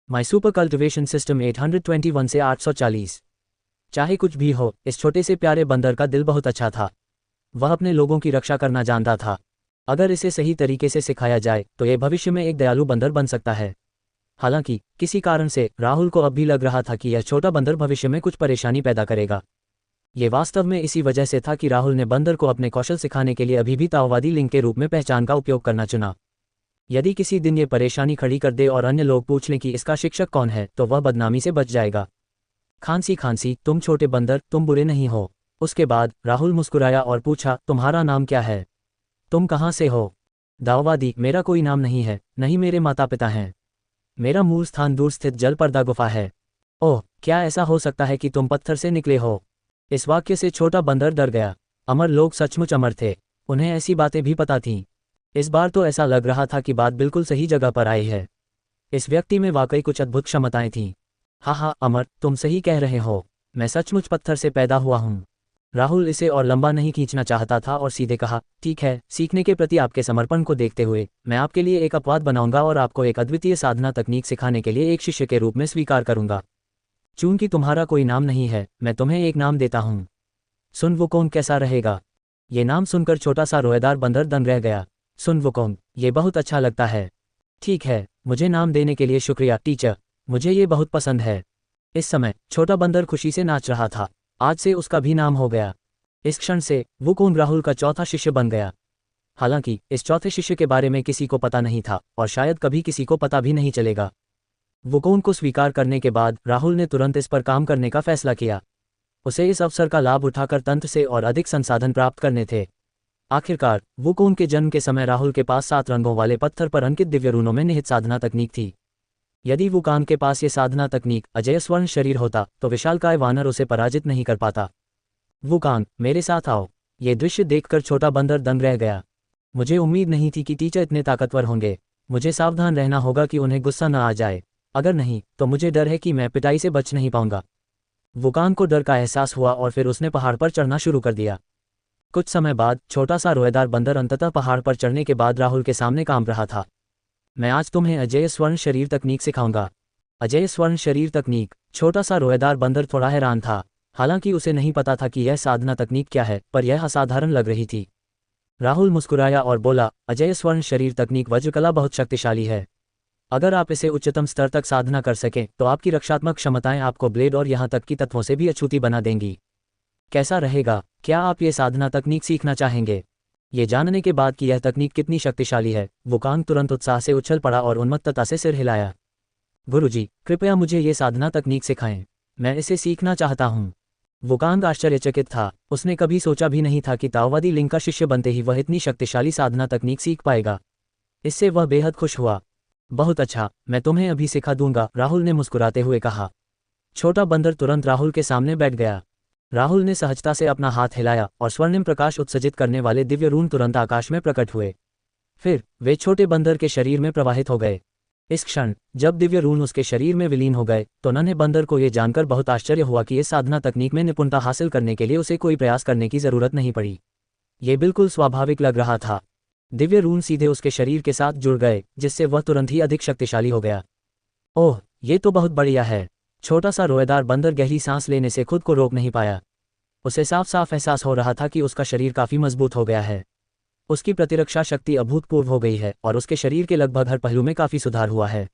My super cultivation system 821 से 840। चाहे कुछ भी हो, इस छोटे से प्यारे बंदर का दिल बहुत अच्छा था। वह अपने लोगों की रक्षा करना जानता था। अगर इसे सही तरीके से सिखाया जाए तो यह भविष्य में एक दयालु बंदर बन सकता है। हालांकि किसी कारण से राहुल को अब भी लग रहा था कि यह छोटा बंदर भविष्य में कुछ परेशानी पैदा करेगा। ये वास्तव में इसी वजह से था कि राहुल ने बंदर को अपने कौशल सिखाने के लिए अभी भी ताओवादी लिंक के रूप में पहचान का उपयोग करना चुना। यदि किसी दिन ये परेशानी खड़ी कर दे और अन्य लोग पूछ लें कि इसका शिक्षक कौन है, तो वह बदनामी से बच जाएगा। खांसी खांसी, तुम छोटे बंदर, तुम बुरे नहीं हो। उसके बाद राहुल मुस्कुराया और पूछा, तुम्हारा नाम क्या है? तुम कहाँ से हो? दाओवादी, मेरा कोई नाम नहीं है, नहीं मेरे माता पिता हैं। मेरा मूल स्थान दूर स्थित जलपर्दा गुफा है। ओह, क्या ऐसा हो सकता है कि तुम पत्थर से निकले हो? इस वाक्य से छोटा बंदर डर गया। अमर लोग सचमुच अमर थे, उन्हें ऐसी बातें भी पता थीं। इस बार तो ऐसा लग रहा था कि बात बिल्कुल सही जगह पर आई है। इस व्यक्ति में वाकई कुछ अद्भुत क्षमताएं थीं। हाँ अमर, तुम सही कह रहे हो, मैं सचमुच पत्थर से पैदा हुआ हूँ। राहुल इसे और लंबा नहीं खींचना चाहता था और सीधे कहा, ठीक है, सीखने के प्रति आपके समर्पण को देखते हुए मैं आपके लिए एक अपवाद बनाऊंगा और आपको एक अद्वितीय साधना तकनीक सिखाने के लिए एक शिष्य के रूप में स्वीकार करूंगा। चूंकि तुम्हारा कोई नाम नहीं है, मैं तुम्हें एक नाम देता हूँ। सुन वुकोंग कैसा रहेगा? ये नाम सुनकर छोटा सा रोएदार बंदर दंग रह गया। सुन वुकोंग, ये बहुत अच्छा लगता है। ठीक है, मुझे नाम देने के लिए शुक्रिया टीचर, मुझे ये बहुत पसंद है। इस समय छोटा बंदर खुशी से नाच रहा था। आज से उसका भी नाम हो गया। इस क्षण से वुकोंग राहुल का चौथा शिष्य बन गया। हालांकि इस चौथे शिष्य के बारे में किसी को पता नहीं था और शायद कभी किसी को पता भी नहीं चलेगा। वुकोंग को स्वीकार करने के बाद राहुल ने तुरंत इस पर काम करने का फैसला किया। उसे इस अवसर का लाभ उठाकर तंत्र से और अधिक संसाधन प्राप्त करने थे। आखिरकार वुकोंग के जन्म के समय राहुल के पास 7 रंगों वाले पत्थर पर अंकित दिव्य रूनों में निहित साधना तकनीक थी। यदि वुकोंग के पास ये साधना तकनीक अजेय स्वर्ण शरीर होता तो विशालकाय वानर उसे पराजित नहीं कर पाता। वुकोंग, मेरे साथ आओ। ये दृश्य देखकर छोटा बंदर दंग रह गया। मुझे उम्मीद नहीं थी कि टीचर इतने ताकतवर होंगे। मुझे सावधान रहना होगा कि उन्हें गुस्सा न आ जाए, अगर नहीं तो मुझे डर है कि मैं पिटाई से बच नहीं पाऊंगा। वुकोंग को डर का एहसास हुआ और फिर उसने पहाड़ पर चढ़ना शुरू कर दिया। कुछ समय बाद छोटा सा रोएदार बंदर अंततः पहाड़ पर चढ़ने के बाद राहुल के सामने कांप रहा था। मैं आज तुम्हें अजेय स्वर्ण शरीर तकनीक सिखाऊंगा। अजेय स्वर्ण शरीर तकनीक? छोटा सा रोएदार बंदर थोड़ा हैरान था। हालांकि उसे नहीं पता था कि यह साधना तकनीक क्या है, पर यह असाधारण लग रही थी। राहुल मुस्कुराया और बोला, अजेय स्वर्ण शरीर तकनीक वज्रकला बहुत शक्तिशाली है। अगर आप इसे उच्चतम स्तर तक साधना कर सकें तो आपकी रक्षात्मक क्षमताएं आपको ब्लेड और यहां तक कि तत्वों से भी अछूती बना देंगी। कैसा रहेगा? क्या आप ये साधना तकनीक सीखना चाहेंगे? ये जानने के बाद कि यह तकनीक कितनी शक्तिशाली है, वुकोंग तुरंत उत्साह से उछल पड़ा और उन्मत्तता से सिर हिलाया। गुरुजी, कृपया मुझे ये साधना तकनीक सिखाएं, मैं इसे सीखना चाहता हूँ। वुकोंग आश्चर्यचकित था। उसने कभी सोचा भी नहीं था कि ताओवादी लिंग का शिष्य बनते ही वह इतनी शक्तिशाली साधना तकनीक सीख पाएगा। इससे वह बेहद खुश हुआ। बहुत अच्छा, मैं तुम्हें अभी सिखा दूंगा, राहुल ने मुस्कुराते हुए कहा। छोटा बंदर तुरंत राहुल के सामने बैठ गया। राहुल ने सहजता से अपना हाथ हिलाया और स्वर्णिम प्रकाश उत्सर्जित करने वाले दिव्य रून तुरंत आकाश में प्रकट हुए। फिर वे छोटे बंदर के शरीर में प्रवाहित हो गए। इस क्षण जब दिव्य रून उसके शरीर में विलीन हो गए तो नन्हे बंदर को यह जानकर बहुत आश्चर्य हुआ कि इस साधना तकनीक में निपुणता हासिल करने के लिए उसे कोई प्रयास करने की जरूरत नहीं पड़ी। ये बिल्कुल स्वाभाविक लग रहा था। दिव्य रून सीधे उसके शरीर के साथ जुड़ गए, जिससे वह तुरंत ही अधिक शक्तिशाली हो गया। ओह, ये तो बहुत बढ़िया है। छोटा सा रोएदार बंदर गहरी सांस लेने से खुद को रोक नहीं पाया। उसे साफ साफ एहसास हो रहा था कि उसका शरीर काफी मजबूत हो गया है। उसकी प्रतिरक्षा शक्ति अभूतपूर्व हो गई है और उसके शरीर के लगभग हर पहलू में काफी सुधार हुआ है।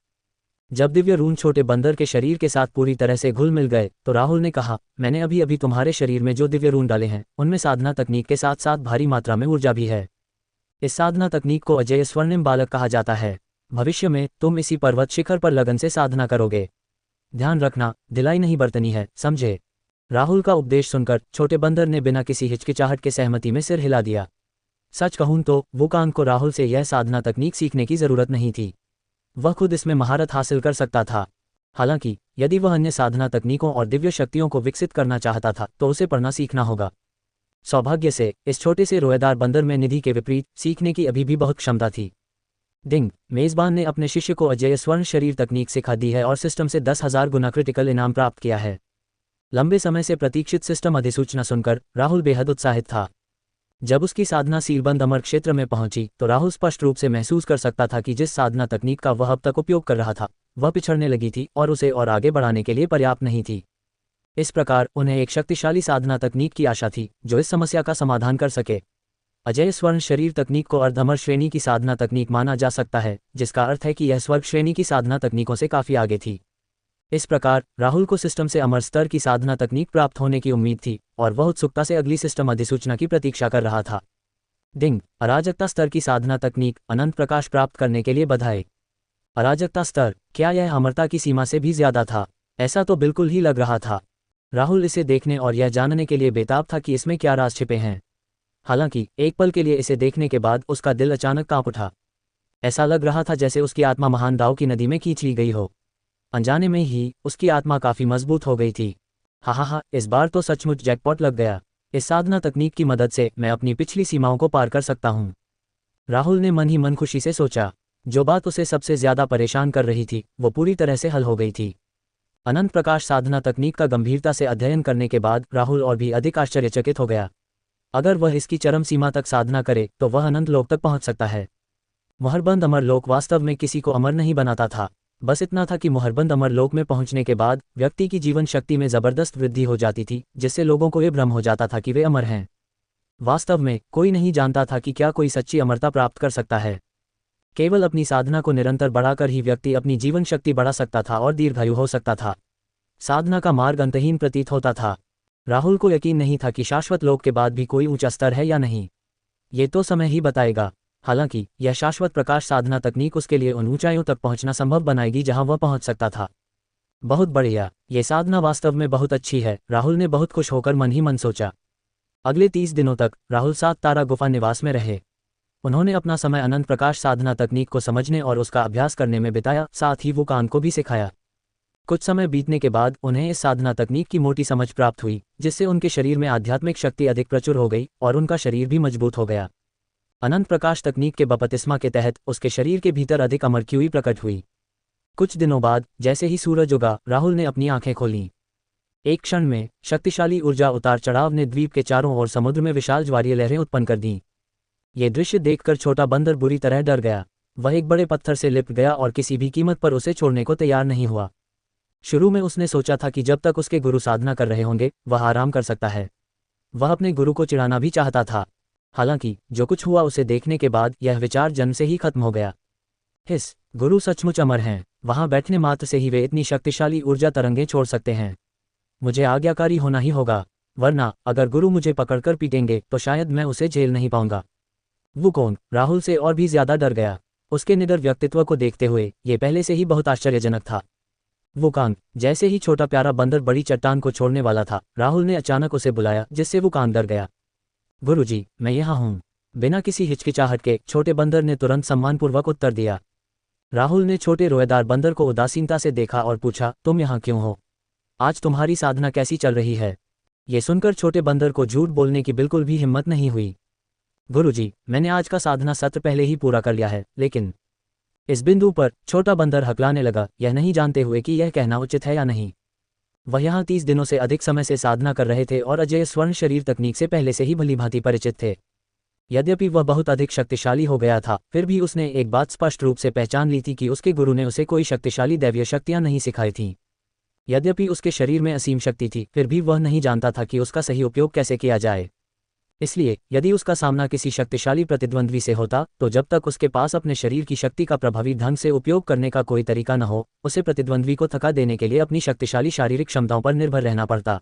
जब दिव्य रून छोटे बंदर के शरीर के साथ पूरी तरह से घुल मिल गए तो राहुल ने कहा, मैंने अभी अभी तुम्हारे शरीर में जो दिव्य रून डाले हैं उनमें साधना तकनीक के साथ साथ भारी मात्रा में ऊर्जा भी है। इस साधना तकनीक को अजेय स्वर्णिम बालक कहा जाता है। भविष्य में तुम इसी पर्वत शिखर पर लगन से साधना करोगे। ध्यान रखना, ढिलाई नहीं बरतनी है, समझे? राहुल का उपदेश सुनकर छोटे बंदर ने बिना किसी हिचकिचाहट के सहमति में सिर हिला दिया। सच कहूं तो वुकोंग को राहुल से यह साधना तकनीक सीखने की जरूरत नहीं थी। वह खुद इसमें महारत हासिल कर सकता था। हालांकि यदि वह अन्य साधना तकनीकों और दिव्य शक्तियों को विकसित करना चाहता था तो उसे पढ़ना सीखना होगा। सौभाग्य से इस छोटे से रोएदार बंदर में निधि के विपरीत सीखने की अभी भी बहुत क्षमता थी। डिंग, मेजबान ने अपने शिष्य को अजेय स्वर्ण शरीर तकनीक सिखा दी है और सिस्टम से 10,000 गुना क्रिटिकल इनाम प्राप्त किया है। लंबे समय से प्रतीक्षित सिस्टम अधिसूचना सुनकर राहुल बेहद उत्साहित था। जब उसकी साधना सीलबंद अमर क्षेत्र में पहुंची तो राहुल स्पष्ट रूप से महसूस कर सकता था कि जिस साधना तकनीक का वह अब तक उपयोग कर रहा था वह पिछड़ने लगी थी और उसे और आगे बढ़ाने के लिए पर्याप्त नहीं थी। इस प्रकार उन्हें एक शक्तिशाली साधना तकनीक की आशा थी जो इस समस्या का समाधान कर सके। अजय स्वर्ण शरीर तकनीक को अर्धअमर श्रेणी की साधना तकनीक माना जा सकता है, जिसका अर्थ है कि यह स्वर्ग श्रेणी की साधना तकनीकों से काफ़ी आगे थी। इस प्रकार राहुल को सिस्टम से अमर स्तर की साधना तकनीक प्राप्त होने की उम्मीद थी और वह उत्सुकता से अगली सिस्टम अधिसूचना की प्रतीक्षा कर रहा था। डिंग, अराजकता स्तर की साधना तकनीक, अनंत प्रकाश प्राप्त करने के लिए बधाई। अराजकता स्तर, क्या यह अमरता की सीमा से भी ज्यादा था? ऐसा तो बिल्कुल ही लग रहा था। राहुल इसे देखने और यह जानने के लिए बेताब था कि इसमें क्या राज छिपे हैं। हालांकि एक पल के लिए इसे देखने के बाद उसका दिल अचानक कांप उठा। ऐसा लग रहा था जैसे उसकी आत्मा महान दाव की नदी में खींच ली गई हो। अनजाने में ही उसकी आत्मा काफी मजबूत हो गई थी। हा, इस बार तो सचमुच जैकपॉट लग गया। इस साधना तकनीक की मदद से मैं अपनी पिछली सीमाओं को पार कर सकता हूँ। राहुल ने मन ही मन खुशी से सोचा। जो बात उसे सबसे ज्यादा परेशान कर रही थी वो पूरी तरह से हल हो गई थी। अनंत प्रकाश साधना तकनीक का गंभीरता से अध्ययन करने के बाद राहुल और भी अधिक आश्चर्यचकित हो गया। अगर वह इसकी चरम सीमा तक साधना करे तो वह अनंत लोक तक पहुंच सकता है। मुहरबंद अमर लोक वास्तव में किसी को अमर नहीं बनाता था। बस इतना था कि मुहरबंद अमर लोक में पहुंचने के बाद व्यक्ति की जीवन शक्ति में जबरदस्त वृद्धि हो जाती थी, जिससे लोगों को ये भ्रम हो जाता था कि वे अमर हैं। वास्तव में कोई नहीं जानता था कि क्या कोई सच्ची अमरता प्राप्त कर सकता है। केवल अपनी साधना को निरंतर बढ़ाकर ही व्यक्ति अपनी जीवन शक्ति बढ़ा सकता था और दीर्घायु हो सकता था। साधना का मार्ग अंतहीन प्रतीत होता था। राहुल को यकीन नहीं था कि शाश्वत लोक के बाद भी कोई ऊंचा स्तर है या नहीं। ये तो समय ही बताएगा। हालांकि यह शाश्वत प्रकाश साधना तकनीक उसके लिए उन ऊंचाइयों तक पहुंचना संभव बनाएगी जहां वह पहुंच सकता था। बहुत बढ़िया, ये साधना वास्तव में बहुत अच्छी है, राहुल ने बहुत खुश होकर मन ही मन सोचा। अगले 30 दिनों तक राहुल 7 तारा गुफा निवास में रहे। उन्होंने अपना समय अनंत प्रकाश साधना तकनीक को समझने और उसका अभ्यास करने में बिताया, साथ ही वो कान को भी सिखाया। कुछ समय बीतने के बाद उन्हें इस साधना तकनीक की मोटी समझ प्राप्त हुई, जिससे उनके शरीर में आध्यात्मिक शक्ति अधिक प्रचुर हो गई और उनका शरीर भी मजबूत हो गया। अनंत प्रकाश तकनीक के बपतिस्मा के तहत उसके शरीर के भीतर अधिक अमर क्यूई प्रकट हुई। कुछ दिनों बाद जैसे ही सूरज उगा, राहुल ने अपनी आंखें खोलीं। एक क्षण में शक्तिशाली ऊर्जा उतार चढ़ाव ने द्वीप के चारों ओर समुद्र में विशाल ज्वारीय लहरें उत्पन्न कर दीं। ये दृश्य देखकर छोटा बंदर बुरी तरह डर गया। वह एक बड़े पत्थर से लिपट गया और किसी भी कीमत पर उसे छोड़ने को तैयार नहीं हुआ। शुरू में उसने सोचा था कि जब तक उसके गुरु साधना कर रहे होंगे वह आराम कर सकता है। वह अपने गुरु को चिढ़ाना भी चाहता था। हालांकि जो कुछ हुआ उसे देखने के बाद यह विचार जन्म से ही खत्म हो गया। हिस, गुरु सचमुच अमर हैं, वहां बैठने मात्र से ही वे इतनी शक्तिशाली ऊर्जा तरंगें छोड़ सकते हैं। मुझे आज्ञाकारी होना ही होगा, वरना अगर गुरु मुझे पकड़कर पीटेंगे तो शायद मैं उसे झेल नहीं पाऊंगा। वो कौन? राहुल से और भी ज्यादा डर गया। उसके निडर व्यक्तित्व को देखते हुए ये पहले से ही बहुत आश्चर्यजनक था। वुकांग, जैसे ही छोटा प्यारा बंदर बड़ी चट्टान को छोड़ने वाला था, राहुल ने अचानक उसे बुलाया, जिससे वुकांग डर गया। गुरुजी, मैं यहाँ हूँ। बिना किसी हिचकिचाहट के छोटे बंदर ने तुरंत सम्मानपूर्वक उत्तर दिया। राहुल ने छोटे रोएदार बंदर को उदासीनता से देखा और पूछा, तुम यहाँ क्यों हो? आज तुम्हारी साधना कैसी चल रही है? ये सुनकर छोटे बंदर को झूठ बोलने की बिल्कुल भी हिम्मत नहीं हुई। गुरुजी, मैंने आज का साधना सत्र पहले ही पूरा कर लिया है, लेकिन इस बिंदु पर छोटा बंदर हकलाने लगा, यह नहीं जानते हुए कि यह कहना उचित है या नहीं। वह यहाँ 30 दिनों से अधिक समय से साधना कर रहे थे और अजय स्वर्ण शरीर तकनीक से पहले से ही भलीभांति परिचित थे। यद्यपि वह बहुत अधिक शक्तिशाली हो गया था, फिर भी उसने एक बात स्पष्ट रूप से पहचान ली थी कि उसके गुरु ने उसे कोई शक्तिशाली दैवीय शक्तियां नहीं सिखाई थीं। यद्यपि उसके शरीर में असीम शक्ति थी, फिर भी वह नहीं जानता था कि उसका सही उपयोग कैसे किया जाए। इसलिए यदि उसका सामना किसी शक्तिशाली प्रतिद्वंद्वी से होता तो जब तक उसके पास अपने शरीर की शक्ति का प्रभावी ढंग से उपयोग करने का कोई तरीका न हो, उसे प्रतिद्वंद्वी को थका देने के लिए अपनी शक्तिशाली शारीरिक क्षमताओं पर निर्भर रहना पड़ता।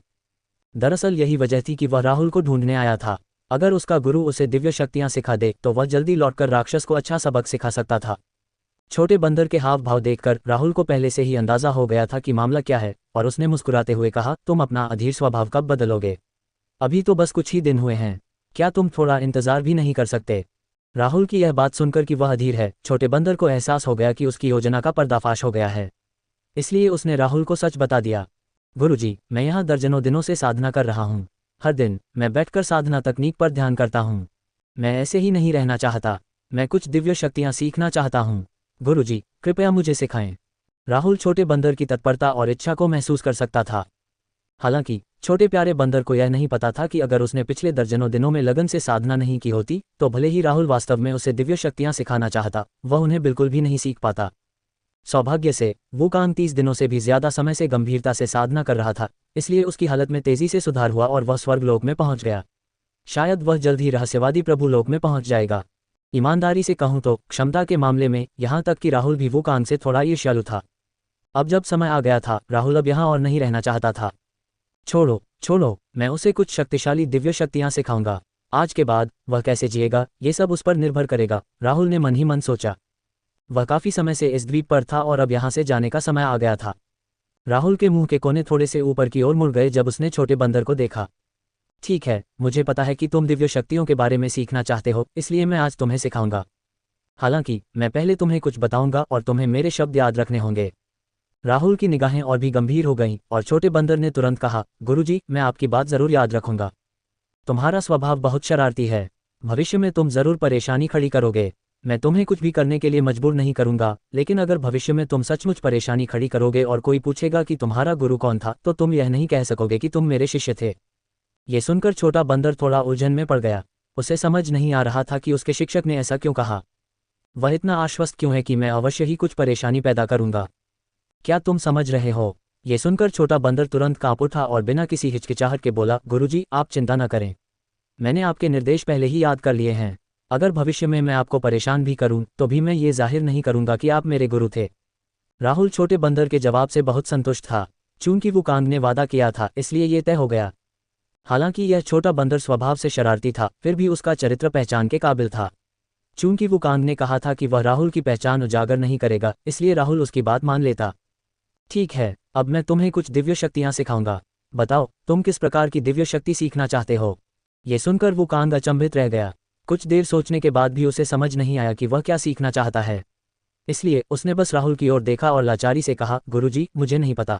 दरअसल यही वजह थी कि वह राहुल को ढूंढने आया था। अगर उसका गुरु उसे दिव्य शक्तियां सिखा दे तो वह जल्दी लौटकर राक्षस को अच्छा सबक सिखा सकता था। छोटे बंदर के हाव भाव देखकर राहुल को पहले से ही अंदाजा हो गया था कि मामला क्या है, और उसने मुस्कुराते हुए कहा, तुम अपना अधीर स्वभाव कब बदलोगे? अभी तो बस कुछ ही दिन हुए हैं, क्या तुम थोड़ा इंतजार भी नहीं कर सकते? राहुल की यह बात सुनकर कि वह अधीर है, छोटे बंदर को एहसास हो गया कि उसकी योजना का पर्दाफाश हो गया है। इसलिए उसने राहुल को सच बता दिया। गुरुजी, मैं यहाँ दर्जनों दिनों से साधना कर रहा हूँ। हर दिन मैं बैठकर साधना तकनीक पर ध्यान करता हूँ। मैं ऐसे ही नहीं रहना चाहता, मैं कुछ दिव्य शक्तियाँ सीखना चाहता हूँ। गुरुजी, कृपया मुझे सिखाएं। राहुल छोटे बंदर की तत्परता और इच्छा को महसूस कर सकता था। हालांकि छोटे प्यारे बंदर को यह नहीं पता था कि अगर उसने पिछले दर्जनों दिनों में लगन से साधना नहीं की होती तो भले ही राहुल वास्तव में उसे दिव्य शक्तियां सिखाना चाहता, वह उन्हें बिल्कुल भी नहीं सीख पाता। सौभाग्य से वुकांग 30 दिनों से भी ज्यादा समय से गंभीरता से साधना कर रहा था, इसलिए उसकी हालत में तेजी से सुधार हुआ और वह स्वर्गलोक में पहुंच गया। शायद वह जल्द ही रहस्यवादी प्रभुलोक में पहुंच जाएगा। ईमानदारी से कहूं तो क्षमता के मामले में यहां तक कि राहुल भी वुकांग से थोड़ा ईर्ष्यालु था। अब जब समय आ गया था, राहुल अब यहां और नहीं रहना चाहता था। छोड़ो छोड़ो, मैं उसे कुछ शक्तिशाली दिव्य शक्तियां सिखाऊंगा। आज के बाद वह कैसे जिएगा ये सब उस पर निर्भर करेगा, राहुल ने मन ही मन सोचा। वह काफी समय से इस द्वीप पर था और अब यहां से जाने का समय आ गया था। राहुल के मुंह के कोने थोड़े से ऊपर की ओर मुड़ गए जब उसने छोटे बंदर को देखा। ठीक है, मुझे पता है कि तुम दिव्य शक्तियों के बारे में सीखना चाहते हो, इसलिए मैं आज तुम्हें सिखाऊंगा। हालांकि मैं पहले तुम्हें कुछ बताऊंगा और तुम्हें मेरे शब्द याद रखने होंगे। राहुल की निगाहें और भी गंभीर हो गईं और छोटे बंदर ने तुरंत कहा, गुरुजी, मैं आपकी बात जरूर याद रखूंगा। तुम्हारा स्वभाव बहुत शरारती है। भविष्य में तुम जरूर परेशानी खड़ी करोगे। मैं तुम्हें कुछ भी करने के लिए मजबूर नहीं करूंगा, लेकिन अगर भविष्य में तुम सचमुच परेशानी खड़ी करोगे और कोई पूछेगा कि तुम्हारा गुरु कौन था, तो तुम यह नहीं कह सकोगे कि तुम मेरे शिष्य थे। ये सुनकर छोटा बंदर थोड़ा उलझन में पड़ गया। उसे समझ नहीं आ रहा था कि उसके शिक्षक ने ऐसा क्यों कहा। वह इतना आश्वस्त क्यों है कि मैं अवश्य ही कुछ परेशानी पैदा करूंगा। क्या तुम समझ रहे हो? ये सुनकर छोटा बंदर तुरंत कांप उठा और बिना किसी हिचकिचाहट के बोला, गुरुजी, आप चिंता न करें। मैंने आपके निर्देश पहले ही याद कर लिए हैं। अगर भविष्य में मैं आपको परेशान भी करूं तो भी मैं ये जाहिर नहीं करूंगा कि आप मेरे गुरु थे। राहुल छोटे बंदर के जवाब से बहुत संतुष्ट था। चूंकि वुकांग ने वादा किया था, इसलिए ये तय हो गया। हालांकि यह छोटा बंदर स्वभाव से शरारती था, फिर भी उसका चरित्र पहचान के काबिल था। चूंकि वुकांग ने कहा था कि वह राहुल की पहचान उजागर नहीं करेगा, इसलिए राहुल उसकी बात मान लेता। ठीक है, अब मैं तुम्हें कुछ दिव्य शक्तियां सिखाऊंगा। बताओ, तुम किस प्रकार की दिव्य शक्ति सीखना चाहते हो? ये सुनकर वुकांग अचंभित रह गया। कुछ देर सोचने के बाद भी उसे समझ नहीं आया कि वह क्या सीखना चाहता है। इसलिए उसने बस राहुल की ओर देखा और लाचारी से कहा, गुरुजी, मुझे नहीं पता।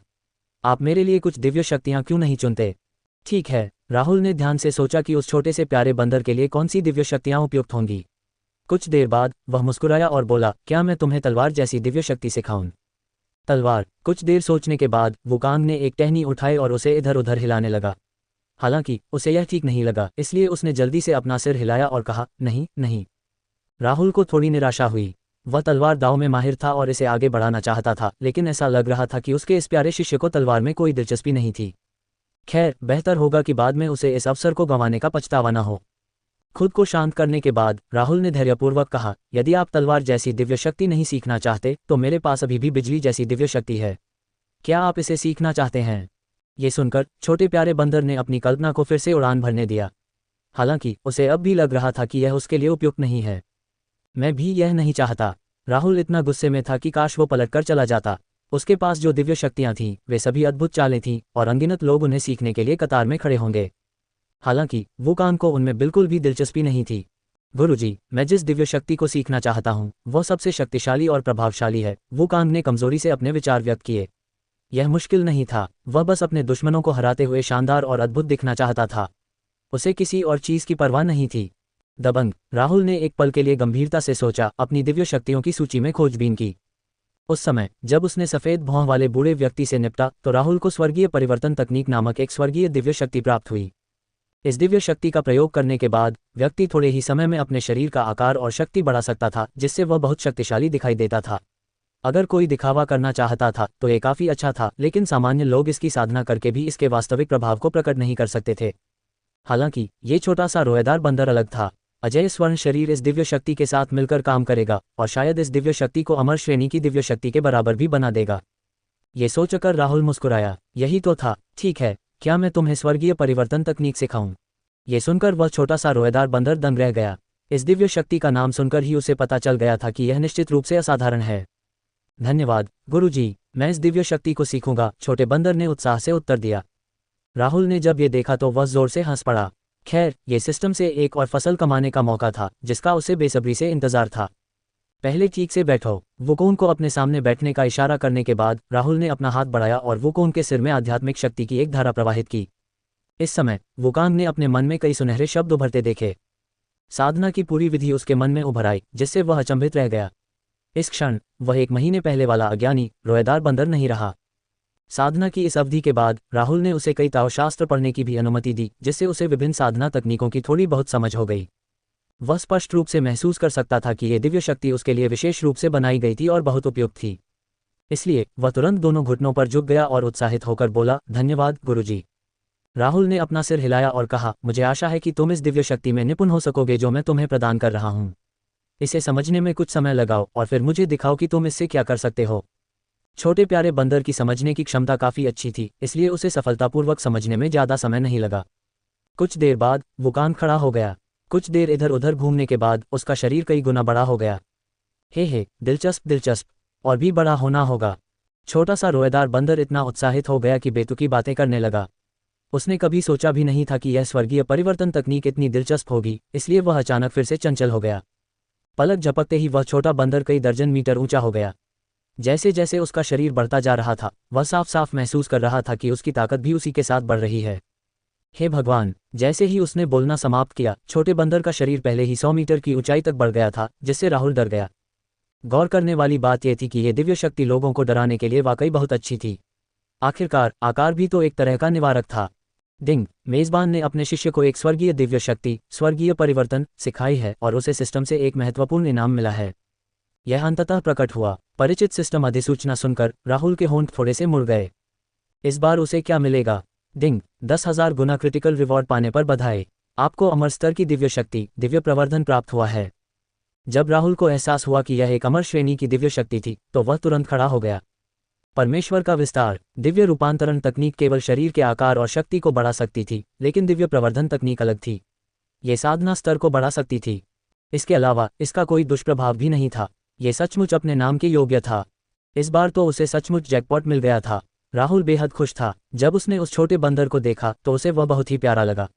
आप मेरे लिए कुछ दिव्य शक्तियां क्यों नहीं चुनते? ठीक है, राहुल ने ध्यान से सोचा कि उस छोटे से प्यारे बंदर के लिए कौन सी दिव्य शक्तियां उपयुक्त होंगी। कुछ देर बाद वह मुस्कुराया और बोला, क्या मैं तुम्हें तलवार जैसी दिव्य शक्ति सिखाऊं? तलवार? कुछ देर सोचने के बाद वुकांग ने एक टहनी उठाई और उसे इधर उधर हिलाने लगा। हालांकि उसे यह ठीक नहीं लगा, इसलिए उसने जल्दी से अपना सिर हिलाया और कहा, नहीं नहीं। राहुल को थोड़ी निराशा हुई। वह तलवार दाव में माहिर था और इसे आगे बढ़ाना चाहता था, लेकिन ऐसा लग रहा था कि उसके इस प्यारे शिष्य को तलवार में कोई दिलचस्पी नहीं थी। खैर, बेहतर होगा कि बाद में उसे इस अवसर को गंवाने का पछतावा न हो। खुद को शांत करने के बाद राहुल ने धैर्यपूर्वक कहा, यदि आप तलवार जैसी दिव्य शक्ति नहीं सीखना चाहते तो मेरे पास अभी भी बिजली जैसी दिव्य शक्ति है। क्या आप इसे सीखना चाहते हैं? ये सुनकर छोटे प्यारे बंदर ने अपनी कल्पना को फिर से उड़ान भरने दिया। हालांकि उसे अब भी लग रहा था कि यह उसके लिए उपयुक्त नहीं है। मैं भी यह नहीं चाहता। राहुल इतना गुस्से में था कि काश वो पलटकर चला जाता। उसके पास जो दिव्य शक्तियां थीं वे सभी अद्भुत चालें थीं और अनगिनत लोग उन्हें सीखने के लिए कतार में खड़े होंगे। हालांकि वुकांग को उनमें बिल्कुल भी दिलचस्पी नहीं थी। गुरुजी, मैं जिस दिव्य शक्ति को सीखना चाहता हूँ वह सबसे शक्तिशाली और प्रभावशाली है। वुकांग ने कमजोरी से अपने विचार व्यक्त किए। यह मुश्किल नहीं था, वह बस अपने दुश्मनों को हराते हुए शानदार और अद्भुत दिखना चाहता था। उसे किसी और चीज की परवाह नहीं थी। दबंग, राहुल ने एक पल के लिए गंभीरता से सोचा, अपनी दिव्य शक्तियों की सूची में खोजबीन की। उस समय जब उसने सफेद भौं वाले बूढ़े व्यक्ति से निपटा तो राहुल को स्वर्गीय परिवर्तन तकनीक नामक एक स्वर्गीय दिव्य शक्ति प्राप्त हुई। इस दिव्य शक्ति का प्रयोग करने के बाद व्यक्ति थोड़े ही समय में अपने शरीर का आकार और शक्ति बढ़ा सकता था, जिससे वह बहुत शक्तिशाली दिखाई देता था। अगर कोई दिखावा करना चाहता था तो ये काफी अच्छा था, लेकिन सामान्य लोग इसकी साधना करके भी इसके वास्तविक प्रभाव को प्रकट नहीं कर सकते थे। हालांकि ये छोटा सा रोएदार बंदर अलग था। अजय स्वर्ण शरीर इस दिव्य शक्ति के साथ मिलकर काम करेगा और शायद इस दिव्य शक्ति को अमर श्रेणी की दिव्य शक्ति के बराबर भी बना देगा। ये सोचकर राहुल मुस्कुराया। यही तो था। ठीक है, क्या मैं तुम्हें स्वर्गीय परिवर्तन तकनीक सिखाऊं? ये सुनकर वह छोटा सा रोएदार बंदर दंग रह गया। इस दिव्य शक्ति का नाम सुनकर ही उसे पता चल गया था कि यह निश्चित रूप से असाधारण है। धन्यवाद गुरुजी, मैं इस दिव्य शक्ति को सीखूंगा, छोटे बंदर ने उत्साह से उत्तर दिया। राहुल ने जब ये देखा तो वह जोर से हंस पड़ा। खैर, ये सिस्टम से एक और फसल कमाने का मौका था जिसका उसे बेसब्री से इंतजार था। पहले ठीक से बैठो। वुकोन को अपने सामने बैठने का इशारा करने के बाद राहुल ने अपना हाथ बढ़ाया और वुकोन के सिर में आध्यात्मिक शक्ति की एक धारा प्रवाहित की। इस समय वुकांग ने अपने मन में कई सुनहरे शब्द उभरते देखे। साधना की पूरी विधि उसके मन में उभर आई, जिससे वह अचंभित रह गया। इस क्षण वह 1 महीने पहले वाला अज्ञानी रोएदार बंदर नहीं रहा। साधना की इस अवधि के बाद राहुल ने उसे कई ताओशास्त्र पढ़ने की भी अनुमति दी, जिससे उसे विभिन्न साधना तकनीकों की थोड़ी बहुत समझ हो गई। वह स्पष्ट रूप से महसूस कर सकता था कि यह दिव्य शक्ति उसके लिए विशेष रूप से बनाई गई थी और बहुत उपयुक्त थी। इसलिए वह तुरंत दोनों घुटनों पर झुक गया और उत्साहित होकर बोला, धन्यवाद गुरुजी। राहुल ने अपना सिर हिलाया और कहा, मुझे आशा है कि तुम इस दिव्य शक्ति में निपुण हो सकोगे जो मैं तुम्हें प्रदान कर रहा हूँ। इसे समझने में कुछ समय लगाओ और फिर मुझे दिखाओ कि तुम इससे क्या कर सकते हो। छोटे प्यारे बंदर की समझने की क्षमता काफ़ी अच्छी थी, इसलिए उसे सफलतापूर्वक समझने में ज़्यादा समय नहीं लगा। कुछ देर बाद वुकांग खड़ा हो गया। कुछ देर इधर उधर घूमने के बाद उसका शरीर कई गुना बड़ा हो गया। हे दिलचस्प दिलचस्प, और भी बड़ा होना होगा। छोटा सा रोएदार बंदर इतना उत्साहित हो गया कि बेतुकी बातें करने लगा। उसने कभी सोचा भी नहीं था कि यह स्वर्गीय परिवर्तन तकनीक इतनी दिलचस्प होगी, इसलिए वह अचानक फिर से चंचल हो गया। पलक झपकते ही वह छोटा बंदर कई दर्जन मीटर ऊंचा हो गया। जैसे जैसे उसका शरीर बढ़ता जा रहा था, वह साफ साफ महसूस कर रहा था कि उसकी ताकत भी उसी के साथ बढ़ रही है। हे भगवान! जैसे ही उसने बोलना समाप्त किया, छोटे बंदर का शरीर पहले ही 100 मीटर की ऊंचाई तक बढ़ गया था, जिससे राहुल डर गया। गौर करने वाली बात यह थी कि यह दिव्य शक्ति लोगों को डराने के लिए वाकई बहुत अच्छी थी। आखिरकार आकार भी तो एक तरह का निवारक था। डिंग! मेजबान ने अपने शिष्य को एक स्वर्गीय दिव्य शक्ति, स्वर्गीय परिवर्तन सिखाई है और उसे सिस्टम से एक महत्वपूर्ण इनाम मिला है। यह अंततः प्रकट हुआ। परिचित सिस्टम अधिसूचना सुनकर राहुल के होंठ थोड़े से मुड़ गए। इस बार उसे क्या मिलेगा? डिंग! 10,000 गुना क्रिटिकल रिवॉर्ड पाने पर बधाई। आपको अमर स्तर की दिव्य शक्ति, दिव्य प्रवर्धन प्राप्त हुआ है। जब राहुल को एहसास हुआ कि यह एक अमर श्रेणी की दिव्य शक्ति थी, तो वह तुरंत खड़ा हो गया। परमेश्वर का विस्तार। दिव्य रूपांतरण तकनीक केवल शरीर के आकार और शक्ति को बढ़ा सकती थी, लेकिन दिव्य प्रवर्धन तकनीक अलग थी। ये साधना स्तर को बढ़ा सकती थी। इसके अलावा इसका कोई दुष्प्रभाव भी नहीं था। ये सचमुच अपने नाम के योग्य था। इस बार तो उसे सचमुच जैकपॉट मिल गया था। राहुल बेहद खुश था। जब उसने उस छोटे बंदर को देखा तो उसे वह बहुत ही प्यारा लगा।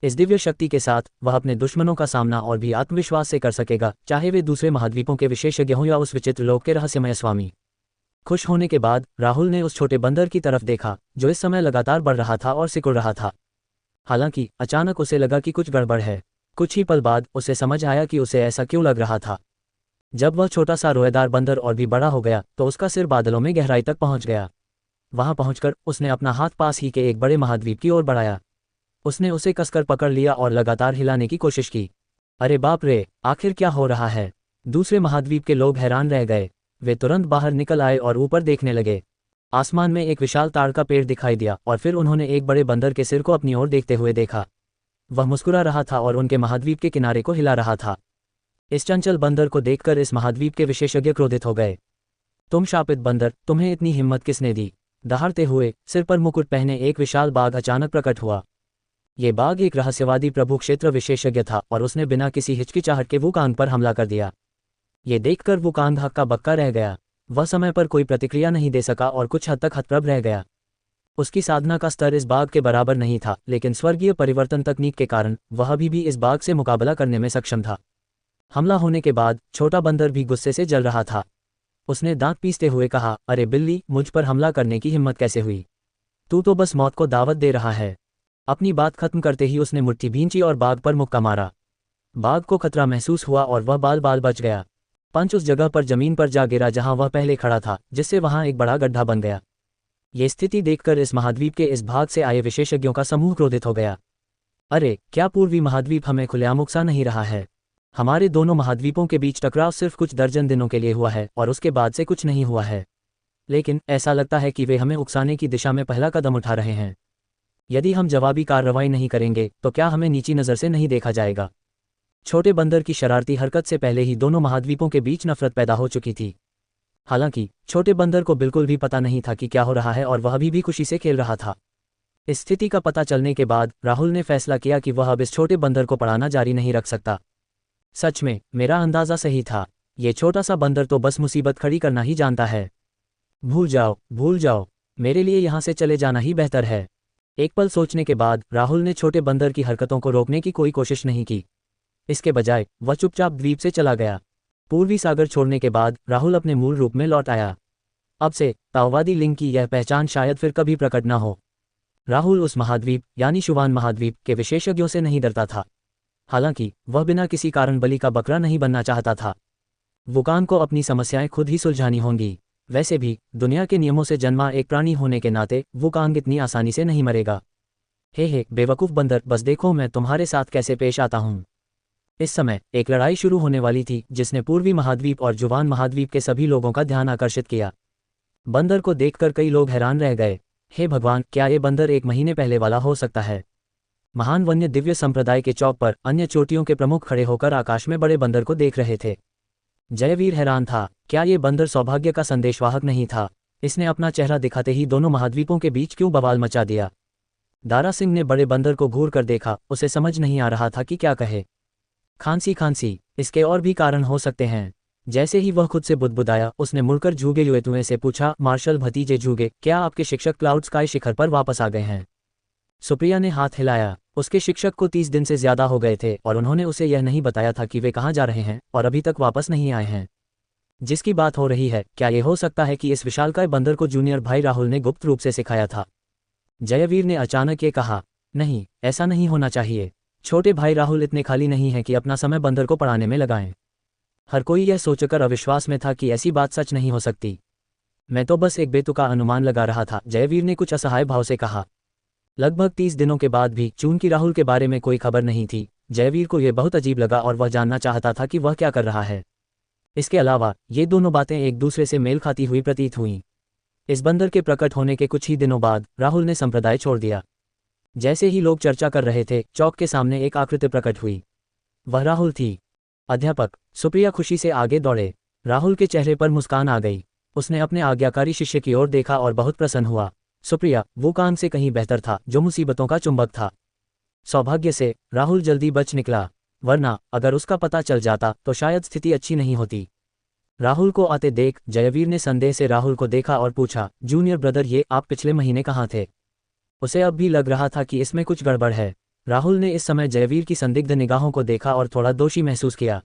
इस दिव्य शक्ति के साथ वह अपने दुश्मनों का सामना और भी आत्मविश्वास से कर सकेगा, चाहे वे दूसरे महाद्वीपों के विशेषज्ञ हों या उस विचित्र लोक के रहस्यमय स्वामी। खुश होने के बाद राहुल ने उस छोटे बंदर की तरफ देखा, जो इस समय लगातार बढ़ रहा था और सिकुड़ रहा था। हालांकि अचानक उसे लगा कि कुछ गड़बड़ है। कुछ ही पल बाद उसे समझ आया कि उसे ऐसा क्यों लग रहा था। जब वह छोटा सा रोएदार बंदर और भी बड़ा हो गया तो उसका सिर बादलों में गहराई तक पहुंच गया। वहां पहुंचकर उसने अपना हाथ पास ही के एक बड़े महाद्वीप की ओर बढ़ाया। उसने उसे कसकर पकड़ लिया और लगातार हिलाने की कोशिश की। अरे बाप रे, आखिर क्या हो रहा है? दूसरे महाद्वीप के लोग हैरान रह गए। वे तुरंत बाहर निकल आए और ऊपर देखने लगे। आसमान में एक विशाल ताड़ का पेड़ दिखाई दिया और फिर उन्होंने एक बड़े बंदर के सिर को अपनी ओर देखते हुए देखा। वह मुस्कुरा रहा था और उनके महाद्वीप के किनारे को हिला रहा था। इस चंचल बंदर को देखकर इस महाद्वीप के विशेषज्ञ क्रोधित हो गए। तुम शापित बंदर, तुम्हें इतनी हिम्मत किसने दी? दहाड़ते हुए सिर पर मुकुट पहने एक विशाल बाघ अचानक प्रकट हुआ। ये बाघ एक रहस्यवादी प्रभु क्षेत्र विशेषज्ञ था और उसने बिना किसी हिचकिचाहट के वुकांग पर हमला कर दिया। ये देखकर वुकांग हक्का बक्का रह गया। वह समय पर कोई प्रतिक्रिया नहीं दे सका और कुछ हद तक हतप्रभ रह गया। उसकी साधना का स्तर इस बाघ के बराबर नहीं था, लेकिन स्वर्गीय परिवर्तन तकनीक के कारण वह अभी भी इस बाघ से मुकाबला करने में सक्षम था। हमला होने के बाद छोटा बंदर भी गुस्से से जल रहा था। उसने दांत पीसते हुए कहा, अरे बिल्ली, मुझ पर हमला करने की हिम्मत कैसे हुई? तू तो बस मौत को दावत दे रहा है। अपनी बात खत्म करते ही उसने मुट्ठी भींची और बाघ पर मुक्का मारा। बाघ को खतरा महसूस हुआ और वह बाल बाल बच गया। पंच उस जगह पर जमीन पर जा गिरा जहां वह पहले खड़ा था, जिससे वहां एक बड़ा गड्ढा बन गया। ये स्थिति देखकर इस महाद्वीप के इस भाग से आए विशेषज्ञों का समूह क्रोधित हो गया। अरे, क्या पूर्वी महाद्वीप हमें खुलेआम उकसा नहीं रहा है? हमारे दोनों महाद्वीपों के बीच टकराव सिर्फ कुछ दर्जन दिनों के लिए हुआ है और उसके बाद से कुछ नहीं हुआ है। लेकिन ऐसा लगता है कि वे हमें उकसाने की दिशा में पहला कदम उठा रहे हैं। यदि हम जवाबी कार्रवाई नहीं करेंगे तो क्या हमें नीची नज़र से नहीं देखा जाएगा? छोटे बंदर की शरारती हरकत से पहले ही दोनों महाद्वीपों के बीच नफरत पैदा हो चुकी थी। हालांकि छोटे बंदर को बिल्कुल भी पता नहीं था कि क्या हो रहा है और वह अभी भी खुशी से खेल रहा था। इस स्थिति का पता चलने के बाद राहुल ने फैसला किया कि वह अब इस छोटे बंदर को पढ़ाना जारी नहीं रख सकता। सच में मेरा अंदाजा सही था। ये छोटा सा बंदर तो बस मुसीबत खड़ी करना ही जानता है। भूल जाओ, मेरे लिए यहाँ से चले जाना ही बेहतर है। एक पल सोचने के बाद राहुल ने छोटे बंदर की हरकतों को रोकने की कोई कोशिश नहीं की। इसके बजाय वह चुपचाप द्वीप से चला गया। पूर्वी सागर छोड़ने के बाद राहुल अपने मूल रूप में लौट आया। अब से ताओवादी लिंग की यह पहचान शायद फिर कभी प्रकट न हो। राहुल उस महाद्वीप यानी शुवान महाद्वीप के विशेषज्ञों से नहीं डरता था। हालांकि वह बिना किसी कारण बलि का बकरा नहीं बनना चाहता था। वुकांग को अपनी समस्याएं खुद ही सुलझानी होंगी। वैसे भी दुनिया के नियमों से जन्मा एक प्राणी होने के नाते वुकांग इतनी आसानी से नहीं मरेगा। हे बेवकूफ बंदर, बस देखो मैं तुम्हारे साथ कैसे पेश आता हूँ। इस समय एक लड़ाई शुरू होने वाली थी जिसने पूर्वी महाद्वीप और जुवान महाद्वीप के सभी लोगों का ध्यान आकर्षित किया। बंदर को देखकर कई लोग हैरान रह गए। हे भगवान, क्या ये बंदर 1 महीने पहले वाला हो सकता है? महान वन्य दिव्य संप्रदाय के चौक पर अन्य चोटियों के प्रमुख खड़े होकर आकाश में बड़े बंदर को देख रहे थे। जयवीर हैरान था। क्या ये बंदर सौभाग्य का संदेशवाहक नहीं था? इसने अपना चेहरा दिखाते ही दोनों महाद्वीपों के बीच क्यों बवाल मचा दिया? दारा सिंह ने बड़े बंदर को घूर कर देखा। उसे समझ नहीं आ रहा था कि क्या कहे। खांसी खांसी, इसके और भी कारण हो सकते हैं। जैसे ही वह खुद से बुदबुदाया, उसने मुड़कर जूगे युएतुए से पूछा, मार्शल भतीजे जूगे, क्या आपके शिक्षक क्लाउड स्काई शिखर पर वापस आ गए हैं? सुप्रिया ने हाथ हिलाया। उसके शिक्षक को 30 दिन से ज्यादा हो गए थे और उन्होंने उसे यह नहीं बताया था कि वे कहाँ जा रहे हैं और अभी तक वापस नहीं आए हैं। जिसकी बात हो रही है, क्या यह हो सकता है कि इस विशालकाय बंदर को जूनियर भाई राहुल ने गुप्त रूप से सिखाया था? जयवीर ने अचानक ये कहा। नहीं, ऐसा नहीं होना चाहिए। छोटे भाई राहुल इतने खाली नहीं है कि अपना समय बंदर को पढ़ाने में लगाएं। हर कोई यह सोचकर अविश्वास में था कि ऐसी बात सच नहीं हो सकती। मैं तो बस एक बेतुका अनुमान लगा रहा था, जयवीर ने कुछ असहाय भाव से कहा। लगभग 30 दिनों के बाद भी चूंकि राहुल के बारे में कोई खबर नहीं थी, जयवीर को यह बहुत अजीब लगा और वह जानना चाहता था कि वह क्या कर रहा है। इसके अलावा ये दोनों बातें एक दूसरे से मेल खाती हुई प्रतीत हुईं। इस बंदर के प्रकट होने के कुछ ही दिनों बाद राहुल ने संप्रदाय छोड़ दिया। जैसे ही लोग चर्चा कर रहे थे, चौक के सामने एक आकृति प्रकट हुई। वह राहुल थी। अध्यापक सुप्रिया खुशी से आगे दौड़े। राहुल के चेहरे पर मुस्कान आ गई। उसने अपने आज्ञाकारी शिष्य की ओर देखा और बहुत प्रसन्न हुआ। सुप्रिया वो काम से कहीं बेहतर था जो मुसीबतों का चुंबक था। सौभाग्य से राहुल जल्दी बच निकला, वरना अगर उसका पता चल जाता तो शायद स्थिति अच्छी नहीं होती। राहुल को आते देख जयवीर ने संदेह से राहुल को देखा और पूछा, जूनियर ब्रदर, ये आप पिछले महीने कहाँ थे? उसे अब भी लग रहा था कि इसमें कुछ गड़बड़ है। राहुल ने इस समय जयवीर की संदिग्ध निगाहों को देखा और थोड़ा दोषी महसूस किया।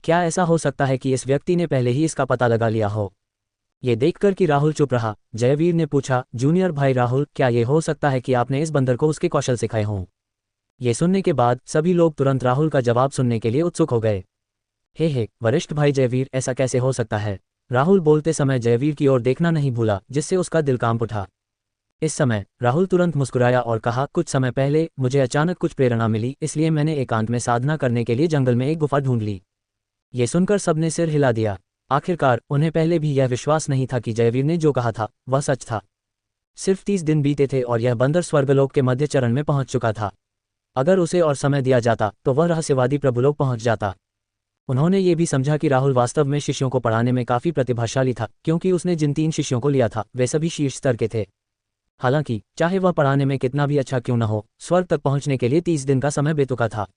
क्या ऐसा हो सकता है कि इस व्यक्ति ने पहले ही इसका पता लगा लिया हो? ये देखकर कि राहुल चुप रहा, जयवीर ने पूछा, जूनियर भाई राहुल, क्या ये हो सकता है कि आपने इस बंदर को उसके कौशल सिखाए हों? ये सुनने के बाद सभी लोग तुरंत राहुल का जवाब सुनने के लिए उत्सुक हो गए। हे वरिष्ठ भाई जयवीर, ऐसा कैसे हो सकता है? राहुल बोलते समय जयवीर की ओर देखना नहीं भूला, जिससे उसका दिल कांप उठा। इस समय राहुल तुरंत मुस्कुराया और कहा, कुछ समय पहले मुझे अचानक कुछ प्रेरणा मिली, इसलिए मैंने एकांत में साधना करने के लिए जंगल में एक गुफा ढूंढ ली। ये सुनकर सबने सिर हिला दिया। आखिरकार उन्हें पहले भी यह विश्वास नहीं था कि जयवीर ने जो कहा था वह सच था। सिर्फ 30 दिन बीते थे और यह बंदर स्वर्गलोक के मध्य चरण में पहुंच चुका था। अगर उसे और समय दिया जाता तो वह रहस्यवादी प्रभुलोक पहुंच जाता। उन्होंने ये भी समझा कि राहुल वास्तव में शिष्यों को पढ़ाने में काफी प्रतिभाशाली था, क्योंकि उसने जिन 3 शिष्यों को लिया था वे सभी शीर्ष स्तर के थे। हालांकि चाहे वह पढ़ाने में कितना भी अच्छा क्यों न हो, स्वर्ग तक पहुंचने के लिए 30 दिन का समय बेतुका था।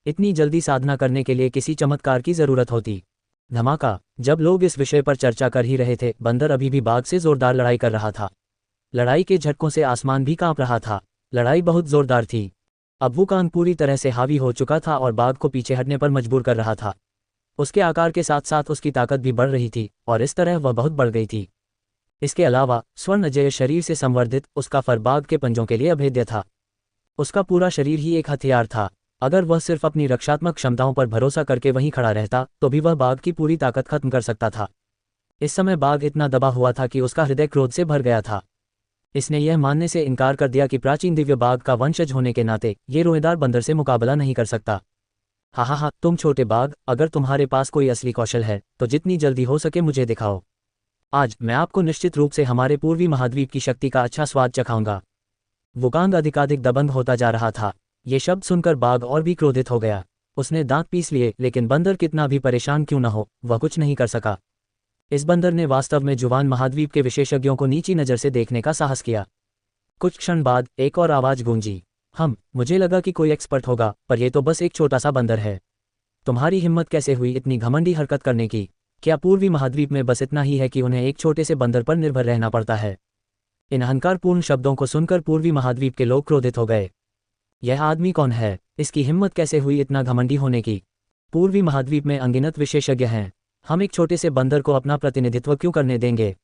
इतनी जल्दी साधना करने के लिए किसी चमत्कार की जरूरत होती। धमाका। जब लोग इस विषय पर चर्चा कर ही रहे थे, बंदर अभी भी बाघ से जोरदार लड़ाई कर रहा था। लड़ाई के झटकों से आसमान भी कांप रहा था। लड़ाई बहुत जोरदार थी। अब वुकान पूरी तरह से हावी हो चुका था और बाघ को पीछे हटने पर मजबूर कर रहा था। उसके आकार के साथ साथ उसकी ताकत भी बढ़ रही थी और इस तरह वह बहुत बढ़ गई थी। इसके अलावा स्वर्ण अजय शरीर से संवर्धित उसका फर बाघ के पंजों के लिए अभेद्य था। उसका पूरा शरीर ही एक हथियार था। अगर वह सिर्फ अपनी रक्षात्मक क्षमताओं पर भरोसा करके वहीं खड़ा रहता तो भी वह बाघ की पूरी ताकत खत्म कर सकता था। इस समय बाघ इतना दबा हुआ था कि उसका हृदय क्रोध से भर गया था। इसने यह मानने से इनकार कर दिया कि प्राचीन दिव्य बाघ का वंशज होने के नाते ये रोएदार बंदर से मुकाबला नहीं कर सकता। हा, तुम छोटे बाघ, अगर तुम्हारे पास कोई असली कौशल है तो जितनी जल्दी हो सके मुझे दिखाओ। आज मैं आपको निश्चित रूप से हमारे पूर्वी महाद्वीप की शक्ति का अच्छा स्वाद चखाऊंगा। वुकांग अधिकाधिक दबंग होता जा रहा था। ये शब्द सुनकर बाघ और भी क्रोधित हो गया। उसने दांत पीस लिए, लेकिन बंदर कितना भी परेशान क्यों न हो, वह कुछ नहीं कर सका। इस बंदर ने वास्तव में जुवान महाद्वीप के विशेषज्ञों को नीची नज़र से देखने का साहस किया। कुछ क्षण बाद एक और आवाज गूंजी, मुझे लगा कि कोई एक्सपर्ट होगा, पर यह तो बस एक छोटा सा बंदर है। तुम्हारी हिम्मत कैसे हुई इतनी घमंडी हरकत करने की? क्या पूर्वी महाद्वीप में बस इतना ही है कि उन्हें एक छोटे से बंदर पर निर्भर रहना पड़ता है? इन अहंकारपूर्ण शब्दों को सुनकर पूर्वी महाद्वीप के लोग क्रोधित हो गए। यह आदमी कौन है? इसकी हिम्मत कैसे हुई इतना घमंडी होने की? पूर्वी महाद्वीप में अनगिनत विशेषज्ञ हैं। हम एक छोटे से बंदर को अपना प्रतिनिधित्व क्यों करने देंगे?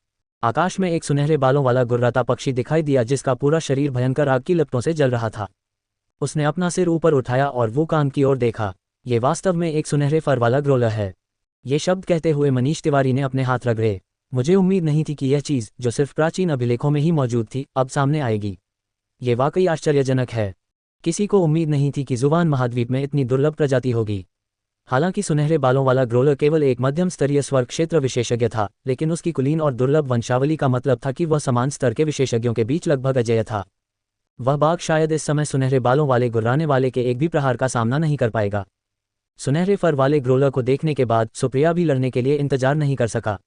आकाश में एक सुनहरे बालों वाला गुर्राता पक्षी दिखाई दिया जिसका पूरा शरीर भयंकर आग की लपटों से जल रहा था। उसने अपना सिर ऊपर उठाया और वुकान की ओर देखा। ये वास्तव में एक सुनहरे फर वाला ग्रोलर है। ये शब्द कहते हुए मनीष तिवारी ने अपने हाथ रगड़े। मुझे उम्मीद नहीं थी कि यह चीज़, जो सिर्फ प्राचीन अभिलेखों में ही मौजूद थी, अब सामने आएगी। ये वाकई आश्चर्यजनक है। किसी को उम्मीद नहीं थी कि जुबान महाद्वीप में इतनी दुर्लभ प्रजाति होगी। हालांकि सुनहरे बालों वाला ग्रोलर केवल एक मध्यम स्तरीय स्वर्ग क्षेत्र विशेषज्ञ था, लेकिन उसकी कुलीन और दुर्लभ वंशावली का मतलब था कि वह समान स्तर के विशेषज्ञों के बीच लगभग अजेय था। वह बाघ शायद इस समय सुनहरे बालों वाले गुर्राने वाले के एक भी प्रहार का सामना नहीं कर पाएगा। सुनहरे फर वाले ग्रोलर को देखने के बाद सुप्रिया भी लड़ने के लिए इंतजार नहीं कर सका।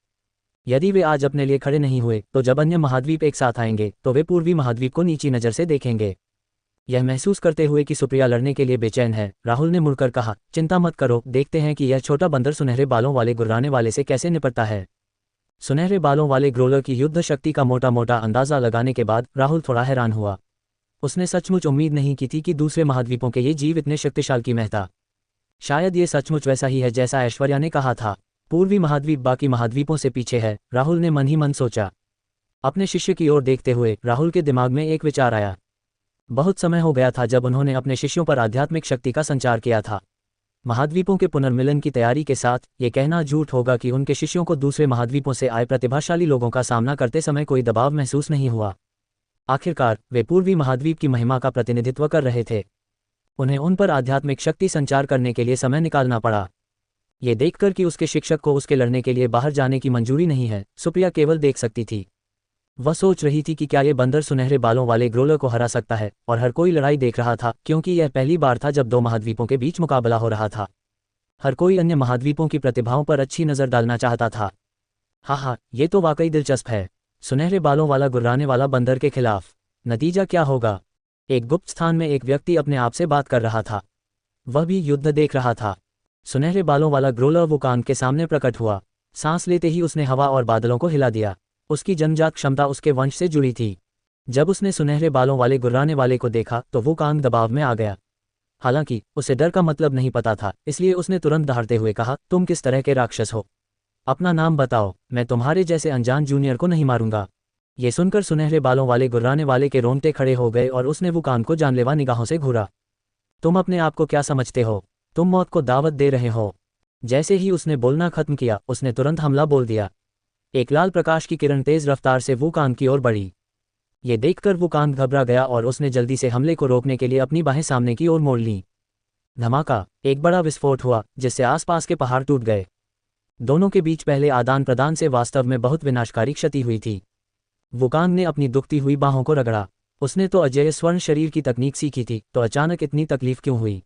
यदि वे आज अपने लिए खड़े नहीं हुए तो जब अन्य महाद्वीप एक साथ आएंगे तो वे पूर्वी महाद्वीप को नीची नज़र से देखेंगे। यह महसूस करते हुए कि सुप्रिया लड़ने के लिए बेचैन है, राहुल ने मुड़कर कहा, चिंता मत करो, देखते हैं कि यह छोटा बंदर सुनहरे बालों वाले गुर्राने वाले से कैसे निपटता है। सुनहरे बालों वाले ग्रोलर की युद्ध शक्ति का मोटा मोटा अंदाजा लगाने के बाद राहुल थोड़ा हैरान हुआ। उसने सचमुच उम्मीद नहीं की थी कि दूसरे महाद्वीपों के ये जीव इतने शक्तिशाली महता। शायद ये सचमुच वैसा ही है जैसा ऐश्वर्या ने कहा था। पूर्वी महाद्वीप बाकी महाद्वीपों से पीछे है, राहुल ने मन ही मन सोचा। अपने शिष्य की ओर देखते हुए राहुल के दिमाग में एक विचार आया। बहुत समय हो गया था जब उन्होंने अपने शिष्यों पर आध्यात्मिक शक्ति का संचार किया था। महाद्वीपों के पुनर्मिलन की तैयारी के साथ ये कहना झूठ होगा कि उनके शिष्यों को दूसरे महाद्वीपों से आए प्रतिभाशाली लोगों का सामना करते समय कोई दबाव महसूस नहीं हुआ। आखिरकार वे पूर्वी महाद्वीप की महिमा का प्रतिनिधित्व कर रहे थे। उन्हें उन पर आध्यात्मिक शक्ति संचार करने के लिए समय निकालना पड़ा। ये देखकर कि उसके शिक्षक को उसके लड़ने के लिए बाहर जाने की मंजूरी नहीं है, सुप्रिया केवल देख सकती थी। वह सोच रही थी कि क्या ये बंदर सुनहरे बालों वाले ग्रोलर को हरा सकता है, और हर कोई लड़ाई देख रहा था क्योंकि यह पहली बार था जब दो महाद्वीपों के बीच मुकाबला हो रहा था। हर कोई अन्य महाद्वीपों की प्रतिभाओं पर अच्छी नज़र डालना चाहता था। हाँ, ये तो वाकई दिलचस्प है। सुनहरे बालों वाला गुर्राने वाला बंदर के खिलाफ नतीजा क्या होगा? एक गुप्त स्थान में एक व्यक्ति अपने आप से बात कर रहा था। वह भी युद्ध देख रहा था। सुनहरे बालों वाला ग्रोलर वुकांग के सामने प्रकट हुआ। सांस लेते ही उसने हवा और बादलों को हिला दिया। उसकी जन्मजात क्षमता उसके वंश से जुड़ी थी। जब उसने सुनहरे बालों वाले गुर्राने वाले को देखा तो वुकांग दबाव में आ गया। हालांकि उसे डर का मतलब नहीं पता था, इसलिए उसने तुरंत दहाड़ते हुए कहा, तुम किस तरह के राक्षस हो? अपना नाम बताओ, मैं तुम्हारे जैसे अनजान जूनियर को नहीं मारूंगा। ये सुनकर सुनहरे बालों वाले गुर्राने वाले के रोंगटे खड़े हो गए और उसने वुकांग को जानलेवा निगाहों से घूरा। तुम अपने आप को क्या समझते हो? तुम मौत को दावत दे रहे हो। जैसे ही उसने बोलना खत्म किया उसने तुरंत हमला बोल दिया। एक लाल प्रकाश की किरण तेज रफ्तार से वुकांग की ओर बढ़ी। ये देखकर वुकांग घबरा गया और उसने जल्दी से हमले को रोकने के लिए अपनी बाहें सामने की ओर मोड़ लीं। धमाका, एक बड़ा विस्फोट हुआ जिससे आसपास के पहाड़ टूट गए। दोनों के बीच पहले आदान प्रदान से वास्तव में बहुत विनाशकारी क्षति हुई थी। वुकांग ने अपनी दुखती हुई बाहों को रगड़ा। उसने तो अजेय स्वर्ण शरीर की तकनीक सीखी थी, तो अचानक इतनी तकलीफ क्यों हुई?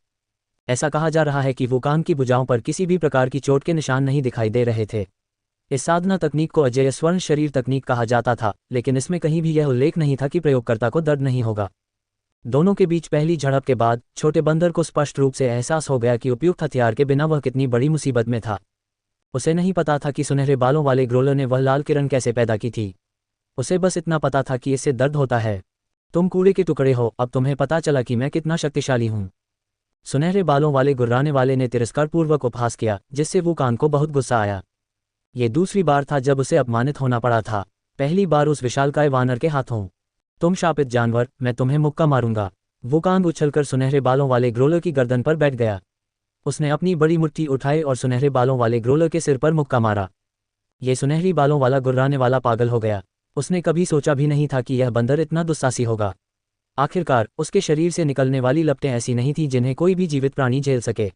ऐसा कहा जा रहा है कि वुकांग की भुजाओं पर किसी भी प्रकार की चोट के निशान नहीं दिखाई दे रहे थे। इस साधना तकनीक को अजेय स्वर्ण शरीर तकनीक कहा जाता था, लेकिन इसमें कहीं भी यह उल्लेख नहीं था कि प्रयोगकर्ता को दर्द नहीं होगा। दोनों के बीच पहली झड़प के बाद छोटे बंदर को स्पष्ट रूप से एहसास हो गया कि उपयुक्त हथियार के बिना वह कितनी बड़ी मुसीबत में था। उसे नहीं पता था कि सुनहरे बालों वाले ग्रोलर ने वह लाल किरण कैसे पैदा की थी। उसे बस इतना पता था कि इससे दर्द होता है। तुम कूड़े के टुकड़े हो, अब तुम्हें पता चला कि मैं कितना शक्तिशाली हूँ। सुनहरे बालों वाले गुर्राने वाले ने तिरस्कारपूर्वक उपहास किया, जिससे वुकांग को बहुत गुस्सा आया। ये दूसरी बार था जब उसे अपमानित होना पड़ा था, पहली बार उस विशालकाय वानर के हाथों। तुम शापित जानवर, मैं तुम्हें मुक्का मारूंगा। वुकांग उछलकर सुनहरे बालों वाले ग्रोलर की गर्दन पर बैठ गया। उसने अपनी बड़ी मुट्ठी उठाई और सुनहरे बालों वाले ग्रोलर के सिर पर मुक्का मारा। ये सुनहरी बालों वाला गुर्राने वाला पागल हो गया। उसने कभी सोचा भी नहीं था कि यह बंदर इतना दुस्साहसी होगा। आखिरकार उसके शरीर से निकलने वाली लपटें ऐसी नहीं थीं जिन्हें कोई भी जीवित प्राणी झेल सके।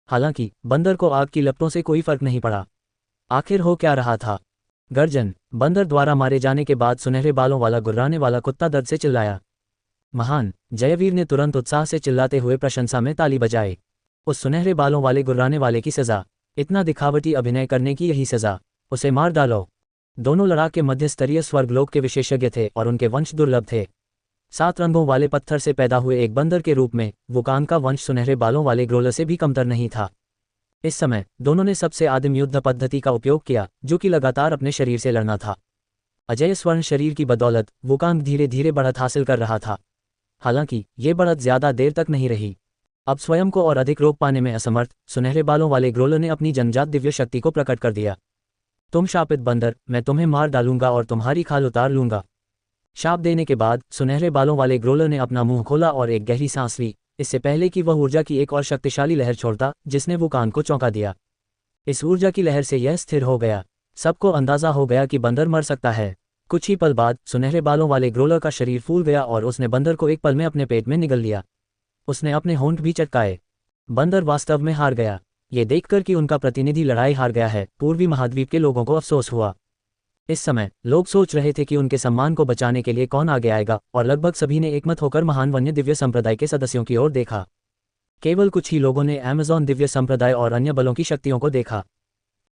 हालांकि बंदर को आग की लपटों से कोई फर्क नहीं पड़ा। आखिर हो क्या रहा था? गर्जन। बंदर द्वारा मारे जाने के बाद सुनहरे बालों वाला गुर्राने वाला कुत्ता दर्द से चिल्लाया। महान! जयवीर ने तुरंत उत्साह से चिल्लाते हुए प्रशंसा में ताली बजाई। उस सुनहरे बालों वाले गुर्राने वाले की सजा, इतना दिखावटी अभिनय करने की यही सजा। उसे मार डालो। दोनों लड़ाक के मध्य स्तरीय स्वर्गलोक के विशेषज्ञ थे और उनके वंश दुर्लभ थे। 7 रंगों वाले पत्थर से पैदा हुए एक बंदर के रूप में वुकांग का वंश सुनहरे बालों वाले ग्रोलर से भी कमतर नहीं था। इस समय दोनों ने सबसे आदिम युद्ध पद्धति का उपयोग किया, जो कि लगातार अपने शरीर से लड़ना था। अजेय स्वर्ण शरीर की बदौलत वुकांग धीरे धीरे बढ़त हासिल कर रहा था। हालांकि ये बढ़त ज्यादा देर तक नहीं रही। अब स्वयं को और अधिक रोक पाने में असमर्थ सुनहरे बालों वाले ग्रोलर ने अपनी जन्मजात दिव्य शक्ति को प्रकट कर दिया। तुम शापित बंदर, मैं तुम्हें मार डालूंगा और तुम्हारी खाल उतार लूंगा। शाप देने के बाद सुनहरे बालों वाले ग्रोलर ने अपना मुंह खोला और एक गहरी सांस ली, इससे पहले कि वह ऊर्जा की एक और शक्तिशाली लहर छोड़ता, जिसने वुकांग को चौंका दिया। इस ऊर्जा की लहर से यह स्थिर हो गया। सबको अंदाजा हो गया कि बंदर मर सकता है। कुछ ही पल बाद सुनहरे बालों वाले ग्रोलर का शरीर फूल गया और उसने बंदर को एक पल में अपने पेट में निगल लिया। उसने अपने होंठ भी चटकाए। बंदर वास्तव में हार गया। ये देखकर कि उनका प्रतिनिधि लड़ाई हार गया है, पूर्वी महाद्वीप के लोगों को अफसोस हुआ। इस समय लोग सोच रहे थे कि उनके सम्मान को बचाने के लिए कौन आगे आएगा, और लगभग सभी ने एकमत होकर महान वन्य दिव्य संप्रदाय के सदस्यों की ओर देखा। केवल कुछ ही लोगों ने अमेज़न दिव्य संप्रदाय और अन्य बलों की शक्तियों को देखा।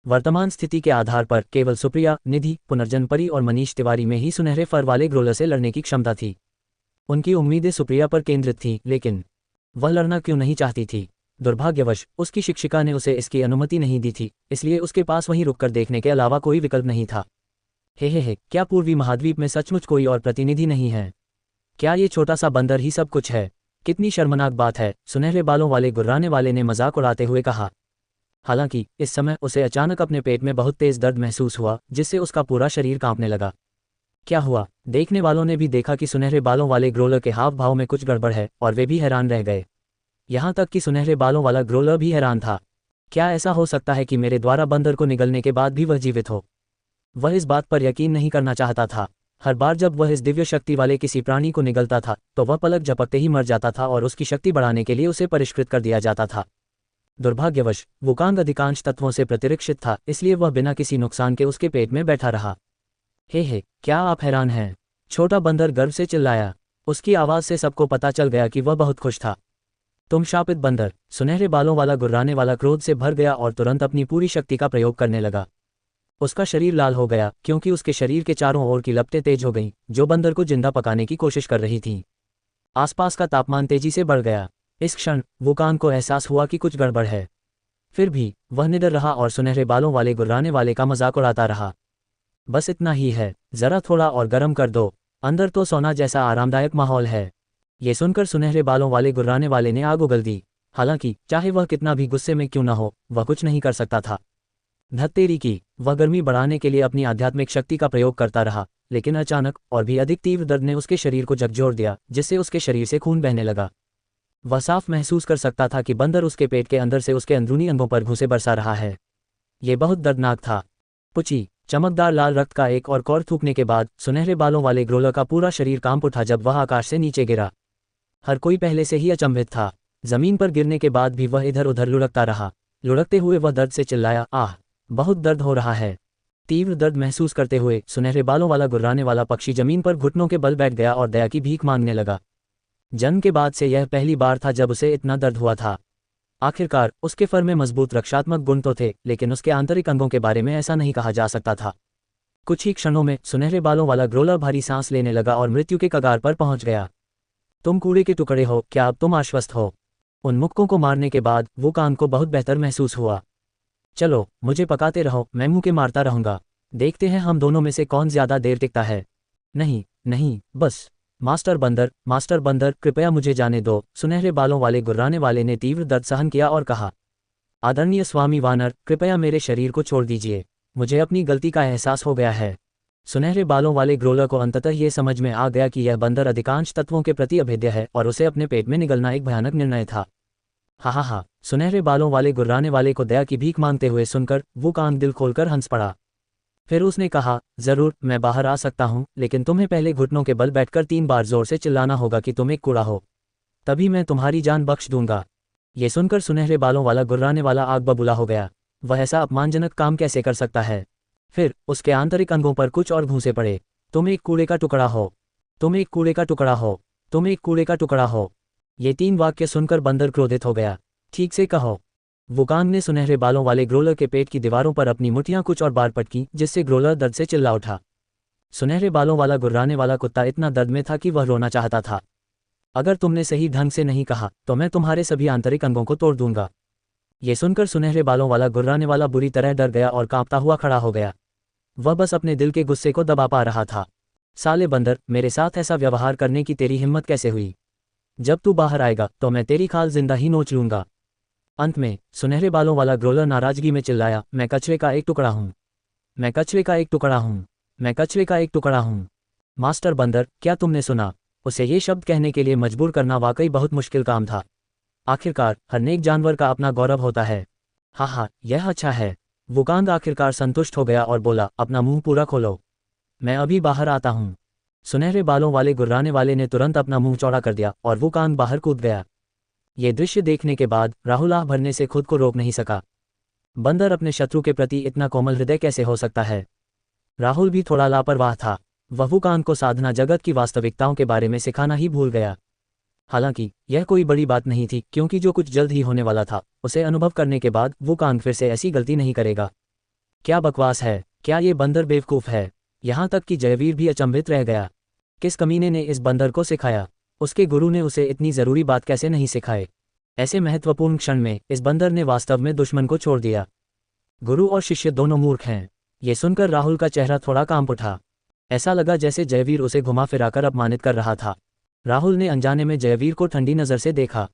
वर्तमान स्थिति के आधार पर केवल सुप्रिया, निधि, पुनर्जन परी और मनीष तिवारी में ही सुनहरे फर वाले ग्रोलर से लड़ने की क्षमता थी। उनकी उम्मीदें सुप्रिया पर केंद्रित थीं, लेकिन वह लड़ना क्यों नहीं चाहती थी? दुर्भाग्यवश उसकी शिक्षिका ने उसे इसकी अनुमति नहीं दी थी, इसलिए उसके पास वहीं रुककर देखने के अलावा कोई विकल्प नहीं था। हे, क्या पूर्वी महाद्वीप में सचमुच कोई और प्रतिनिधि नहीं है? क्या ये छोटा सा बंदर ही सब कुछ है? कितनी शर्मनाक बात है, सुनहरे बालों वाले गुर्राने वाले ने मजाक उड़ाते हुए कहा। हालांकि इस समय उसे अचानक अपने पेट में बहुत तेज दर्द महसूस हुआ, जिससे उसका पूरा शरीर कांपने लगा। क्या हुआ? देखने वालों ने भी देखा कि सुनहरे बालों वाले ग्रोलर के हाव भाव में कुछ गड़बड़ है, और वे भी हैरान रह गए। यहाँ तक कि सुनहरे बालों वाला ग्रोलर भी हैरान था। क्या ऐसा हो सकता है कि मेरे द्वारा बंदर को निगलने के बाद भी वह जीवित हो? वह इस बात पर यकीन नहीं करना चाहता था। हर बार जब वह इस दिव्य शक्ति वाले किसी प्राणी को निगलता था तो वह पलक झपकते ही मर जाता था, और उसकी शक्ति बढ़ाने के लिए उसे परिष्कृत कर दिया जाता था। दुर्भाग्यवश वुकांग अधिकांश तत्वों से प्रतिरक्षित था, इसलिए वह बिना किसी नुकसान के उसके पेट में बैठा रहा। हे, क्या आप हैरान हैं? छोटा बंदर गर्व से चिल्लाया। उसकी आवाज़ से सबको पता चल गया कि वह बहुत खुश था। तुम शापित बंदर! सुनहरे बालों वाला गुर्राने वाला क्रोध से भर गया और तुरंत अपनी पूरी शक्ति का प्रयोग करने लगा। उसका शरीर लाल हो गया, क्योंकि उसके शरीर के चारों ओर की लपटें तेज हो गईं, जो बंदर को जिंदा पकाने की कोशिश कर रही थीं। आसपास का तापमान तेजी से बढ़ गया। इस क्षण वुकांग को एहसास हुआ कि कुछ गड़बड़ है। फिर भी वह निडर रहा और सुनहरे बालों वाले गुर्राने वाले का मजाक उड़ाता रहा। बस इतना ही है, जरा थोड़ा और गर्म कर दो, अंदर तो सोना जैसा आरामदायक माहौल है। ये सुनकर सुनहरे बालों वाले गुर्राने वाले ने आग उगल दी। हालांकि चाहे वह कितना भी गुस्से में क्यों न हो, वह कुछ नहीं कर सकता था। धत्तेरी की! वह गर्मी बढ़ाने के लिए अपनी आध्यात्मिक शक्ति का प्रयोग करता रहा, लेकिन अचानक और भी अधिक तीव्र दर्द ने उसके शरीर को झकझोर दिया, जिससे उसके शरीर से खून बहने लगा। वह साफ महसूस कर सकता था कि बंदर उसके पेट के अंदर से उसके अंदरूनी अंगों पर घुसे बरसा रहा है। ये बहुत दर्दनाक था। पुची! चमकदार लाल रक्त का एक और कौर थूकने के बाद सुनहरे बालों वाले ग्रोलर का पूरा शरीर कांप उठा जब वह आकाश से नीचे गिरा। हर कोई पहले से ही अचंभित था। जमीन पर गिरने के बाद भी वह इधर उधर लुढ़कता रहा। लुढ़कते हुए वह दर्द से चिल्लाया, आह! बहुत दर्द हो रहा है। तीव्र दर्द महसूस करते हुए सुनहरे बालों वाला गुर्राने वाला पक्षी जमीन पर घुटनों के बल बैठ गया और दया की भीख मांगने लगा। जन्म के बाद से यह पहली बार था जब उसे इतना दर्द हुआ था। आखिरकार उसके फर में मजबूत रक्षात्मक गुण तो थे, लेकिन उसके आंतरिक अंगों के बारे में ऐसा नहीं कहा जा सकता था। कुछ ही क्षणों में सुनहरे बालों वाला ग्रोलर भारी सांस लेने लगा और मृत्यु के कगार पर पहुंच गया। तुम कूड़े के टुकड़े हो, क्या अब तुम आश्वस्त हो? उन मुक्कों को मारने के बाद वुकांग को बहुत बेहतर महसूस हुआ। चलो, मुझे पकाते रहो, मैं मुंह के मारता रहूंगा। देखते हैं हम दोनों में से कौन ज्यादा देर टिकता है। नहीं, बस। मास्टर बंदर, कृपया मुझे जाने दो, सुनहरे बालों वाले गुर्राने वाले ने तीव्र दर्द सहन किया और कहा। आदरणीय स्वामी वानर, कृपया मेरे शरीर को छोड़ दीजिए, मुझे अपनी गलती का एहसास हो गया है। सुनहरे बालों वाले ग्रोलर को अंततः ये समझ में आ गया कि यह बंदर अधिकांश तत्वों के प्रति अभेद्य है और उसे अपने पेट में निगलना एक भयानक निर्णय था। हा, सुनहरे बालों वाले गुर्राने वाले को दया की भीख मांगते हुए सुनकर वुकांग दिल खोलकर हंस पड़ा। फिर उसने कहा, जरूर, मैं बाहर आ सकता हूँ, लेकिन तुम्हें पहले घुटनों के बल बैठकर 3 बार जोर से चिल्लाना होगा कि तुम एक कूड़ा हो, तभी मैं तुम्हारी जान बख्श दूंगा। ये सुनकर सुनहरे बालों वाला गुर्राने वाला आग बबूला हो गया। वह ऐसा अपमानजनक काम कैसे कर सकता है? फिर उसके आंतरिक अंगों पर कुछ और घूंसे पड़े। तुम एक कूड़े का टुकड़ा हो, तुम एक कूड़े का टुकड़ा हो, तुम एक कूड़े का टुकड़ा हो। ये 3 वाक्य सुनकर बंदर क्रोधित हो गया। ठीक से कहो। वुकांग ने सुनहरे बालों वाले ग्रोलर के पेट की दीवारों पर अपनी मुठ्ठियां कुछ और बार पटकी, जिससे ग्रोलर दर्द से चिल्ला उठा। सुनहरे बालों वाला गुर्राने वाला कुत्ता इतना दर्द में था कि वह रोना चाहता था। अगर तुमने सही ढंग से नहीं कहा तो मैं तुम्हारे सभी आंतरिक अंगों को तोड़ दूंगा। ये सुनकर सुनहरे बालों वाला गुर्राने वाला बुरी तरह डर गया और कांपता हुआ खड़ा हो गया। वह बस अपने दिल के गुस्से को दबा पा रहा था। साले बंदर, मेरे साथ ऐसा व्यवहार करने की तेरी हिम्मत कैसे हुई? जब तू बाहर आएगा तो मैं तेरी खाल जिंदा ही नोच लूंगा। अंत में सुनहरे बालों वाला ग्रोलर नाराजगी में चिल्लाया, मैं कचरे का एक टुकड़ा हूँ, मैं कचरे का एक टुकड़ा हूँ, मैं कचरे का एक टुकड़ा हूँ। मास्टर बंदर, क्या तुमने सुना? उसे ये शब्द कहने के लिए मजबूर करना वाकई बहुत मुश्किल काम था। आखिरकार हर नेक जानवर का अपना गौरव होता है। हाँ, यह अच्छा है। वुकांग आखिरकार संतुष्ट हो गया और बोला, अपना मुंह पूरा खोलो, मैं अभी बाहर आता हूँ। सुनहरे बालों वाले गुर्राने वाले ने तुरंत अपना मुंह चौड़ा कर दिया और वुकांग बाहर कूद गया। ये दृश्य देखने के बाद राहुल आह भरने से खुद को रोक नहीं सका। बंदर अपने शत्रु के प्रति इतना कोमल हृदय कैसे हो सकता है। राहुल भी थोड़ा लापरवाह था। वह वुकांग को साधना जगत की वास्तविकताओं के बारे में सिखाना ही भूल गया। हालांकि यह कोई बड़ी बात नहीं थी, क्योंकि जो कुछ जल्द ही होने वाला था उसे अनुभव करने के बाद वुकांग फिर से ऐसी गलती नहीं करेगा। क्या बकवास है, क्या ये बंदर बेवकूफ़ है। यहाँ तक कि जयवीर भी अचंभित रह गया। किस कमीने ने इस बंदर को सिखाया। उसके गुरु ने उसे इतनी ज़रूरी बात कैसे नहीं सिखाए। ऐसे महत्वपूर्ण क्षण में इस बंदर ने वास्तव में दुश्मन को छोड़ दिया। गुरु और शिष्य दोनों मूर्ख हैं। ये सुनकर राहुल का चेहरा थोड़ा कांप उठा। ऐसा लगा जैसे जयवीर उसे घुमा फिराकर अपमानित कर रहा था। राहुल ने अनजाने में जयवीर को ठंडी नज़र से देखा।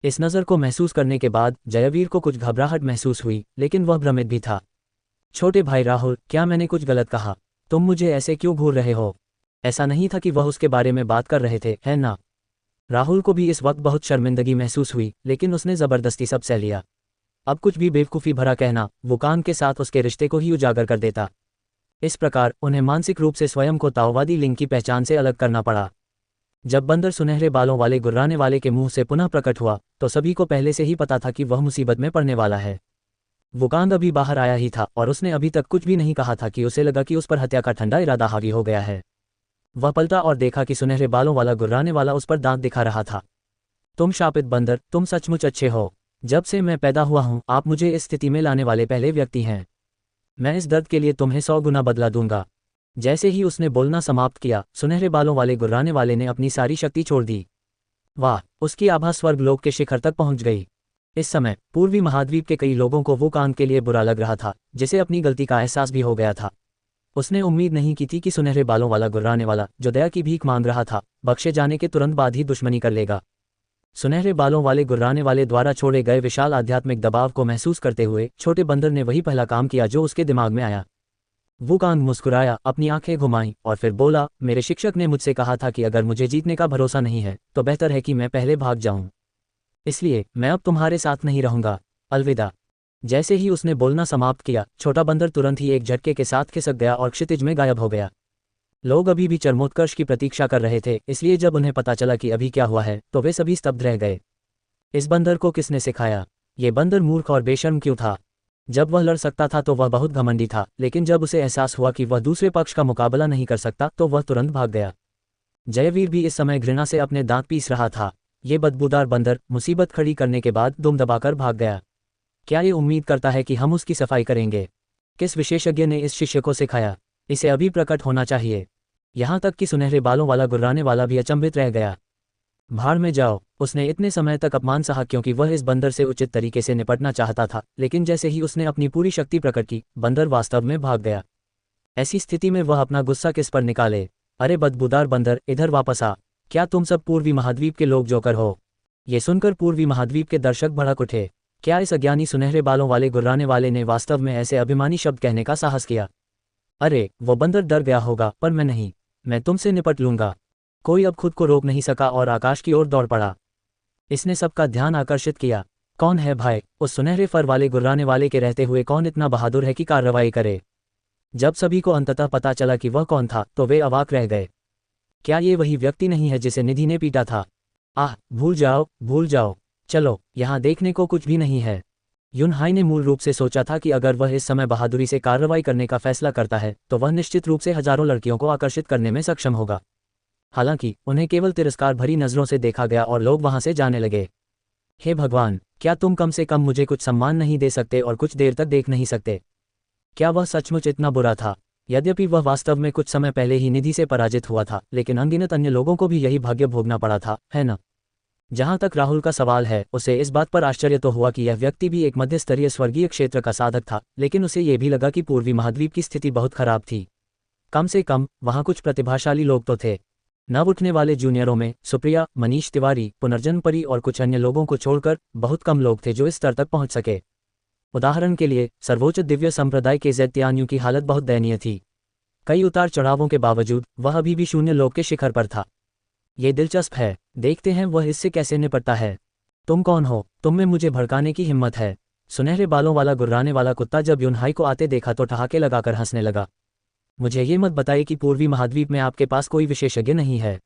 इस नज़र को महसूस करने के बाद जयवीर को कुछ घबराहट महसूस हुई, लेकिन वह भ्रमित भी था। छोटे भाई राहुल, क्या मैंने कुछ गलत कहा? तुम मुझे ऐसे क्यों घूर रहे हो? ऐसा नहीं था कि वह उसके बारे में बात कर रहे थे, है ना? राहुल को भी इस वक्त बहुत शर्मिंदगी महसूस हुई, लेकिन उसने ज़बरदस्ती सब सह लिया। अब कुछ भी बेवकूफ़ी भरा कहना वुकांग के साथ उसके रिश्ते को ही उजागर कर देता। इस प्रकार उन्हें मानसिक रूप से स्वयं को ताओवादी लिंग की पहचान से अलग करना पड़ा। जब बंदर सुनहरे बालों वाले गुर्राने वाले के मुंह से पुनः प्रकट हुआ तो सभी को पहले से ही पता था कि वह मुसीबत में पड़ने वाला है। वुकांग अभी बाहर आया ही था और उसने अभी तक कुछ भी नहीं कहा था कि उसे लगा कि उस पर हत्या का ठंडा इरादा हावी हो गया है। वह पलटा और देखा कि सुनहरे बालों वाला गुर्राने वाला उस पर दांत दिखा रहा था। तुम शापित बंदर, तुम सचमुच अच्छे हो। जब से मैं पैदा हुआ हूं आप मुझे इस स्थिति में लाने वाले पहले व्यक्ति हैं। मैं इस दर्द के लिए तुम्हें 100 गुना बदला दूंगा। जैसे ही उसने बोलना समाप्त किया, सुनहरे बालों वाले गुर्राने वाले ने अपनी सारी शक्ति छोड़ दी। वाह, उसकी आभा स्वर्गलोक के शिखर तक पहुंच गई। इस समय पूर्वी महाद्वीप के कई लोगों को वुकांग के लिए बुरा लग रहा था, जिसे अपनी गलती का एहसास भी हो गया था। उसने उम्मीद नहीं की थी कि सुनहरे बालों वाला गुर्राने वाला, जो दया की भीख मांग रहा था, बख्शे जाने के तुरंत बाद ही दुश्मनी कर लेगा। सुनहरे बालों वाले गुर्राने वाले द्वारा छोड़े गए विशाल आध्यात्मिक दबाव को महसूस करते हुए छोटे बंदर ने वही पहला काम किया जो उसके दिमाग में आया। वुकांग मुस्कुराया, अपनी आंखें घुमाईं और फिर बोला, मेरे शिक्षक ने मुझसे कहा था कि अगर मुझे जीतने का भरोसा नहीं है तो बेहतर है कि मैं पहले भाग जाऊं। इसलिए मैं अब तुम्हारे साथ नहीं रहूंगा। अलविदा। जैसे ही उसने बोलना समाप्त किया, छोटा बंदर तुरंत ही एक झटके के साथ खिसक गया और क्षितिज में गायब हो गया। लोग अभी भी चरमोत्कर्ष की प्रतीक्षा कर रहे थे, इसलिए जब उन्हें पता चला कि अभी क्या हुआ है तो वे सभी स्तब्ध रह गए। इस बंदर को किसने सिखाया? ये बंदर मूर्ख और बेशर्म क्यों था? जब वह लड़ सकता था तो वह बहुत घमंडी था, लेकिन जब उसे एहसास हुआ कि वह दूसरे पक्ष का मुकाबला नहीं कर सकता तो वह तुरंत भाग गया। जयवीर भी इस समय घृणा से अपने दांत पीस रहा था। ये बदबूदार बंदर मुसीबत खड़ी करने के बाद दुम दबाकर भाग गया। क्या ये उम्मीद करता है कि हम उसकी सफाई करेंगे? किस विशेषज्ञ ने इस शिष्य को सिखाया? इसे अभी प्रकट होना चाहिए। यहाँ तक कि सुनहरे बालों वाला गुर्राने वाला भी अचंभित रह गया। भाड़ में जाओ। उसने इतने समय तक अपमान सहा क्योंकि वह इस बंदर से उचित तरीके से निपटना चाहता था, लेकिन जैसे ही उसने अपनी पूरी शक्ति प्रकट की, बंदर वास्तव में भाग गया। ऐसी स्थिति में वह अपना गुस्सा किस पर निकाले? अरे बदबूदार बंदर, इधर वापस आ। क्या तुम सब पूर्वी महाद्वीप के लोग जोकर हो? ये सुनकर पूर्वी महाद्वीप के दर्शक भड़क उठे। क्या इस अज्ञानी सुनहरे बालों वाले गुर्राने वाले ने वास्तव में ऐसे अभिमानी शब्द कहने का साहस किया? अरे वो बंदर डर गया होगा, पर मैं नहीं। मैं तुमसे निपट लूंगा। कोई अब खुद को रोक नहीं सका और आकाश की ओर दौड़ पड़ा। इसने सबका ध्यान आकर्षित किया। कौन है भाई? उस सुनहरे फर वाले गुर्राने वाले के रहते हुए कौन इतना बहादुर है कि कार्रवाई करे? जब सभी को अंततः पता चला कि वह कौन था तो वे अवाक रह गए। क्या ये वही व्यक्ति नहीं है जिसे निधि ने पीटा था? आह, भूल जाओ, भूल जाओ। चलो, यहाँ देखने को कुछ भी नहीं है। युनहाई ने मूल रूप से सोचा था कि अगर वह इस समय बहादुरी से कार्रवाई करने का फैसला करता है तो वह निश्चित रूप से हजारों लड़कियों को आकर्षित करने में सक्षम होगा। हालांकि उन्हें केवल तिरस्कार भरी नजरों से देखा गया और लोग वहां से जाने लगे। हे भगवान, क्या तुम कम से कम मुझे कुछ सम्मान नहीं दे सकते और कुछ देर तक देख नहीं सकते? क्या वह सचमुच इतना बुरा था? यद्यपि वह वास्तव में कुछ समय पहले ही निधि से पराजित हुआ था, लेकिन अनगिनत अन्य लोगों को भी यही भाग्य भोगना पड़ा था, है न? जहां तक राहुल का सवाल है, उसे इस बात पर आश्चर्य तो हुआ कि यह व्यक्ति भी एक मध्य स्तरीय स्वर्गीय क्षेत्र का साधक था, लेकिन उसे यह भी लगा कि पूर्वी महाद्वीप की स्थिति बहुत खराब थी। कम से कम वहां कुछ प्रतिभाशाली लोग तो थे। नव उठने वाले जूनियरों में सुप्रिया, मनीष तिवारी, पुनर्जन्म परी और कुछ अन्य लोगों को छोड़कर बहुत कम लोग थे जो इस स्तर तक पहुंच सके। उदाहरण के लिए सर्वोच्च दिव्य संप्रदाय के ज़ैत्यान्यू की हालत बहुत दयनीय थी। कई उतार चढ़ावों के बावजूद वह अभी भी शून्य लोक के शिखर पर था। ये दिलचस्प है, देखते हैं वह इससे कैसे निपटता है। तुम कौन हो? तुम में मुझे भड़काने की हिम्मत है? सुनहरे बालों वाला गुर्राने वाला कुत्ता जब युनहाई को आते देखा तो ठहाके लगाकर हंसने लगा। मुझे ये मत बताइए कि पूर्वी महाद्वीप में आपके पास कोई विशेषज्ञ नहीं है।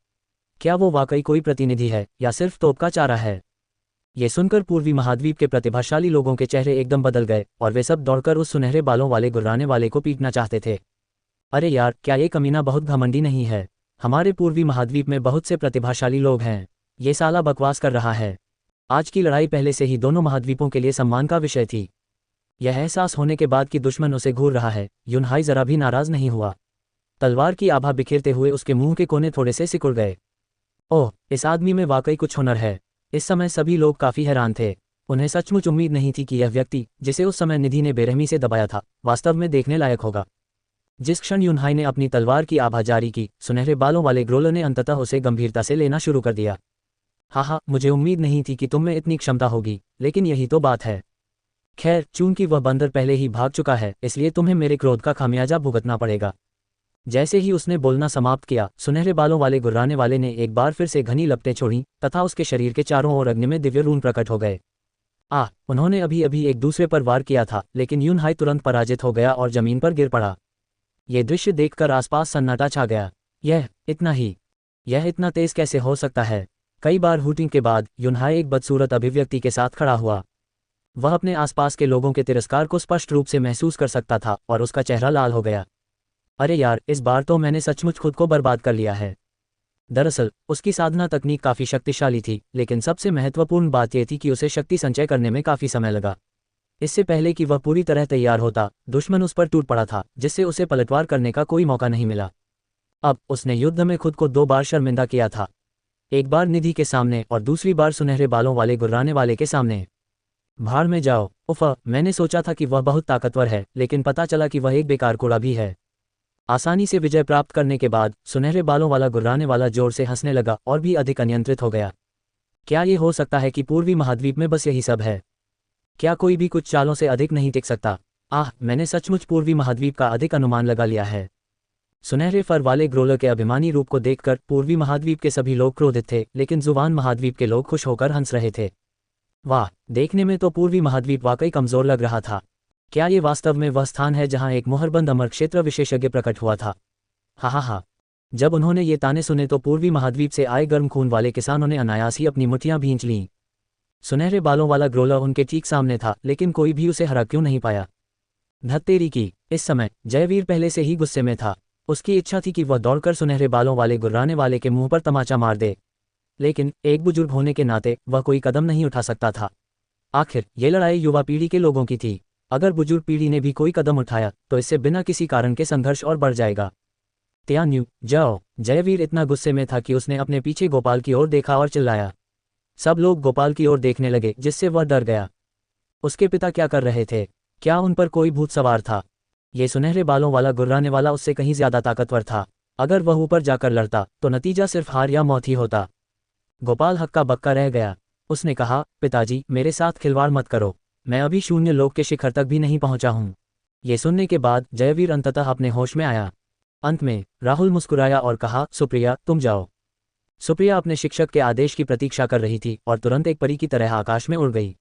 क्या वो वाकई कोई प्रतिनिधि है या सिर्फ तोप का चारा है? ये सुनकर पूर्वी महाद्वीप के प्रतिभाशाली लोगों के चेहरे एकदम बदल गए और वे सब दौड़कर उस सुनहरे बालों वाले गुर्राने वाले को पीटना चाहते थे। अरे यार, क्या ये कमीना बहुत घमंडी नहीं है? हमारे पूर्वी महाद्वीप में बहुत से प्रतिभाशाली लोग हैं, ये साला बकवास कर रहा है। आज की लड़ाई पहले से ही दोनों महाद्वीपों के लिए सम्मान का विषय थी। यह एहसास होने के बाद कि दुश्मन उसे घूर रहा है, युनहाई जरा भी नाराज नहीं हुआ। तलवार की आभा बिखेरते हुए उसके मुंह के कोने थोड़े से सिकुड़ गए। ओह, इस आदमी में वाकई कुछ हुनर है। इस समय सभी लोग काफी हैरान थे। उन्हें सचमुच उम्मीद नहीं थी कि यह व्यक्ति, जिसे उस समय निधि ने बेरहमी से दबाया था, वास्तव में देखने लायक होगा। जिस क्षण युनहाई ने अपनी तलवार की आभा जारी की, सुनहरे बालों वाले ग्रोलर ने अंततः उसे गंभीरता से लेना शुरू कर दिया। हाँ, मुझे उम्मीद नहीं थी कि तुम में इतनी क्षमता होगी, लेकिन यही तो बात है। खैर, चूंकि वह बंदर पहले ही भाग चुका है, इसलिए तुम्हें मेरे क्रोध का खामियाजा भुगतना पड़ेगा। जैसे ही उसने बोलना समाप्त किया, सुनहरे बालों वाले गुर्राने वाले ने एक बार फिर से घनी लपटें छोड़ीं तथा उसके शरीर के चारों ओर अग्नि में दिव्य रून प्रकट हो गए। उन्होंने अभी अभी एक दूसरे पर वार किया था, लेकिन युनहाई तुरंत पराजित हो गया और जमीन पर गिर पड़ा। यह दृश्य देखकर आसपास सन्नाटा छा गया। यह इतना तेज कैसे हो सकता है? कई बार हूटिंग के बाद युनहाई एक बदसूरत अभिव्यक्ति के साथ खड़ा हुआ। वह अपने आसपास के लोगों के तिरस्कार को स्पष्ट रूप से महसूस कर सकता था और उसका चेहरा लाल हो गया। अरे यार, इस बार तो मैंने सचमुच खुद को बर्बाद कर लिया है। दरअसल उसकी साधना तकनीक काफ़ी शक्तिशाली थी, लेकिन सबसे महत्वपूर्ण बात यह थी कि उसे शक्ति संचय करने में काफ़ी समय लगा। इससे पहले कि वह पूरी तरह तैयार होता, दुश्मन उस पर टूट पड़ा था, जिससे उसे पलटवार करने का कोई मौका नहीं मिला। अब उसने युद्ध में खुद को 2 बार शर्मिंदा किया था, एक बार निधि के सामने और दूसरी बार सुनहरे बालों वाले गुर्राने वाले के सामने। भाड़ में जाओ। मैंने सोचा था कि वह बहुत ताकतवर है, लेकिन पता चला कि वह एक बेकार कूड़ा भी है। आसानी से विजय प्राप्त करने के बाद सुनहरे बालों वाला गुर्राने वाला जोर से हंसने लगा और भी अधिक अनियंत्रित हो गया। क्या ये हो सकता है कि पूर्वी महाद्वीप में बस यही सब है? क्या कोई भी कुछ चालों से अधिक नहीं टिक सकता? मैंने सचमुच पूर्वी महाद्वीप का अधिक अनुमान लगा लिया है। सुनहरे फर वाले ग्रोलर के अभिमानी रूप को देखकर पूर्वी महाद्वीप के सभी लोग क्रोधित थे, लेकिन जुबान महाद्वीप के लोग खुश होकर हंस रहे थे। वाह, देखने में तो पूर्वी महाद्वीप वाकई कमजोर लग रहा था। क्या ये वास्तव में वह स्थान है जहां एक मोहरबंद अमर क्षेत्र विशेषज्ञ प्रकट हुआ था? हाँ। जब उन्होंने ये ताने सुने तो पूर्वी महाद्वीप से आए गर्म खून वाले किसानों ने अनायास ही अपनी मुट्ठियां भींच लीं। सुनहरे बालों वाला ग्रोलर उनके ठीक सामने था, लेकिन कोई भी उसे हरा क्यों नहीं पाया? धत्तेरी की। इस समय जयवीर पहले से ही गुस्से में था। उसकी इच्छा थी कि वह दौड़कर सुनहरे बालों वाले गुर्राने वाले के मुंह पर तमाचा मार दे, लेकिन एक बुजुर्ग होने के नाते वह कोई कदम नहीं उठा सकता था। आखिर ये लड़ाई युवा पीढ़ी के लोगों की थी। अगर बुजुर्ग पीढ़ी ने भी कोई कदम उठाया तो इससे बिना किसी कारण के संघर्ष और बढ़ जाएगा। त्यान्यू जाओ। जयवीर इतना गुस्से में था कि उसने अपने पीछे गोपाल की ओर देखा और चिल्लाया। सब लोग गोपाल की ओर देखने लगे, जिससे वह डर गया। उसके पिता क्या कर रहे थे? क्या उन पर कोई भूत सवार था? ये सुनहरे बालों वाला गुर्राने वाला उससे कहीं ज्यादा ताकतवर था। अगर वह ऊपर जाकर लड़ता तो नतीजा सिर्फ हार या मौत ही होता। गोपाल हक्का बक्का रह गया। उसने कहा, पिताजी, मेरे साथ खिलवाड़ मत करो। मैं अभी शून्य लोक के शिखर तक भी नहीं पहुंचा हूं। ये सुनने के बाद जयवीर अंततः अपने होश में आया। अंत में राहुल मुस्कुराया और कहा, सुप्रिया, तुम जाओ। सुप्रिया अपने शिक्षक के आदेश की प्रतीक्षा कर रही थी और तुरंत एक परी की तरह आकाश में उड़ गई।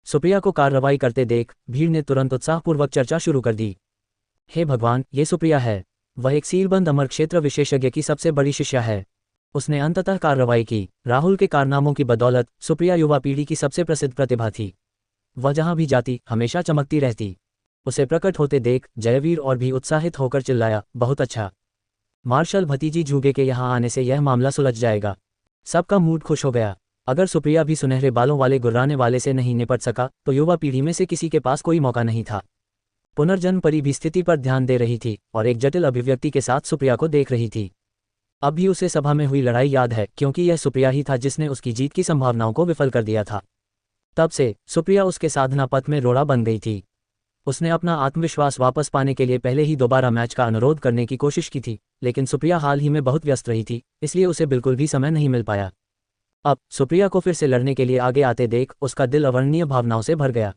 सुप्रिया को कार्रवाई करते देख भीड़ ने तुरंत उत्साहपूर्वक चर्चा शुरू कर दी। हे भगवान, ये सुप्रिया है। वह एक सीलबंद अमर क्षेत्र विशेषज्ञ की सबसे बड़ी शिष्या है। उसने अंततः कार्रवाई की। राहुल के कारनामों की बदौलत सुप्रिया युवा पीढ़ी की सबसे प्रसिद्ध प्रतिभा थी। वह जहां भी जाती हमेशा चमकती रहती। उसे प्रकट होते देख जयवीर और भी उत्साहित होकर चिल्लाया, बहुत अच्छा। मार्शल भतीजी झूगे के यहाँ आने से यह मामला सुलझ जाएगा। सबका मूड खुश हो गया। अगर सुप्रिया भी सुनहरे बालों वाले गुर्राने वाले से नहीं निपट सका तो युवा पीढ़ी में से किसी के पास कोई मौका नहीं था। पुनर्जन्म परी भी स्थिति पर ध्यान दे रही थी और एक जटिल अभिव्यक्ति के साथ सुप्रिया को देख रही थी। अब भी उसे सभा में हुई लड़ाई याद है, क्योंकि यह सुप्रिया ही था जिसने उसकी जीत की संभावनाओं को विफल कर दिया था। तब से सुप्रिया उसके साधना पथ में रोड़ा बन गई थी। उसने अपना आत्मविश्वास वापस पाने के लिए पहले ही दोबारा मैच का अनुरोध करने की कोशिश की थी, लेकिन सुप्रिया हाल ही में बहुत व्यस्त रही थी, इसलिए उसे बिल्कुल भी समय नहीं मिल पाया। अब सुप्रिया को फिर से लड़ने के लिए आगे आते देख उसका दिल अवर्णनीय भावनाओं से भर गया।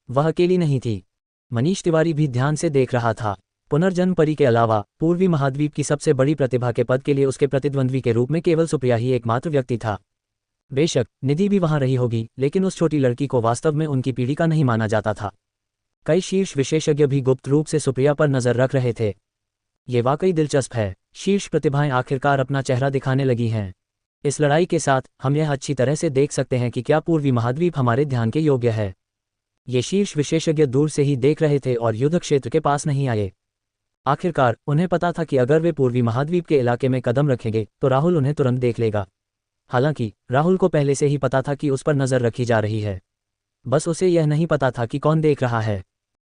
वह अकेली नहीं थी। मनीष तिवारी भी ध्यान से देख रहा था। पुनर्जन्म परी के अलावा पूर्वी महाद्वीप की सबसे बड़ी प्रतिभा के पद के लिए उसके प्रतिद्वंद्वी के रूप में केवल सुप्रिया ही एकमात्र व्यक्ति था। बेशक निधि भी वहां रही होगी, लेकिन उस छोटी लड़की को वास्तव में उनकी पीढ़ी का नहीं माना जाता था। कई शीर्ष विशेषज्ञ भी गुप्त रूप से सुप्रिया पर नजर रख रहे थे। ये वाकई दिलचस्प है। शीर्ष प्रतिभाएं आखिरकार अपना चेहरा दिखाने लगी हैं। इस लड़ाई के साथ हम यह अच्छी तरह से देख सकते हैं कि क्या पूर्वी महाद्वीप हमारे ध्यान के योग्य है। ये शीर्ष विशेषज्ञ दूर से ही देख रहे थे और युद्ध क्षेत्र के पास नहीं आए। आखिरकार उन्हें पता था कि अगर वे पूर्वी महाद्वीप के इलाके में कदम रखेंगे तो राहुल उन्हें तुरंत देख लेगा। हालांकि राहुल को पहले से ही पता था कि उस पर नज़र रखी जा रही है, बस उसे यह नहीं पता था कि कौन देख रहा है।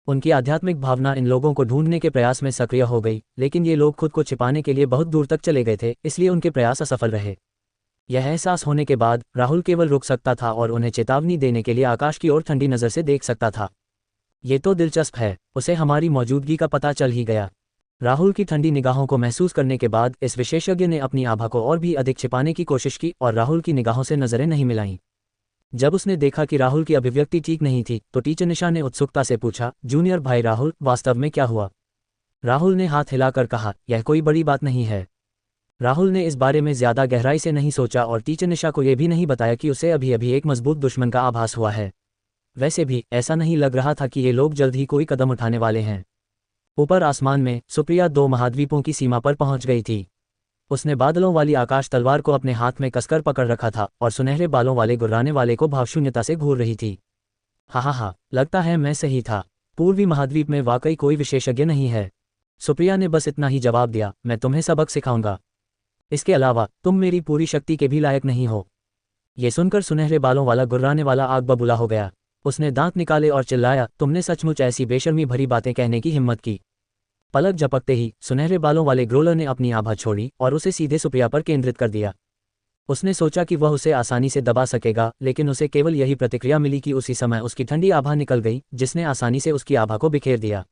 उनकी आध्यात्मिक भावना इन लोगों को ढूंढने के प्रयास में सक्रिय हो गई, लेकिन ये लोग खुद को छिपाने के लिए बहुत दूर तक चले गए थे, इसलिए उनके प्रयास असफल रहे। यह एहसास होने के बाद राहुल केवल रुक सकता था और उन्हें चेतावनी देने के लिए आकाश की ओर ठंडी नज़र से देख सकता था। ये तो दिलचस्प है, उसे हमारी मौजूदगी का पता चल ही गया। राहुल की ठंडी निगाहों को महसूस करने के बाद इस विशेषज्ञ ने अपनी आभा को और भी अधिक छिपाने की कोशिश की और राहुल की निगाहों से नजरें नहीं मिलाईं। जब उसने देखा कि राहुल की अभिव्यक्ति ठीक नहीं थी तो टीचर निशा ने उत्सुकता से पूछा, जूनियर भाई राहुल, वास्तव में क्या हुआ? राहुल ने हाथ हिलाकर कहा, यह कोई बड़ी बात नहीं है। राहुल ने इस बारे में ज्यादा गहराई से नहीं सोचा और टीचर निशा को यह भी नहीं बताया कि उसे अभी अभी एक मजबूत दुश्मन का आभास हुआ है। वैसे भी ऐसा नहीं लग रहा था कि ये लोग जल्द ही कोई कदम उठाने वाले हैं। ऊपर आसमान में सुप्रिया 2 महाद्वीपों की सीमा पर पहुंच गई थी। उसने बादलों वाली आकाश तलवार को अपने हाथ में कसकर पकड़ रखा था और सुनहरे बालों वाले गुर्राने वाले को भावशून्यता से घूर रही थी। हा, लगता है मैं सही था। पूर्वी महाद्वीप में वाकई कोई विशेषज्ञ नहीं है। सुप्रिया ने बस इतना ही जवाब दिया, मैं तुम्हें सबक सिखाऊंगा। इसके अलावा तुम मेरी पूरी शक्ति के भी लायक नहीं हो। ये सुनकर सुनहरे बालों वाला गुर्राने वाला आग बबूला हो गया। उसने दांत निकाले और चिल्लाया, तुमने सचमुच ऐसी बेशर्मी भरी बातें कहने की हिम्मत की। पलक झपकते ही सुनहरे बालों वाले ग्रोलर ने अपनी आभा छोड़ी और उसे सीधे सुप्रिया पर केंद्रित कर दिया। उसने सोचा कि वह उसे आसानी से दबा सकेगा, लेकिन उसे केवल यही प्रतिक्रिया मिली कि उसी समय उसकी ठंडी आभा निकल गई, जिसने आसानी से उसकी आभा को बिखेर दिया।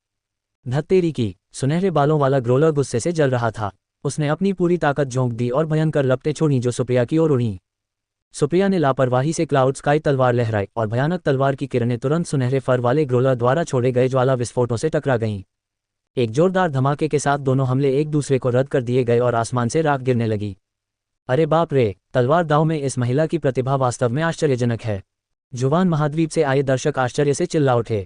धत्तेरी की! सुनहरे बालों वाला ग्रोलर गुस्से से जल रहा था। उसने अपनी पूरी ताकत झोंक दी और भयंकर लपटें छोड़ी जो सुप्रिया की ओर उड़ी। सुप्रिया ने लापरवाही से क्लाउड स्काई तलवार लहराई और भयानक तलवार की किरणें तुरंत सुनहरे फर वाले ग्रोलर द्वारा छोड़े गए ज्वाला विस्फोटों से टकरा गईं। एक जोरदार धमाके के साथ दोनों हमले एक दूसरे को रद्द कर दिए गए और आसमान से राख गिरने लगी। अरे बाप रे! तलवार दाव में इस महिला की प्रतिभा वास्तव में आश्चर्यजनक है। जुवान महाद्वीप से आए दर्शक आश्चर्य से चिल्ला उठे।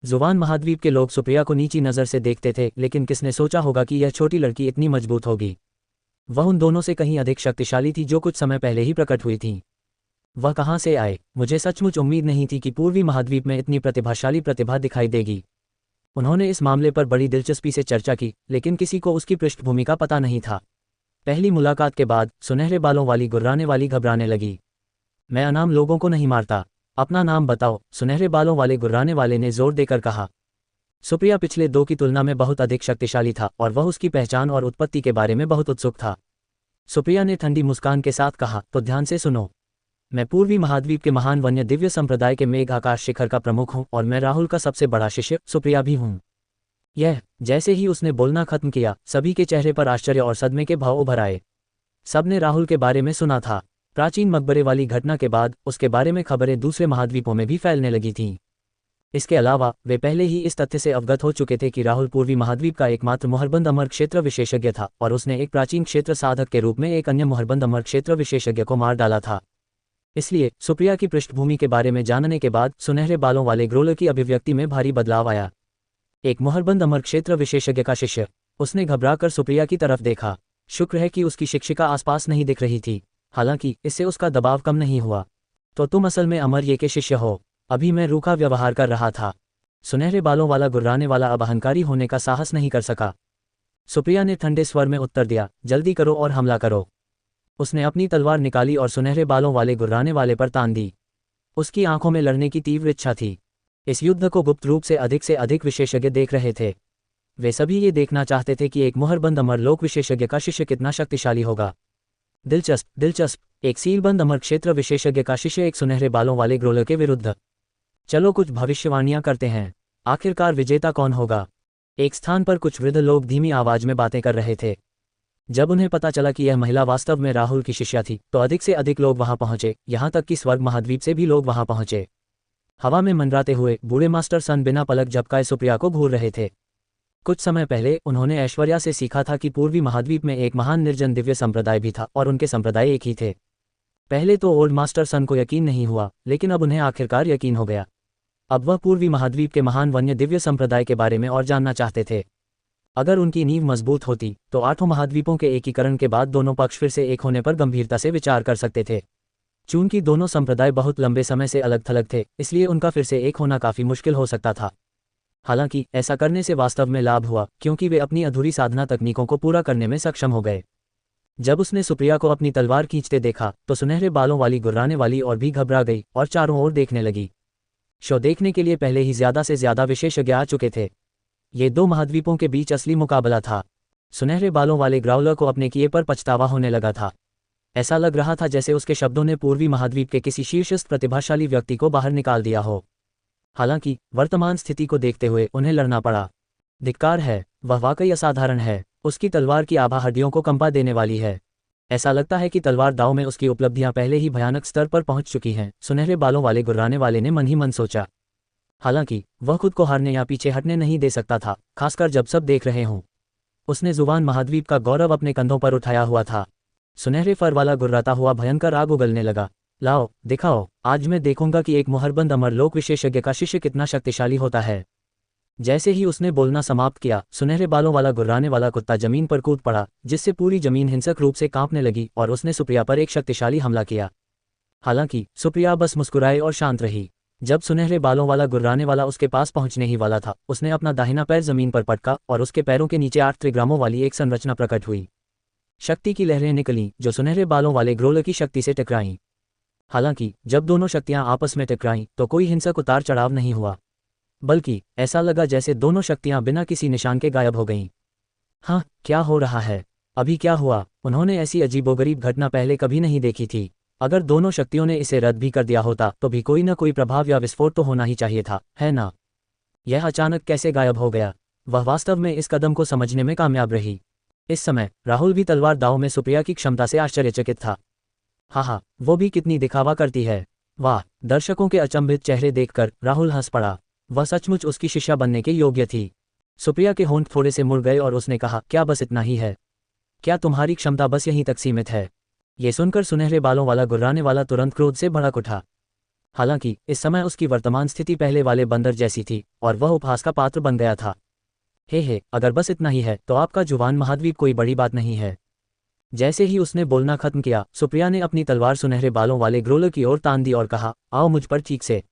जुवान महाद्वीप के लोग सुप्रिया को नीची नज़र से देखते थे, लेकिन किसने सोचा होगा कि यह छोटी लड़की इतनी मजबूत होगी। वह उन दोनों से कहीं अधिक शक्तिशाली थी जो कुछ समय पहले ही प्रकट हुई थीं। वह कहाँ से आए? मुझे सचमुच उम्मीद नहीं थी कि पूर्वी महाद्वीप में इतनी प्रतिभाशाली प्रतिभा दिखाई देगी। उन्होंने इस मामले पर बड़ी दिलचस्पी से चर्चा की, लेकिन किसी को उसकी पृष्ठभूमि का पता नहीं था। पहली मुलाकात के बाद सुनहरे बालों वाली गुर्राने वाली घबराने लगी। मैं अनाम लोगों को नहीं मारता, अपना नाम बताओ, सुनहरे बालों वाले गुर्राने वाले ने जोर देकर कहा। सुप्रिया पिछले 2 की तुलना में बहुत अधिक शक्तिशाली था और वह उसकी पहचान और उत्पत्ति के बारे में बहुत उत्सुक था। सुप्रिया ने ठंडी मुस्कान के साथ कहा, तो ध्यान से सुनो। मैं पूर्वी महाद्वीप के महान वन्य दिव्य संप्रदाय के मेघ आकाश शिखर का प्रमुख हूँ और मैं राहुल का सबसे बड़ा शिष्य सुप्रिया भी हूँ। जैसे ही उसने बोलना खत्म किया, सभी के चेहरे पर आश्चर्य और सदमे के भाव उभर आए। सबने राहुल के बारे में सुना था। प्राचीन मकबरे वाली घटना के बाद उसके बारे में खबरें दूसरे महाद्वीपों में भी फैलने लगी थीं। इसके अलावा वे पहले ही इस तथ्य से अवगत हो चुके थे कि राहुल पूर्वी महाद्वीप का एकमात्र मोहरबंद अमर क्षेत्र विशेषज्ञ था और उसने एक प्राचीन क्षेत्र साधक के रूप में एक अन्य मोहरबंद अमर क्षेत्र विशेषज्ञ को मार डाला था। इसलिए सुप्रिया की पृष्ठभूमि के बारे में जानने के बाद सुनहरे बालों वाले ग्रोलर की अभिव्यक्ति में भारी बदलाव आया। एक मोहरबंद अमर क्षेत्र विशेषज्ञ का शिष्य। उसने घबराकर सुप्रिया की तरफ देखा। शुक्र है कि उसकी शिक्षिका आसपास नहीं दिख रही थी, हालांकि इससे उसका दबाव कम नहीं हुआ। तो तुम असल में अमर ये के शिष्य हो? अभी मैं रूखा व्यवहार कर रहा था। सुनहरे बालों वाला गुर्राने वाला अब अहंकारी होने का साहस नहीं कर सका। सुप्रिया ने ठंडे स्वर में उत्तर दिया, जल्दी करो और हमला करो। उसने अपनी तलवार निकाली और सुनहरे बालों वाले गुर्राने वाले पर तान दी। उसकी आंखों में लड़ने की तीव्र इच्छा थी। इस युद्ध को गुप्त रूप से अधिक विशेषज्ञ देख रहे थे। वे सभी ये देखना चाहते थे कि एक मोहरबंद अमर लोक विशेषज्ञ का शिष्य कितना शक्तिशाली होगा। दिलचस्प, एक सीलबंद अमर क्षेत्र विशेषज्ञ का शिष्य एक सुनहरे बालों वाले ग्रोलर के विरुद्ध। चलो कुछ भविष्यवाणियां करते हैं। आखिरकार विजेता कौन होगा? एक स्थान पर कुछ वृद्ध लोग धीमी आवाज में बातें कर रहे थे। जब उन्हें पता चला कि यह महिला वास्तव में राहुल की शिष्या थी, तो अधिक से अधिक लोग वहां पहुंचे, यहां तक कि स्वर्ग महाद्वीप से भी लोग वहां पहुंचे। हवा में मंडराते हुए बूढ़े मास्टर सन बिना पलक झपकाए सुप्रिया को घूर रहे थे। कुछ समय पहले उन्होंने ऐश्वर्या से सीखा था कि पूर्वी महाद्वीप में एक महान निर्जन दिव्य संप्रदाय भी था और उनके संप्रदाय एक ही थे। पहले तो ओल्ड मास्टर सन को यकीन नहीं हुआ, लेकिन अब उन्हें आखिरकार यकीन हो गया। अब वह पूर्वी महाद्वीप के महान वन्य दिव्य संप्रदाय के बारे में और जानना चाहते थे। अगर उनकी नींव मजबूत होती तो 8 महाद्वीपों के एकीकरण के बाद दोनों पक्ष फिर से एक होने पर गंभीरता से विचार कर सकते थे। चूंकि दोनों संप्रदाय बहुत लंबे समय से अलग थलग थे, इसलिए उनका फिर से एक होना काफ़ी मुश्किल हो सकता था। हालांकि ऐसा करने से वास्तव में लाभ हुआ, क्योंकि वे अपनी अधूरी साधना तकनीकों को पूरा करने में सक्षम हो गए। जब उसने सुप्रिया को अपनी तलवार खींचते देखा तो सुनहरे बालों वाली गुर्राने वाली और भी घबरा गई और चारों ओर देखने लगी। शो देखने के लिए पहले ही ज्यादा से ज्यादा विशेषज्ञ आ चुके थे। ये 2 महाद्वीपों के बीच असली मुकाबला था। सुनहरे बालों वाले ग्राउलर को अपने किए पर पछतावा होने लगा था। ऐसा लग रहा था जैसे उसके शब्दों ने पूर्वी महाद्वीप के किसी शीर्षस्थ प्रतिभाशाली व्यक्ति को बाहर निकाल दिया हो। हालांकि वर्तमान स्थिति को देखते हुए उन्हें लड़ना पड़ा। धिक्कार है, वह वाकई असाधारण है। उसकी तलवार की आभा हड्डियों को कंपा देने वाली है। ऐसा लगता है कि तलवार दाव में उसकी उपलब्धियां पहले ही भयानक स्तर पर पहुंच चुकी हैं, सुनहरे बालों वाले गुर्राने वाले ने मन ही मन सोचा। हालांकि वह खुद को हारने या पीछे हटने नहीं दे सकता था, खासकर जब सब देख रहे हों। उसने जुबान महाद्वीप का गौरव अपने कंधों पर उठाया हुआ था। सुनहरे फर वाला गुर्राता हुआ भयंकर आग उगलने लगा। लाओ, दिखाओ, आज मैं देखूंगा कि एक मुहरबंद अमरलोक विशेषज्ञ का शिष्य कितना शक्तिशाली होता है। जैसे ही उसने बोलना समाप्त किया, सुनहरे बालों वाला गुर्राने वाला कुत्ता जमीन पर कूद पड़ा, जिससे पूरी जमीन हिंसक रूप से कांपने लगी और उसने सुप्रिया पर एक शक्तिशाली हमला किया। हालांकि सुप्रिया बस मुस्कुराए और शांत रही। जब सुनहरे बालों वाला गुर्राने वाला उसके पास पहुंचने ही वाला था, उसने अपना दाहिना पैर जमीन पर पटका और उसके पैरों के नीचे 8 त्रिग्रामों वाली एक संरचना प्रकट हुई। शक्ति की लहरें निकलीं जो सुनहरे बालों वाले ग्रोलर की शक्ति से टकराईं। हालांकि जब दोनों शक्तियां आपस में टकराईं तो कोई हिंसक उतार चढ़ाव नहीं हुआ, बल्कि ऐसा लगा जैसे दोनों शक्तियां बिना किसी निशान के गायब हो गईं। हाँ, क्या हो रहा है? अभी क्या हुआ? उन्होंने ऐसी अजीबोगरीब घटना पहले कभी नहीं देखी थी। अगर दोनों शक्तियों ने इसे रद्द भी कर दिया होता तो भी कोई ना कोई प्रभाव या विस्फोट तो होना ही चाहिए था, है ना? यह अचानक कैसे गायब हो गया? वह वास्तव में इस कदम को समझने में कामयाब रही। इस समय राहुल भी तलवार दाव में सुप्रिया की क्षमता से आश्चर्यचकित था। हाँ, वो भी कितनी दिखावा करती है। वाह! दर्शकों के अचंभित चेहरे देखकर राहुल हंस पड़ा। वह सचमुच उसकी शिष्या बनने के योग्य थी। सुप्रिया के होंठ थोड़े से मुड़ गए और उसने कहा, क्या बस इतना ही है? क्या तुम्हारी क्षमता बस यहीं तक सीमित है? ये सुनकर सुनहरे बालों वाला गुर्राने वाला तुरंत क्रोध से भड़क उठा। हालांकि इस समय उसकी वर्तमान स्थिति पहले वाले बंदर जैसी थी और वह उपहास का पात्र बन गया था। हे, अगर बस इतना ही है तो आपका जुबान महाद्वीप कोई बड़ी बात नहीं है। जैसे ही उसने बोलना खत्म किया, सुप्रिया ने अपनी तलवार सुनहरे बालों वाले ग्रोलर की ओर तान दी और कहा, आओ मुझ पर ठीक से।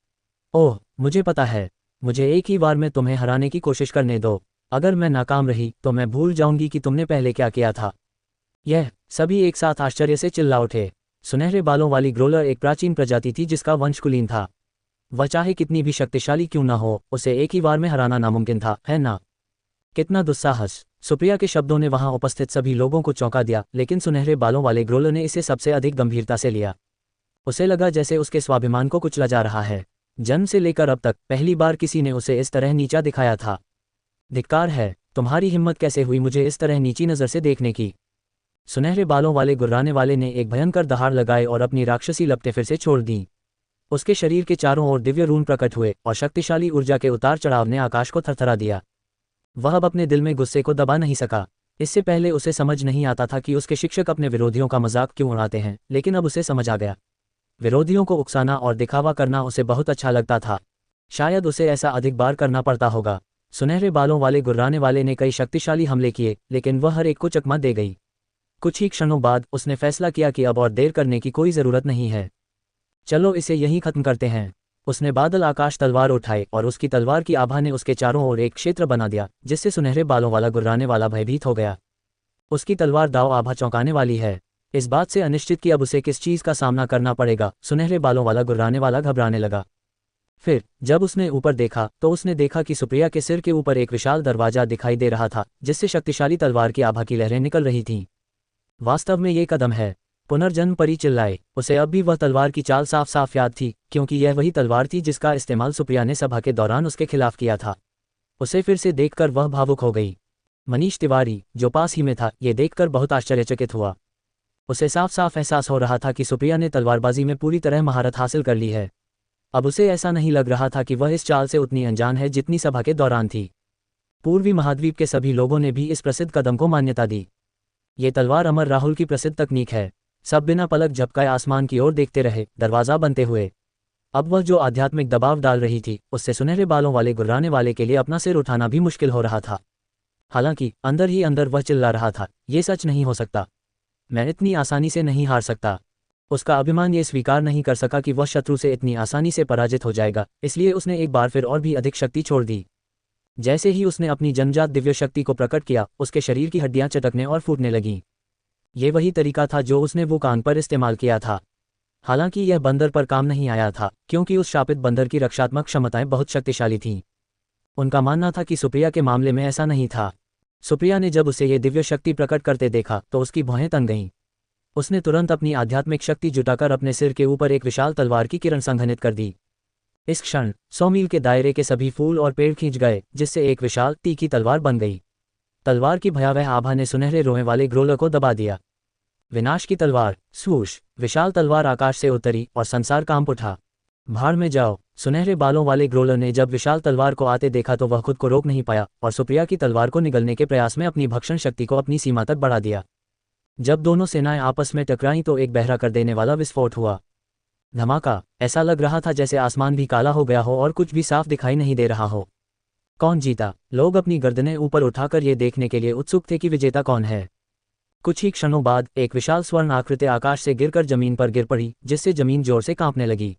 ओह, मुझे पता है। मुझे एक ही बार में तुम्हें हराने की कोशिश करने दो। अगर मैं नाकाम रही तो मैं भूल जाऊंगी कि तुमने पहले क्या किया था। यह सभी एक साथ आश्चर्य से चिल्ला उठे। सुनहरे बालों वाली ग्रोलर एक प्राचीन प्रजाति थी जिसका वंश कुलीन था। वह चाहे कितनी भी शक्तिशाली क्यों ना हो, उसे एक ही बार में हराना नामुमकिन था, है ना? कितना दुस्साहस! सुप्रिया के शब्दों ने वहां उपस्थित सभी लोगों को चौंका दिया, लेकिन सुनहरे बालों वाले ग्रोलर ने इसे सबसे अधिक गंभीरता से लिया। उसे लगा जैसे उसके स्वाभिमान को कुचला जा रहा है। जन्म से लेकर अब तक पहली बार किसी ने उसे इस तरह नीचा दिखाया था। धिक्कार है, तुम्हारी हिम्मत कैसे हुई मुझे इस तरह नीची नज़र से देखने की? सुनहरे बालों वाले गुर्राने वाले ने एक भयंकर दहाड़ लगाए और अपनी राक्षसी लपटें फिर से छोड़ दीं। उसके शरीर के चारों ओर दिव्य रून प्रकट हुए और शक्तिशाली ऊर्जा के उतार चढ़ाव ने आकाश को थरथरा दिया। वह अब अपने दिल में गुस्से को दबा नहीं सका। इससे पहले उसे समझ नहीं आता था कि उसके शिक्षक अपने विरोधियों का मजाक क्यों उड़ाते हैं, लेकिन अब उसे समझ आ गया। विरोधियों को उकसाना और दिखावा करना उसे बहुत अच्छा लगता था। शायद उसे ऐसा अधिक बार करना पड़ता होगा। सुनहरे बालों वाले गुर्राने वाले ने कई शक्तिशाली हमले किए, लेकिन वह हर एक को चकमा दे गई। कुछ ही क्षणों बाद उसने फैसला किया कि अब और देर करने की कोई ज़रूरत नहीं है। चलो इसे यहीं खत्म करते हैं। उसने बादल आकाश तलवार उठाई और उसकी तलवार की आभा ने उसके चारों ओर एक क्षेत्र बना दिया, जिससे सुनहरे बालों वाला गुर्राने वाला भयभीत हो गया। उसकी तलवार दाव आभा चौंकाने वाली है। इस बात से अनिश्चित कि अब उसे किस चीज़ का सामना करना पड़ेगा, सुनहरे बालों वाला गुर्राने वाला घबराने लगा। फिर जब उसने ऊपर देखा तो उसने देखा कि सुप्रिया के सिर के ऊपर एक विशाल दरवाजा दिखाई दे रहा था, जिससे शक्तिशाली तलवार की आभा की लहरें निकल रही थीं। वास्तव में ये कदम है। पुनर्जन्म परी चिल्लाए। उसे अब भी वह तलवार की चाल साफ साफ याद थी, क्योंकि यह वही तलवार थी जिसका इस्तेमाल सुप्रिया ने सभा के दौरान उसके खिलाफ किया था। उसे फिर से देखकर वह भावुक हो गई। मनीष तिवारी, जो पास ही में था, ये देखकर बहुत आश्चर्यचकित हुआ। उसे साफ साफ एहसास हो रहा था कि सुप्रिया ने तलवारबाजी में पूरी तरह महारत हासिल कर ली है। अब उसे ऐसा नहीं लग रहा था कि वह इस चाल से उतनी अनजान है जितनी सभा के दौरान थी। पूर्वी महाद्वीप के सभी लोगों ने भी इस प्रसिद्ध कदम को मान्यता दी। ये तलवार अमर राहुल की प्रसिद्ध तकनीक है। सब बिना पलक झपकाए आसमान की ओर देखते रहे, दरवाज़ा बनते हुए। अब वह जो आध्यात्मिक दबाव डाल रही थी, उससे सुनहरे बालों वाले गुर्राने वाले के लिए अपना सिर उठाना भी मुश्किल हो रहा था। हालांकि अंदर ही अंदर वह चिल्ला रहा था, ये सच नहीं हो सकता, मैं इतनी आसानी से नहीं हार सकता। उसका अभिमान ये स्वीकार नहीं कर सका कि वह शत्रु से इतनी आसानी से पराजित हो जाएगा, इसलिए उसने एक बार फिर और भी अधिक शक्ति छोड़ दी। जैसे ही उसने अपनी जन्मजात दिव्य शक्ति को प्रकट किया, उसके शरीर की हड्डियां चटकने और फूटने लगीं। ये वही तरीका था जो उसने वुकांग पर इस्तेमाल किया था। हालांकि यह बंदर पर काम नहीं आया था, क्योंकि उस शापित बंदर की रक्षात्मक क्षमताएं बहुत शक्तिशाली थीं। उनका मानना था कि सुप्रिया के मामले में ऐसा नहीं था। सुप्रिया ने जब उसे ये दिव्य शक्ति प्रकट करते देखा तो उसकी भौहें तन गईं। उसने तुरंत अपनी आध्यात्मिक शक्ति जुटाकर अपने सिर के ऊपर एक विशाल तलवार की किरण संघनित कर दी। इस क्षण 100 मील के दायरे के सभी फूल और पेड़ खींच गए, जिससे एक विशाल तीखी तलवार बन गई। तलवार की भयावह आभा ने सुनहरे रोएं वाले ग्रोलर को दबा दिया। विनाश की तलवार, स्वूश, विशाल तलवार आकाश से उतरी और संसार कांप उठा। भाड़ में जाओ। सुनहरे बालों वाले ग्रोलर ने जब विशाल तलवार को आते देखा तो वह खुद को रोक नहीं पाया और सुप्रिया की तलवार को निगलने के प्रयास में अपनी भक्षण शक्ति को अपनी सीमा तक बढ़ा दिया। जब दोनों सेनाएं आपस में टकराईं तो एक बहरा कर देने वाला विस्फोट हुआ। धमाका, ऐसा लग रहा था जैसे आसमान भी काला हो गया हो और कुछ भी साफ दिखाई नहीं दे रहा हो। कौन जीता? लोग अपनी गर्दनें ऊपर उठाकर ये देखने के लिए उत्सुक थे कि विजेता कौन है। कुछ ही क्षणों बाद एक विशाल स्वर्ण आकृति आकाश से गिरकर जमीन पर गिर पड़ी, जिससे जमीन जोर से कांपने लगी।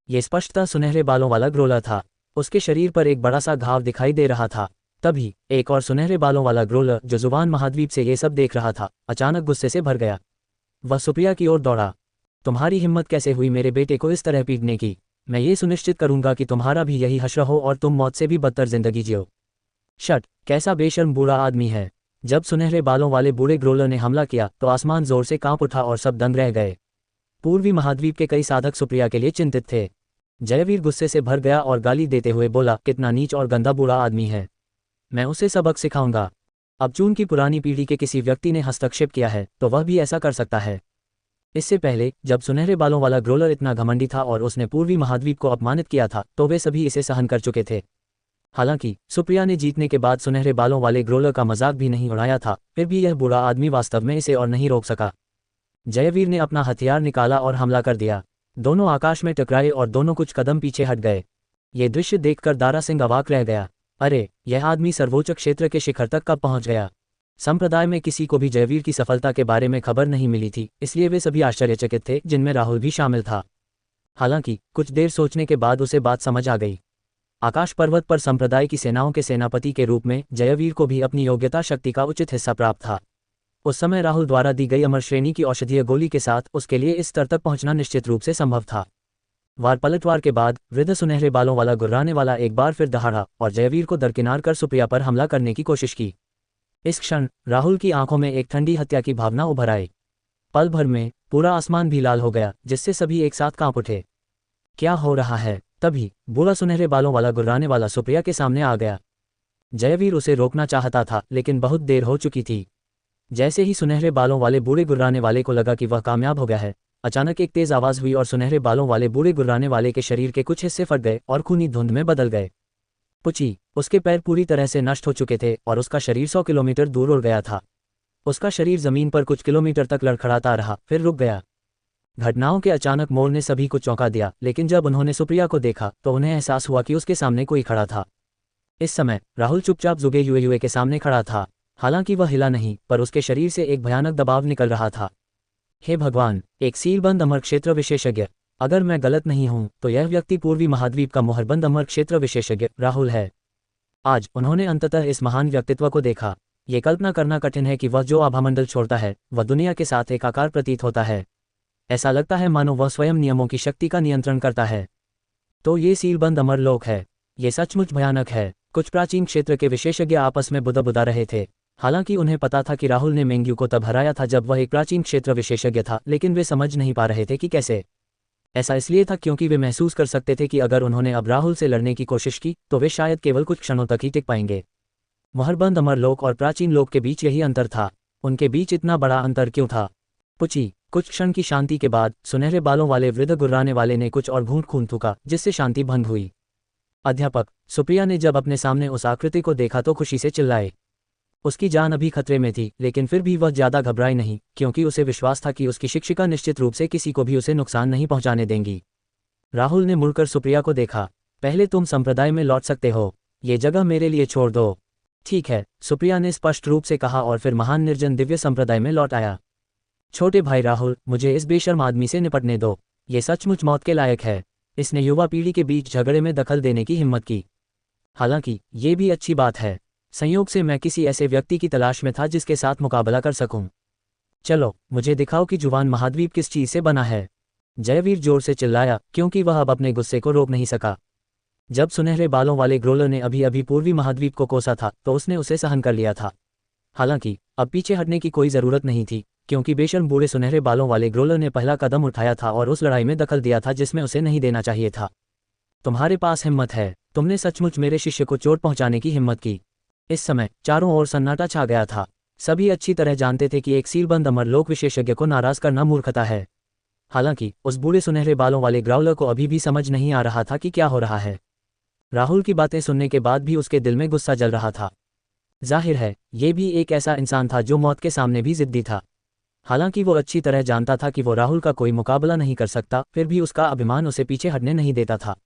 ये स्पष्टतः सुनहरे बालों वाला ग्रोलर था। उसके शरीर पर एक बड़ा सा घाव दिखाई दे रहा था। तभी एक और सुनहरे बालों वाला ग्रोलर, जो जुबान महाद्वीप से ये सब देख रहा था, अचानक गुस्से से भर गया। वह सुप्रिया की ओर दौड़ा। तुम्हारी हिम्मत कैसे हुई मेरे बेटे को इस तरह पीटने की? मैं ये सुनिश्चित करूंगा कि तुम्हारा भी यही हश्र हो और तुम मौत से भी बदतर जिंदगी जियो। शट, कैसा बेशर्म बूढ़ा आदमी है। जब सुनहरे बालों वाले बूढ़े ग्रोलर ने हमला किया तो आसमान जोर से कांप उठा और सब दंग रह गए। पूर्वी महाद्वीप के कई साधक सुप्रिया के लिए चिंतित थे। जयवीर गुस्से से भर गया और गाली देते हुए बोला, कितना नीच और गंदा बूढ़ा आदमी है, मैं उसे सबक सिखाऊंगा। अब चून की पुरानी पीढ़ी के किसी व्यक्ति ने हस्तक्षेप किया है तो वह भी ऐसा कर सकता है। इससे पहले जब सुनहरे बालों वाला ग्रोलर इतना घमंडी था और उसने पूर्वी महाद्वीप को अपमानित किया था तो वे सभी इसे सहन कर चुके थे। हालांकि सुप्रिया ने जीतने के बाद सुनहरे बालों वाले ग्रोलर का मजाक भी नहीं उड़ाया था, फिर भी यह बूढ़ा आदमी वास्तव में इसे और नहीं रोक सका। जयवीर ने अपना हथियार निकाला और हमला कर दिया। दोनों आकाश में टकराए और दोनों कुछ कदम पीछे हट गए। ये दृश्य देखकर दारा सिंह अवाक रह गया। अरे, यह आदमी सर्वोच्च क्षेत्र के शिखर तक कब पहुंच गया? संप्रदाय में किसी को भी जयवीर की सफलता के बारे में खबर नहीं मिली थी, इसलिए वे सभी आश्चर्यचकित थे, जिनमें राहुल भी शामिल था। हालांकि कुछ देर सोचने के बाद उसे बात समझ आ गई। आकाश पर्वत पर संप्रदाय की सेनाओं के सेनापति के रूप में जयवीर को भी अपनी योग्यता शक्ति का उचित हिस्सा प्राप्त था। उस समय राहुल द्वारा दी गई अमर श्रेणी की औषधीय गोली के साथ उसके लिए इस स्तर तक पहुंचना निश्चित रूप से संभव था। वार पलटवार के बाद वृद्ध सुनहरे बालों वाला गुर्राने वाला एक बार फिर दहाड़ा और जयवीर को दरकिनार कर सुप्रिया पर हमला करने की कोशिश की। इस क्षण राहुल की आंखों में एक ठंडी हत्या की भावना उभर आई। पल भर में पूरा आसमान भी लाल हो गया, जिससे सभी एक साथ कांप उठे। क्या हो रहा है? तभी बूढ़ा सुनहरे बालों वाला गुर्राने वाला सुप्रिया के सामने आ गया। जयवीर उसे रोकना चाहता था, लेकिन बहुत देर हो चुकी थी। जैसे ही सुनहरे बालों वाले बूढ़े गुर्राने वाले को लगा कि वह कामयाब हो गया है, अचानक एक तेज आवाज हुई और सुनहरे बालों वाले बूढ़े गुर्राने वाले के शरीर के कुछ हिस्से फट गए और खूनी धुंध में बदल गए। पुची, उसके पैर पूरी तरह से नष्ट हो चुके थे और उसका शरीर 100 किलोमीटर दूर उड़ गया था। उसका शरीर जमीन पर कुछ किलोमीटर तक लड़खड़ाता रहा, फिर रुक गया। घटनाओं के अचानक मोड़ ने सभी को चौंका दिया, लेकिन जब उन्होंने सुप्रिया को देखा तो उन्हें एहसास हुआ कि उसके सामने कोई खड़ा था। इस समय राहुल चुपचाप जुगे हुए के सामने खड़ा था। हालांकि वह हिला नहीं, पर उसके शरीर से एक भयानक दबाव निकल रहा था। हे भगवान, एक सीलबंद अमर क्षेत्र विशेषज्ञ। अगर मैं गलत नहीं हूं तो यह व्यक्ति पूर्वी महाद्वीप का मोहरबंद अमर क्षेत्र विशेषज्ञ राहुल है। आज उन्होंने अंततः इस महान व्यक्तित्व को देखा। ये कल्पना करना कठिन है कि वह जो आभामंडल छोड़ता है वह दुनिया के साथ एकाकार प्रतीत होता है। ऐसा लगता है मानो वह स्वयं नियमों की शक्ति का नियंत्रण करता है। तो ये सीलबंद अमर लोक है। ये सचमुच भयानक है। कुछ प्राचीन क्षेत्र के विशेषज्ञ आपस में बुदा रहे थे। हालांकि उन्हें पता था कि राहुल ने मेंग्यू को तब हराया था जब वह एक प्राचीन क्षेत्र विशेषज्ञ था, लेकिन वे समझ नहीं पा रहे थे कि कैसे। ऐसा इसलिए था क्योंकि वे महसूस कर सकते थे कि अगर उन्होंने अब राहुल से लड़ने की कोशिश की तो वे शायद केवल कुछ क्षणों तक ही टिक पाएंगे। मोहरबंद अमर लोक और प्राचीन लोक के बीच यही अंतर था। उनके बीच इतना बड़ा अंतर क्यों था? पुची, कुछ क्षण की शांति के बाद सुनहरे बालों वाले वृद्ध गुर्राने वाले ने कुछ और घूंट खून थूका, जिससे शांति भंग हुई। अध्यापक सुप्रिया ने जब अपने सामने उस आकृति को देखा तो खुशी से चिल्लाए। उसकी जान अभी खतरे में थी, लेकिन फिर भी वह ज्यादा घबराई नहीं, क्योंकि उसे विश्वास था कि उसकी शिक्षिका निश्चित रूप से किसी को भी उसे नुकसान नहीं पहुंचाने देंगी। राहुल ने मुड़कर सुप्रिया को देखा। पहले तुम संप्रदाय में लौट सकते हो, ये जगह मेरे लिए छोड़ दो। ठीक है, सुप्रिया ने स्पष्ट रूप से कहा और फिर महान निर्जन दिव्य संप्रदाय में लौट आया। छोटे भाई राहुल, मुझे इस बेशर्म आदमी से निपटने दो। ये सचमुच मौत के लायक है। इसने युवा पीढ़ी के बीच झगड़े में दखल देने की हिम्मत की। हालांकि ये भी अच्छी बात है, संयोग से मैं किसी ऐसे व्यक्ति की तलाश में था जिसके साथ मुकाबला कर सकूं। चलो मुझे दिखाओ कि जुवान महाद्वीप किस चीज से बना है। जयवीर जोर से चिल्लाया, क्योंकि वह अब अपने गुस्से को रोक नहीं सका। जब सुनहरे बालों वाले ग्रोलर ने अभी अभी पूर्वी महाद्वीप को कोसा था तो उसने उसे सहन कर लिया था। हालांकि अब पीछे हटने की कोई जरूरत नहीं थी, क्योंकि बेशर्म बूढ़े सुनहरे बालों वाले ग्रोलर ने पहला कदम उठाया था और उस लड़ाई में दखल दिया था जिसमें उसे नहीं देना चाहिए था। तुम्हारे पास हिम्मत है, तुमने सचमुच मेरे शिष्य को चोट पहुंचाने की हिम्मत की। इस समय चारों ओर सन्नाटा छा गया था। सभी अच्छी तरह जानते थे कि एक सीलबंद अमरलोक विशेषज्ञ को नाराज करना मूर्खता है। हालांकि उस बूढ़े सुनहरे बालों वाले ग्राउलर को अभी भी समझ नहीं आ रहा था कि क्या हो रहा है। राहुल की बातें सुनने के बाद भी उसके दिल में गुस्सा जल रहा था। जाहिर है, ये भी एक ऐसा इंसान था जो मौत के सामने भी जिद्दी था। हालांकि वो अच्छी तरह जानता था कि वो राहुल का कोई मुकाबला नहीं कर सकता, फिर भी उसका अभिमान उसे पीछे हटने नहीं देता था।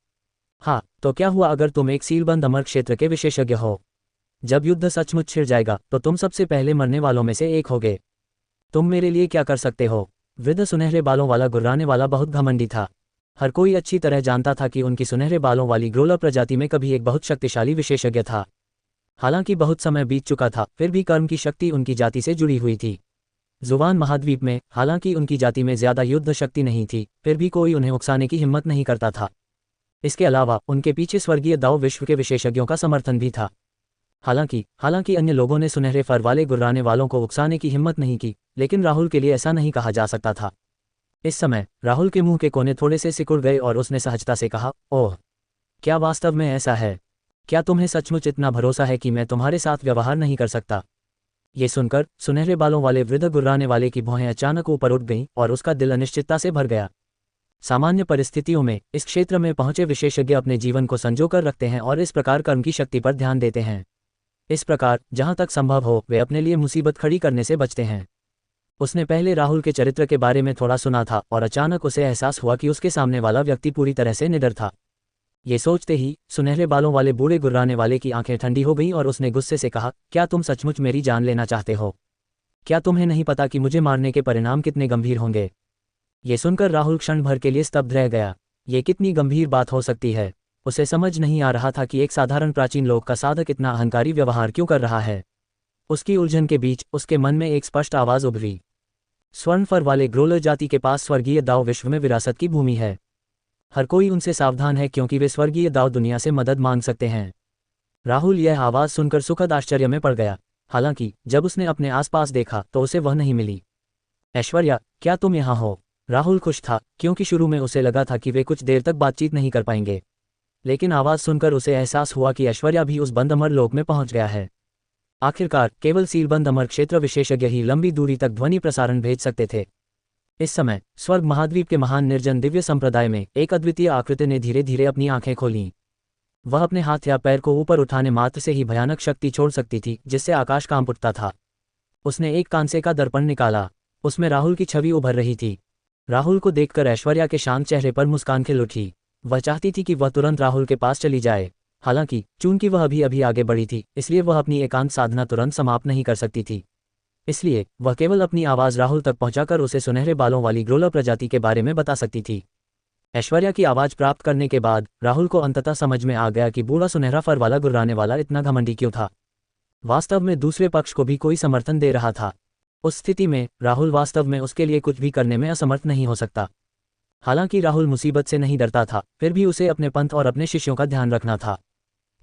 हाँ, तो क्या हुआ अगर तुम एक सीलबंद अमर क्षेत्र के विशेषज्ञ हो? जब युद्ध सचमुच छिड़ जाएगा तो तुम सबसे पहले मरने वालों में से एक होगे। तुम मेरे लिए क्या कर सकते हो? वृद्ध सुनहरे बालों वाला गुर्राने वाला बहुत घमंडी था। हर कोई अच्छी तरह जानता था कि उनकी सुनहरे बालों वाली ग्रोलर प्रजाति में कभी एक बहुत शक्तिशाली विशेषज्ञ था। हालांकि बहुत समय बीत चुका था, फिर भी कर्म की शक्ति उनकी जाति से जुड़ी हुई थी। जुवान महाद्वीप में हालांकि उनकी जाति में ज्यादा युद्ध शक्ति नहीं थी, फिर भी कोई उन्हें उकसाने की हिम्मत नहीं करता था। इसके अलावा उनके पीछे स्वर्गीय दाव विश्व के विशेषज्ञों का समर्थन भी था। हालांकि अन्य लोगों ने सुनहरे फर वाले गुर्राने वालों को उकसाने की हिम्मत नहीं की, लेकिन राहुल के लिए ऐसा नहीं कहा जा सकता था। इस समय राहुल के मुंह के कोने थोड़े से सिकुड़ गए और उसने सहजता से कहा, ओह, क्या वास्तव में ऐसा है? क्या तुम्हें सचमुच इतना भरोसा है कि मैं तुम्हारे साथ व्यवहार नहीं कर सकता? ये सुनकर सुनहरे बालों वाले वृद्ध गुर्राने वाले की भौहें अचानक ऊपर उठ गईं और उसका दिल अनिश्चितता से भर गया। सामान्य परिस्थितियों में इस क्षेत्र में पहुंचे विशेषज्ञ अपने जीवन को संजोकर रखते हैं और इस प्रकार कर्म की शक्ति पर ध्यान देते हैं। इस प्रकार जहां तक संभव हो वे अपने लिए मुसीबत खड़ी करने से बचते हैं। उसने पहले राहुल के चरित्र के बारे में थोड़ा सुना था और अचानक उसे एहसास हुआ कि उसके सामने वाला व्यक्ति पूरी तरह से निडर था। ये सोचते ही सुनहरे बालों वाले बूढ़े गुर्राने वाले की आंखें ठंडी हो गईं और उसने गुस्से से कहा, क्या तुम सचमुच मेरी जान लेना चाहते हो? क्या तुम्हें नहीं पता कि मुझे मारने के परिणाम कितने गंभीर होंगे? ये सुनकर राहुल क्षण भर के लिए स्तब्ध रह गया। ये कितनी गंभीर बात हो सकती है? उसे समझ नहीं आ रहा था कि एक साधारण प्राचीन लोक का साधक इतना अहंकारी व्यवहार क्यों कर रहा है। उसकी उलझन के बीच उसके मन में एक स्पष्ट आवाज उभरी, स्वर्ण फर वाले ग्रोलर जाति के पास स्वर्गीय दाव विश्व में विरासत की भूमि है। हर कोई उनसे सावधान है क्योंकि वे स्वर्गीय दाव दुनिया से मदद मांग सकते हैं। राहुल यह आवाज सुनकर सुखद आश्चर्य में पड़ गया। हालांकि जब उसने अपने आसपास देखा तो उसे वह नहीं मिली। ऐश्वर्या, क्या तुम यहाँ हो? राहुल खुश था क्योंकि शुरू में उसे लगा था कि वे कुछ देर तक बातचीत नहीं कर पाएंगे, लेकिन आवाज सुनकर उसे एहसास हुआ कि ऐश्वर्या भी उस बंद अमर लोक में पहुंच गया है। आखिरकार केवल सीलबंद अमर क्षेत्र विशेषज्ञ ही लंबी दूरी तक ध्वनि प्रसारण भेज सकते थे। इस समय स्वर्ग महाद्वीप के महान निर्जन दिव्य संप्रदाय में एक अद्वितीय आकृति ने धीरे धीरे अपनी आंखें खोलीं। वह अपने हाथ या पैर को ऊपर उठाने मात्र से ही भयानक शक्ति छोड़ सकती थी जिससे आकाश कांप उठता था। उसने एक कांसे का दर्पण निकाला, उसमें राहुल की छवि उभर रही थी। राहुल को देखकर ऐश्वर्या के शांत चेहरे पर मुस्कान खिल उठी। वह चाहती थी कि वह तुरंत राहुल के पास चली जाए। हालांकि चूंकि वह अभी अभी आगे बढ़ी थी, इसलिए वह अपनी एकांत साधना तुरंत समाप्त नहीं कर सकती थी। इसलिए वह केवल अपनी आवाज राहुल तक पहुंचाकर उसे सुनहरे बालों वाली ग्रोलर प्रजाति के बारे में बता सकती थी। ऐश्वर्या की आवाज प्राप्त करने के बाद राहुल को अंततः समझ में आ गया कि बूढ़ा सुनहरा फर वाला गुर्राने वाला इतना घमंडी क्यों था। वास्तव में दूसरे पक्ष को भी कोई समर्थन दे रहा था। उस स्थिति में राहुल वास्तव में उसके लिए कुछ भी करने में असमर्थ नहीं हो सकता। हालांकि राहुल मुसीबत से नहीं डरता था, फिर भी उसे अपने पंथ और अपने शिष्यों का ध्यान रखना था।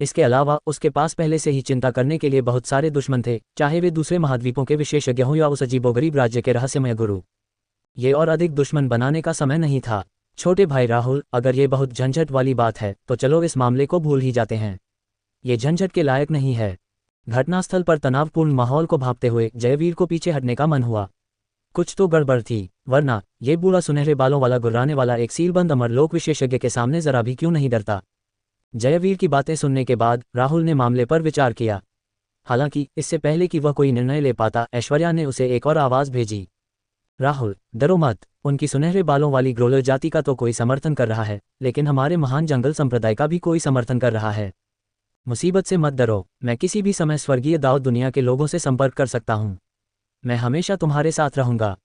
इसके अलावा उसके पास पहले से ही चिंता करने के लिए बहुत सारे दुश्मन थे, चाहे वे दूसरे महाद्वीपों के विशेषज्ञ हों या उस अजीबोगरीब राज्य के रहस्यमय गुरु। ये और अधिक दुश्मन बनाने का समय नहीं था। छोटे भाई राहुल, अगर ये बहुत झंझट वाली बात है तो चलो इस मामले को भूल ही जाते हैं। ये झंझट के लायक नहीं है। घटनास्थल पर तनावपूर्ण माहौल को भांपते हुए जयवीर को पीछे हटने का मन हुआ। कुछ तो गड़बड़ थी, वरना ये बूढ़ा सुनहरे बालों वाला गुर्राने वाला एक सीलबंद अमरलोक विशेषज्ञ के सामने जरा भी क्यों नहीं डरता। जयवीर की बातें सुनने के बाद राहुल ने मामले पर विचार किया। हालांकि इससे पहले कि वह कोई निर्णय ले पाता, ऐश्वर्या ने उसे एक और आवाज भेजी, राहुल, डरो मत। उनकी सुनहरे बालों वाली ग्रोलर जाति का तो कोई समर्थन कर रहा है, लेकिन हमारे महान जंगल संप्रदाय का भी कोई समर्थन कर रहा है। मुसीबत से मत डरो, मैं किसी भी समय स्वर्गीय दाऊद दुनिया के लोगों से संपर्क कर सकता हूँ। मैं हमेशा तुम्हारे साथ रहूंगा।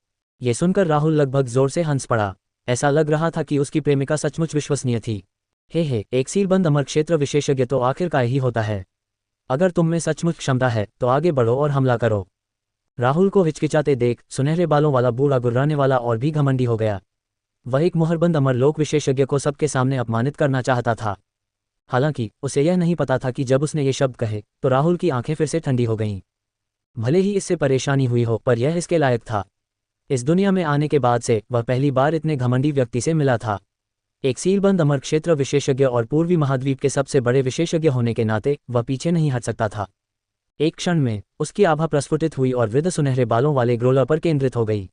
ये सुनकर राहुल लगभग जोर से हंस पड़ा। ऐसा लग रहा था कि उसकी प्रेमिका सचमुच विश्वसनीय थी। हे, एक सीलबंद अमर क्षेत्र विशेषज्ञ तो आखिरकार ही होता है। अगर तुम में सचमुच क्षमता है तो आगे बढ़ो और हमला करो। राहुल को हिचकिचाते देख सुनहरे बालों वाला बूढ़ा गुर्राने वाला और भी घमंडी हो गया। वह एक मुहरबंद अमर लोक विशेषज्ञ को सबके सामने अपमानित करना चाहता था। हालांकि उसे यह नहीं पता था कि जब उसने ये शब्द कहे तो राहुल की आंखें फिर से ठंडी हो गईं। भले ही इससे परेशानी हुई हो, पर यह इसके लायक था। इस दुनिया में आने के बाद से वह पहली बार इतने घमंडी व्यक्ति से मिला था। एक सीलबंद अमर क्षेत्र विशेषज्ञ और पूर्वी महाद्वीप के सबसे बड़े विशेषज्ञ होने के नाते वह पीछे नहीं हट सकता था। एक क्षण में उसकी आभा प्रस्फुटित हुई और वृद्ध सुनहरे बालों वाले ग्रोलर पर केंद्रित हो गई।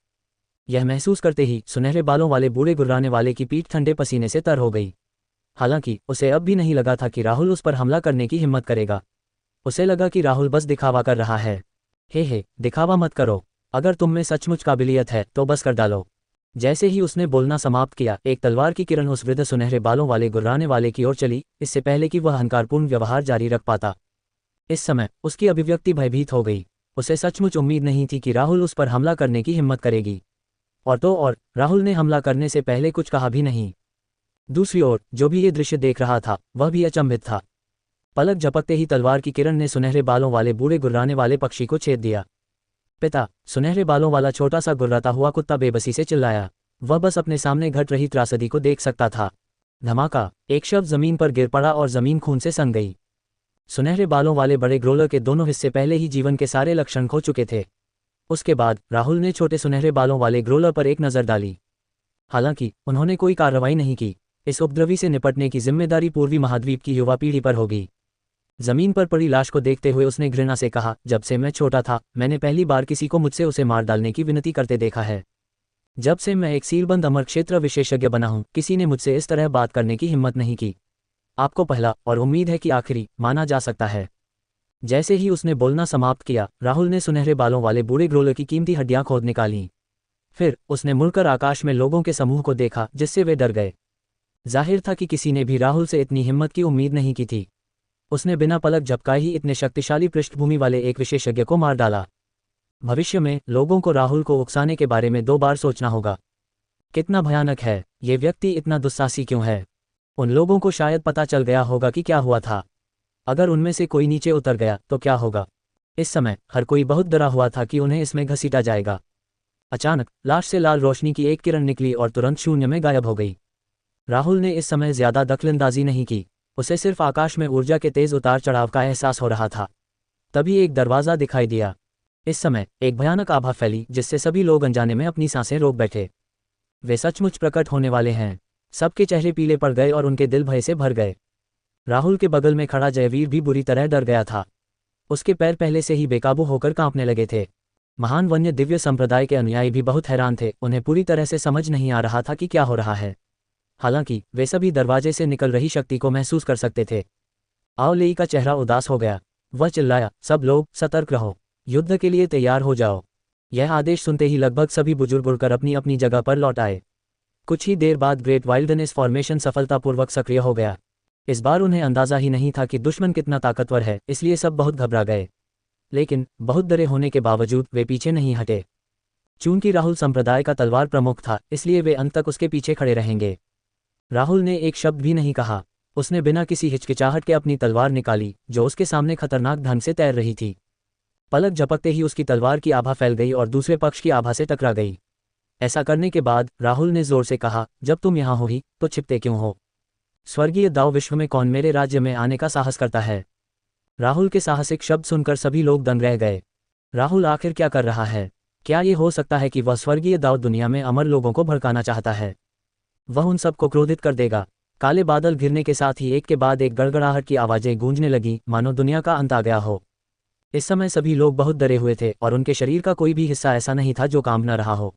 यह महसूस करते ही सुनहरे बालों वाले बूढ़े गुर्राने वाले की पीठ ठंडे पसीने से तर हो गई। हालांकि उसे अब भी नहीं लगा था कि राहुल उस पर हमला करने की हिम्मत करेगा। उसे लगा कि राहुल बस दिखावा कर रहा है। हे, दिखावा मत करो। अगर तुम में सचमुच काबिलियत है तो बस कर डालो। जैसे ही उसने बोलना समाप्त किया, एक तलवार की किरण उस वृद्ध सुनहरे बालों वाले गुर्राने वाले की ओर चली, इससे पहले कि वह अहंकारपूर्ण व्यवहार जारी रख पाता। इस समय उसकी अभिव्यक्ति भयभीत हो गई। उसे सचमुच उम्मीद नहीं थी कि राहुल उस पर हमला करने की हिम्मत करेगी। और राहुल ने हमला करने से पहले कुछ कहा भी नहीं। दूसरी ओर जो भी ये दृश्य देख रहा था वह भी अचंभित था। पलक झपकते ही तलवार की किरण ने सुनहरे बालों वाले बूढ़े गुर्राने वाले पक्षी को छेद दिया। पिता, सुनहरे बालों वाला छोटा सा गुर्राता हुआ कुत्ता बेबसी से चिल्लाया। वह बस अपने सामने घट रही त्रासदी को देख सकता था। धमाका, एक शव जमीन पर गिर पड़ा और जमीन खून से सन गई। सुनहरे बालों वाले बड़े ग्रोलर के दोनों हिस्से पहले ही जीवन के सारे लक्षण खो चुके थे। उसके बाद राहुल ने छोटे सुनहरे बालों वाले ग्रोलर पर एक नज़र डाली। हालांकि उन्होंने कोई कार्रवाई नहीं की। इस उपद्रवी से निपटने की जिम्मेदारी पूर्वी महाद्वीप की युवा पीढ़ी पर होगी। जमीन पर पड़ी लाश को देखते हुए उसने घृणा से कहा, जब से मैं छोटा था मैंने पहली बार किसी को मुझसे उसे मार डालने की विनती करते देखा है। जब से मैं एक सीलबंद अमर क्षेत्र विशेषज्ञ बना हूं, किसी ने मुझसे इस तरह बात करने की हिम्मत नहीं की। आपको पहला और उम्मीद है कि आखिरी माना जा सकता है। जैसे ही उसने बोलना समाप्त किया, राहुल ने सुनहरे बालों वाले बूढ़े ग्रोलर की कीमती हड्डियां खोद निकालीं। फिर उसने मुड़कर आकाश में लोगों के समूह को देखा, जिससे वे डर गए। जाहिर था कि किसी ने भी राहुल से इतनी हिम्मत की उम्मीद नहीं की थी। उसने बिना पलक झपकाए ही इतने शक्तिशाली पृष्ठभूमि वाले एक विशेषज्ञ को मार डाला। भविष्य में लोगों को राहुल को उकसाने के बारे में 2 बार सोचना होगा। कितना भयानक है, ये व्यक्ति इतना दुस्साहसी क्यों है। उन लोगों को शायद पता चल गया होगा कि क्या हुआ था। अगर उनमें से कोई नीचे उतर गया तो क्या होगा। इस समय हर कोई बहुत डरा हुआ था कि उन्हें इसमें घसीटा जाएगा। अचानक लाश से लाल रोशनी की एक किरण निकली और तुरंत शून्य में गायब हो गई। राहुल ने इस समय ज्यादा दखलंदाजी नहीं की। उसे सिर्फ आकाश में ऊर्जा के तेज उतार चढ़ाव का एहसास हो रहा था। तभी एक दरवाज़ा दिखाई दिया। इस समय एक भयानक आभा फैली, जिससे सभी लोग अनजाने में अपनी सांसें रोक बैठे। वे सचमुच प्रकट होने वाले हैं। सबके चेहरे पीले पड़ गए और उनके दिल भय से भर गए। राहुल के बगल में खड़ा जयवीर भी बुरी तरह डर गया था। उसके पैर पहले से ही बेकाबू होकर कांपने लगे थे। महान वन्य दिव्य संप्रदाय के अनुयायी भी बहुत हैरान थे। उन्हें पूरी तरह से समझ नहीं आ रहा था कि क्या हो रहा है। हालांकि वे सभी दरवाजे से निकल रही शक्ति को महसूस कर सकते थे। आओलेई का चेहरा उदास हो गया। वह चिल्लाया, सब लोग सतर्क रहो, युद्ध के लिए तैयार हो जाओ। यह आदेश सुनते ही लगभग सभी बुजुर्ग उड़कर अपनी अपनी जगह पर लौट आए। कुछ ही देर बाद ग्रेट वाइल्डनेस फॉर्मेशन सफलतापूर्वक सक्रिय हो गया। इस बार उन्हें अंदाजा ही नहीं था कि दुश्मन कितना ताकतवर है, इसलिए सब बहुत घबरा गए। लेकिन बहुत डरे होने के बावजूद वे पीछे नहीं हटे। चूंकि राहुल संप्रदाय का तलवार प्रमुख था, इसलिए वे अंत तक उसके पीछे खड़े रहेंगे। राहुल ने एक शब्द भी नहीं कहा। उसने बिना किसी हिचकिचाहट के अपनी तलवार निकाली, जो उसके सामने खतरनाक ढंग से तैर रही थी। पलक झपकते ही उसकी तलवार की आभा फैल गई और दूसरे पक्ष की आभा से टकरा गई। ऐसा करने के बाद राहुल ने जोर से कहा, जब तुम यहाँ हो ही तो छिपते क्यों हो। स्वर्गीय दाव विश्व में कौन मेरे राज्य में आने का साहस करता है। राहुल के साहसिक शब्द सुनकर सभी लोग दंग रह गए। राहुल आखिर क्या कर रहा है। क्या ये हो सकता है कि वह स्वर्गीय दाव दुनिया में अमर लोगों को भड़काना चाहता है। वह उन सबको क्रोधित कर देगा। काले बादल घिरने के साथ ही एक के बाद एक गड़गड़ाहट की आवाजें गूंजने लगीं, मानो दुनिया का अंत आ गया हो। इस समय सभी लोग बहुत डरे हुए थे और उनके शरीर का कोई भी हिस्सा ऐसा नहीं था जो काम न रहा हो।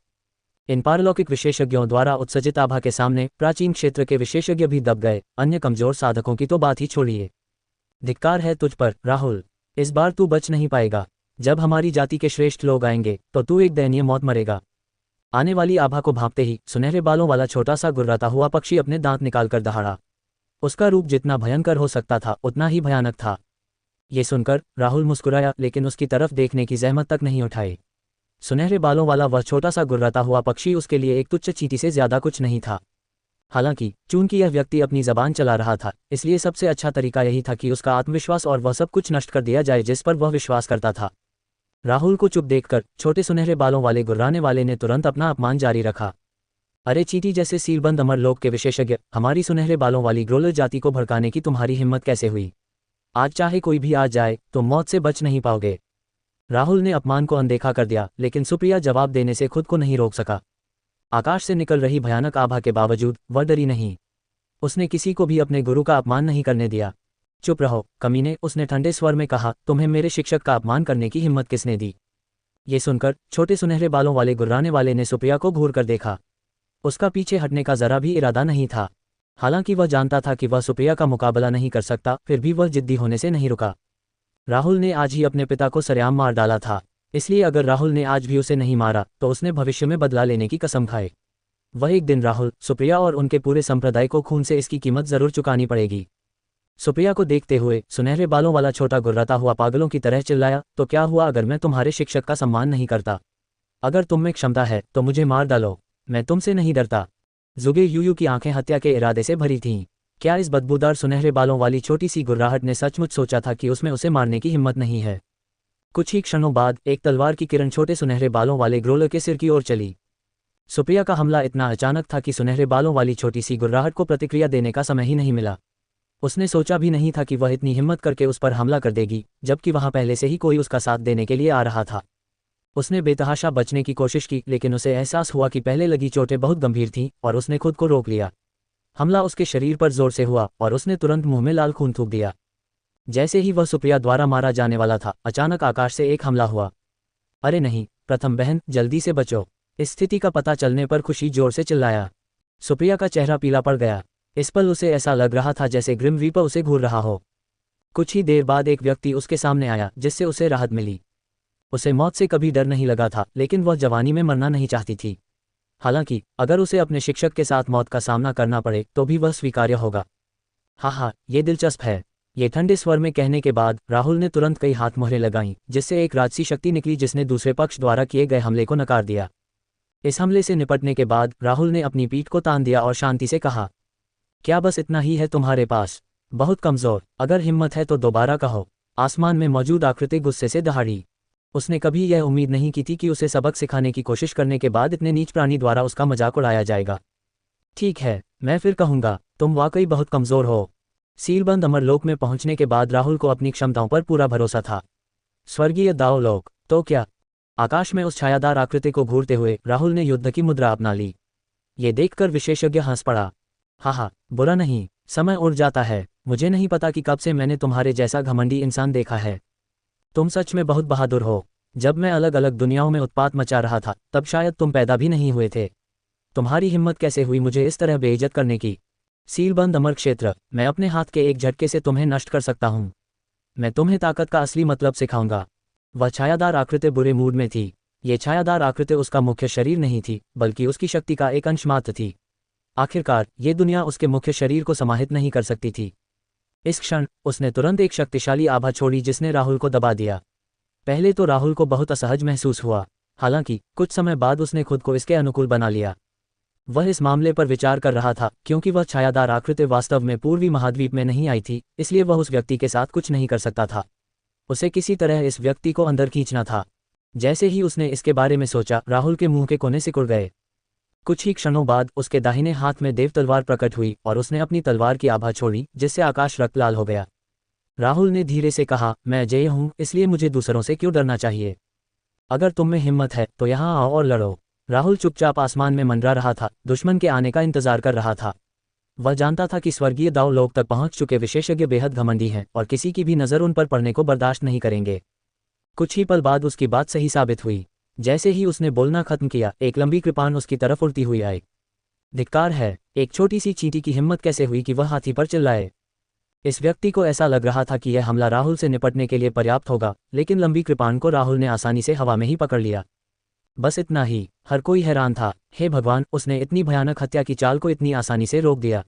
इन पारलौकिक विशेषज्ञों द्वारा उत्सर्जित आभा के सामने प्राचीन क्षेत्र के विशेषज्ञ भी दब गए। अन्य कमजोर साधकों की तो बात ही छोड़िए। धिक्कार है तुझ पर राहुल, इस बार तू बच नहीं पाएगा। जब हमारी जाति के श्रेष्ठ लोग आएंगे तो तू एक दयनीय मौत मरेगा। आने वाली आभा को भांपते ही सुनहरे बालों वाला छोटा सा गुर्राता हुआ पक्षी अपने दांत निकालकर दहाड़ा। उसका रूप जितना भयंकर हो सकता था उतना ही भयानक था। ये सुनकर राहुल मुस्कुराया, लेकिन उसकी तरफ देखने की जहमत तक नहीं उठाई। सुनहरे बालों वाला वह छोटा सा गुर्राता हुआ पक्षी उसके लिए एक तुच्छ चींटी से ज्यादा कुछ नहीं था। हालांकि चूंकि यह व्यक्ति अपनी जबान चला रहा था, इसलिए सबसे अच्छा तरीका यही था कि उसका आत्मविश्वास और वह सब कुछ नष्ट कर दिया जाए जिस पर वह विश्वास करता था। राहुल को चुप देखकर छोटे सुनहरे बालों वाले गुर्राने वाले ने तुरंत अपना अपमान जारी रखा। अरे चींटी जैसे सीलबंद अमरलोक के विशेषज्ञ, हमारी सुनहरे बालों वाली ग्रोलर जाति को भड़काने की तुम्हारी हिम्मत कैसे हुई? आज चाहे कोई भी आ जाए तो मौत से बच नहीं पाओगे। राहुल ने अपमान को अनदेखा कर दिया, लेकिन सुप्रिया जवाब देने से खुद को नहीं रोक सका। आकाश से निकल रही भयानक आभा के बावजूद वह डरी नहीं। उसने किसी को भी अपने गुरु का अपमान नहीं करने दिया। चुप रहो कमीने, उसने ठंडे स्वर में कहा, तुम्हें मेरे शिक्षक का अपमान करने की हिम्मत किसने दी? ये सुनकर छोटे सुनहरे बालों वाले गुर्राने वाले ने सुप्रिया को घूर कर देखा। उसका पीछे हटने का जरा भी इरादा नहीं था। हालांकि वह जानता था कि वह सुप्रिया का मुकाबला नहीं कर सकता, फिर भी वह जिद्दी होने से नहीं रुका। राहुल ने आज ही अपने पिता को सरेआम मार डाला था, इसलिए अगर राहुल ने आज भी उसे नहीं मारा तो उसने भविष्य में बदला लेने की कसम खाए। वह एक दिन राहुल, सुप्रिया और उनके पूरे संप्रदाय को खून से इसकी कीमत जरूर चुकानी पड़ेगी। सुप्रिया को देखते हुए सुनहरे बालों वाला छोटा गुर्राता हुआ पागलों की तरह चिल्लाया, तो क्या हुआ अगर मैं तुम्हारे शिक्षक का सम्मान नहीं करता? अगर तुम में क्षमता है तो मुझे मार डालो, मैं तुमसे नहीं डरता। जुगे यूयू की आंखें हत्या के इरादे से भरी थीं। क्या इस बदबूदार सुनहरे बालों वाली छोटी सी गुर्राहट ने सचमुच सोचा था कि उसमें उसे मारने की हिम्मत नहीं है? कुछ ही क्षणों बाद एक तलवार की किरण छोटे सुनहरे बालों वाले ग्रोलर के सिर की ओर चली। सुप्रिया का हमला इतना अचानक था कि सुनहरे बालों वाली छोटी सी गुर्राहट को प्रतिक्रिया देने का समय ही नहीं मिला। उसने सोचा भी नहीं था कि वह इतनी हिम्मत करके उस पर हमला कर देगी, जबकि वहां पहले से ही कोई उसका साथ देने के लिए आ रहा था। उसने बेतहाशा बचने की कोशिश की, लेकिन उसे एहसास हुआ कि पहले लगी चोटें बहुत गंभीर थीं और उसने खुद को रोक लिया। हमला उसके शरीर पर जोर से हुआ और उसने तुरंत मुंह में लाल खून थूक दिया। जैसे ही वह सुप्रिया द्वारा मारा जाने वाला था, अचानक आकाश से एक हमला हुआ। अरे नहीं, प्रथम बहन, जल्दी से बचो! इस स्थिति का पता चलने पर खुशी जोर से चिल्लाया। सुप्रिया का चेहरा पीला पड़ गया। इस पल उसे ऐसा लग रहा था जैसे ग्रिम रीपर उसे घूर रहा हो। कुछ ही देर बाद एक व्यक्ति उसके सामने आया जिससे उसे राहत मिली। उसे मौत से कभी डर नहीं लगा था, लेकिन वह जवानी में मरना नहीं चाहती थी। हालांकि अगर उसे अपने शिक्षक के साथ मौत का सामना करना पड़े तो भी वह स्वीकार्य होगा। हाँ, ये दिलचस्प है। ये ठंडे स्वर में कहने के बाद राहुल ने तुरंत कई हाथ मोहरें लगाईं, जिससे एक राजसी शक्ति निकली जिसने दूसरे पक्ष द्वारा किए गए हमले को नकार दिया। इस हमले से निपटने के बाद राहुल ने अपनी पीठ को तान दिया और शांति से कहा, क्या बस इतना ही है तुम्हारे पास? बहुत कमजोर। अगर हिम्मत है तो दोबारा कहो। आसमान में मौजूद आकृति गुस्से से दहाड़ी। उसने कभी यह उम्मीद नहीं की थी कि उसे सबक सिखाने की कोशिश करने के बाद इतने नीच प्राणी द्वारा उसका मजाक उड़ाया जाएगा। ठीक है, मैं फिर कहूंगा, तुम वाकई बहुत कमजोर हो। सीलबंद अमरलोक में पहुंचने के बाद राहुल को अपनी क्षमताओं पर पूरा भरोसा था। स्वर्गीय दावलोक तो क्या? आकाश में उस छायादार आकृति को घूरते हुए राहुल ने युद्ध की मुद्रा अपना ली। ये देखकर विशेषज्ञ हंस पड़ा। हाँ, बुरा नहीं, समय उड़ जाता है। मुझे नहीं पता कि कब से मैंने तुम्हारे जैसा घमंडी इंसान देखा है। तुम सच में बहुत बहादुर हो। जब मैं अलग अलग दुनियाओं में उत्पात मचा रहा था तब शायद तुम पैदा भी नहीं हुए थे। तुम्हारी हिम्मत कैसे हुई मुझे इस तरह बेइज्जत करने की? सीलबंद अमर क्षेत्र, मैं अपने हाथ के एक झटके से तुम्हें नष्ट कर सकता हूँ। मैं तुम्हें ताकत का असली मतलब सिखाऊंगा। वह छायादार आकृति बुरे मूड में थी। ये छायादार आकृति उसका मुख्य शरीर नहीं थी, बल्कि उसकी शक्ति का एक अंश मात्र थी। आखिरकार ये दुनिया उसके मुख्य शरीर को समाहित नहीं कर सकती थी। इस क्षण उसने तुरंत एक शक्तिशाली आभा छोड़ी जिसने राहुल को दबा दिया। पहले तो राहुल को बहुत असहज महसूस हुआ, हालांकि कुछ समय बाद उसने खुद को इसके अनुकूल बना लिया। वह इस मामले पर विचार कर रहा था क्योंकि वह छायादार आकृति वास्तव में पूर्वी महाद्वीप में नहीं आई थी, इसलिए वह उस व्यक्ति के साथ कुछ नहीं कर सकता था। उसे किसी तरह इस व्यक्ति को अंदर खींचना था। जैसे ही उसने इसके बारे में सोचा, राहुल के मुंह के कोने सिकुड़ गए। कुछ ही क्षणों बाद उसके दाहिने हाथ में देव तलवार प्रकट हुई और उसने अपनी तलवार की आभा छोड़ी जिससे आकाश रक्त लाल हो गया। राहुल ने धीरे से कहा, मैं अजेय हूं, इसलिए मुझे दूसरों से क्यों डरना चाहिए? अगर तुम में हिम्मत है तो यहाँ आओ और लड़ो। राहुल चुपचाप आसमान में मंडरा रहा था, दुश्मन के आने का इंतजार कर रहा था। वह जानता था कि स्वर्गीय दावलोक तक पहुंच चुके विशेषज्ञ बेहद घमंडी हैं और किसी की भी नज़र उन पर पड़ने को बर्दाश्त नहीं करेंगे। कुछ ही पल बाद उसकी बात सही साबित हुई। जैसे ही उसने बोलना खत्म किया, एक लंबी कृपाण उसकी तरफ उड़ती हुई आई। धिक्कार है, एक छोटी सी चींटी की हिम्मत कैसे हुई कि वह हाथी पर चिल्लाए? इस व्यक्ति को ऐसा लग रहा था कि यह हमला राहुल से निपटने के लिए पर्याप्त होगा, लेकिन लंबी कृपाण को राहुल ने आसानी से हवा में ही पकड़ लिया। बस इतना ही। हर कोई हैरान था। हे भगवान, उसने इतनी भयानक हत्या की चाल को इतनी आसानी से रोक दिया।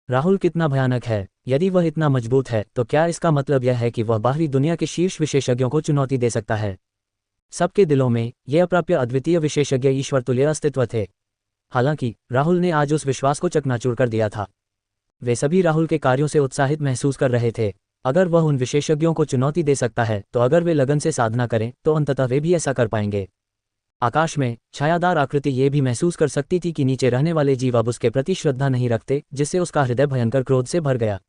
राहुल कितना भयानक है। यदि वह इतना मजबूत है तो क्या इसका मतलब यह है कि वह बाहरी दुनिया के शीर्ष विशेषज्ञों को चुनौती दे सकता है। सबके दिलों में ये अप्राप्य अद्वितीय विशेषज्ञ ईश्वर तुल्य अस्तित्व थे। हालांकि राहुल ने आज उस विश्वास को चकनाचूर कर दिया था। वे सभी राहुल के कार्यों से उत्साहित महसूस कर रहे थे। अगर वह उन विशेषज्ञों को चुनौती दे सकता है तो अगर वे लगन से साधना करें तो अंततः वे भी ऐसा कर पाएंगे। आकाश में छायादार आकृति ये भी महसूस कर सकती थी कि नीचे रहने वाले जीव अब उसके प्रति श्रद्धा नहीं रखते, जिससे उसका हृदय भयंकर क्रोध से भर गया।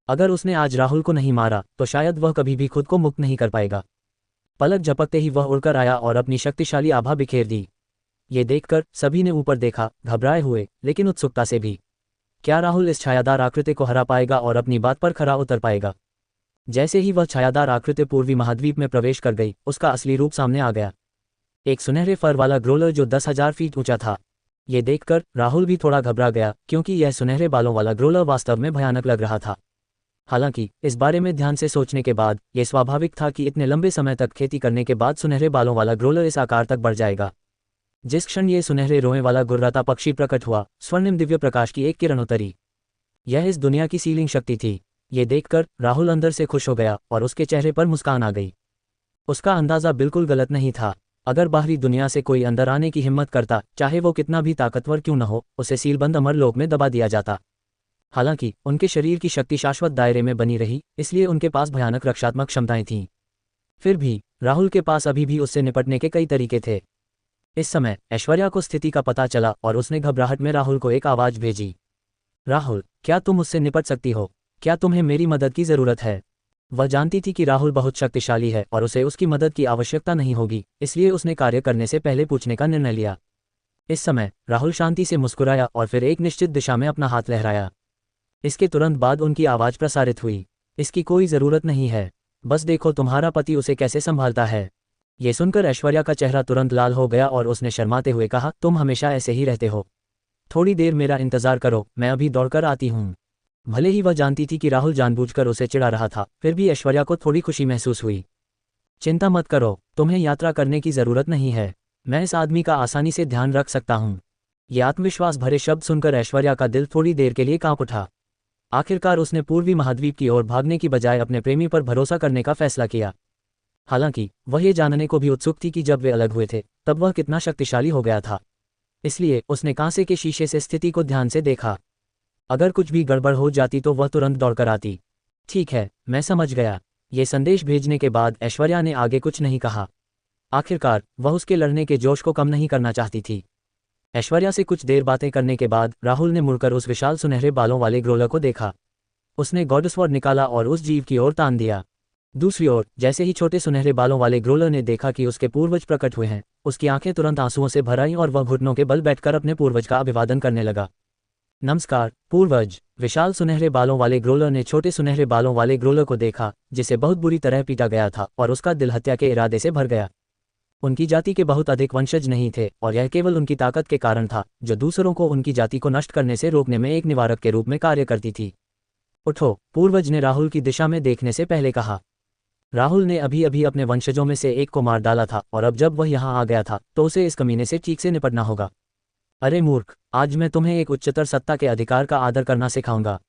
अगर उसने आज राहुल को नहीं मारा तो शायद वह कभी भी खुद को मुक्त नहीं कर पाएगा। पलक झपकते ही वह उड़कर आया और अपनी शक्तिशाली आभा बिखेर दी। ये देखकर सभी ने ऊपर देखा, घबराए हुए लेकिन उत्सुकता से भी। क्या राहुल इस छायादार आकृति को हरा पाएगा और अपनी बात पर खरा उतर पाएगा? जैसे ही वह छायादार आकृति पूर्वी महाद्वीप में प्रवेश कर गई, उसका असली रूप सामने आ गया। एक सुनहरे फर वाला ग्रोलर जो 10,000 फीट ऊंचा था। ये देखकर राहुल भी थोड़ा घबरा गया, क्योंकि यह सुनहरे बालों वाला ग्रोलर वास्तव में भयानक लग रहा था। हालांकि इस बारे में ध्यान से सोचने के बाद यह स्वाभाविक था कि इतने लंबे समय तक खेती करने के बाद सुनहरे बालों वाला ग्रोलर इस आकार तक बढ़ जाएगा। जिस क्षण ये सुनहरे रोएं वाला गुर्राता पक्षी प्रकट हुआ, स्वर्णिम दिव्य प्रकाश की एक किरण उतरी। यह इस दुनिया की सीलिंग शक्ति थी। ये देखकर राहुल अंदर से खुश हो गया और उसके चेहरे पर मुस्कान आ गई। उसका अंदाजा बिल्कुल गलत नहीं था। अगर बाहरी दुनिया से कोई अंदर आने की हिम्मत करता, चाहे वो कितना भी ताकतवर क्यों न हो, उसे सीलबंद अमर लोक में दबा दिया जाता। हालांकि उनके शरीर की शक्ति शाश्वत दायरे में बनी रही, इसलिए उनके पास भयानक रक्षात्मक क्षमताएं थीं। फिर भी राहुल के पास अभी भी उससे निपटने के कई तरीके थे। इस समय ऐश्वर्या को स्थिति का पता चला और उसने घबराहट में राहुल को एक आवाज भेजी। राहुल, क्या तुम मुझसे निपट सकती हो? क्या तुम्हें मेरी मदद की जरूरत है? वह जानती थी कि राहुल बहुत शक्तिशाली है और उसे उसकी मदद की आवश्यकता नहीं होगी, इसलिए उसने कार्य करने से पहले पूछने का निर्णय लिया। इस समय राहुल शांति से मुस्कुराया और फिर एक निश्चित दिशा में अपना हाथ लहराया। इसके तुरंत बाद उनकी आवाज प्रसारित हुई। इसकी कोई जरूरत नहीं है, बस देखो तुम्हारा पति उसे कैसे संभालता है। ये सुनकर ऐश्वर्या का चेहरा तुरंत लाल हो गया और उसने शर्माते हुए कहा, तुम हमेशा ऐसे ही रहते हो। थोड़ी देर मेरा इंतजार करो, मैं अभी दौड़कर आती हूँ। भले ही वह जानती थी कि राहुल जानबूझकर उसे चिढ़ा रहा था, फिर भी ऐश्वर्या को थोड़ी खुशी महसूस हुई। चिंता मत करो, तुम्हें यात्रा करने की जरूरत नहीं है। मैं इस आदमी का आसानी से ध्यान रख सकता हूँ। ये आत्मविश्वास भरे शब्द सुनकर ऐश्वर्या का दिल थोड़ी देर के लिए कांप उठा। आखिरकार उसने पूर्वी महाद्वीप की ओर भागने की बजाय अपने प्रेमी पर भरोसा करने का फैसला किया। हालांकि वह ये जानने को भी उत्सुक थी कि जब वे अलग हुए थे तब वह कितना शक्तिशाली हो गया था। इसलिए उसने कांसे के शीशे से स्थिति को ध्यान से देखा। अगर कुछ भी गड़बड़ हो जाती तो वह तुरंत दौड़कर आती। ठीक है, मैं समझ गया। ये संदेश भेजने के बाद ऐश्वर्या ने आगे कुछ नहीं कहा। आखिरकार वह उसके लड़ने के जोश को कम नहीं करना चाहती थी। ऐश्वर्या से कुछ देर बातें करने के बाद राहुल ने मुड़कर उस विशाल सुनहरे बालों वाले ग्रोलर को देखा। उसने गॉडस्वर्ड निकाला और उस जीव की ओर तान दिया। दूसरी ओर जैसे ही छोटे सुनहरे बालों वाले ग्रोलर ने देखा कि उसके पूर्वज प्रकट हुए हैं, उसकी आंखें तुरंत आंसुओं से भर आईं और वह घुटनों के बल बैठकर अपने पूर्वज का अभिवादन करने लगा। नमस्कार पूर्वज। विशाल सुनहरे बालों वाले ग्रोलर ने छोटे सुनहरे बालों वाले ग्रोलर को देखा, जिसे बहुत बुरी तरह पीटा गया था और उसका दिल हत्या के इरादे से भर गया। उनकी जाति के बहुत अधिक वंशज नहीं थे और यह केवल उनकी ताकत के कारण था, जो दूसरों को उनकी जाति को नष्ट करने से रोकने में एक निवारक के रूप में कार्य करती थी। उठो, पूर्वज ने राहुल की दिशा में देखने से पहले कहा। राहुल ने अभी अभी अपने वंशजों में से एक को मार डाला था और अब जब वह यहाँ आ गया था तो उसे इस कमीने से ठीक से निपटना होगा। अरे मूर्ख, आज मैं तुम्हें एक उच्चतर सत्ता के अधिकार का आदर करना सिखाऊंगा।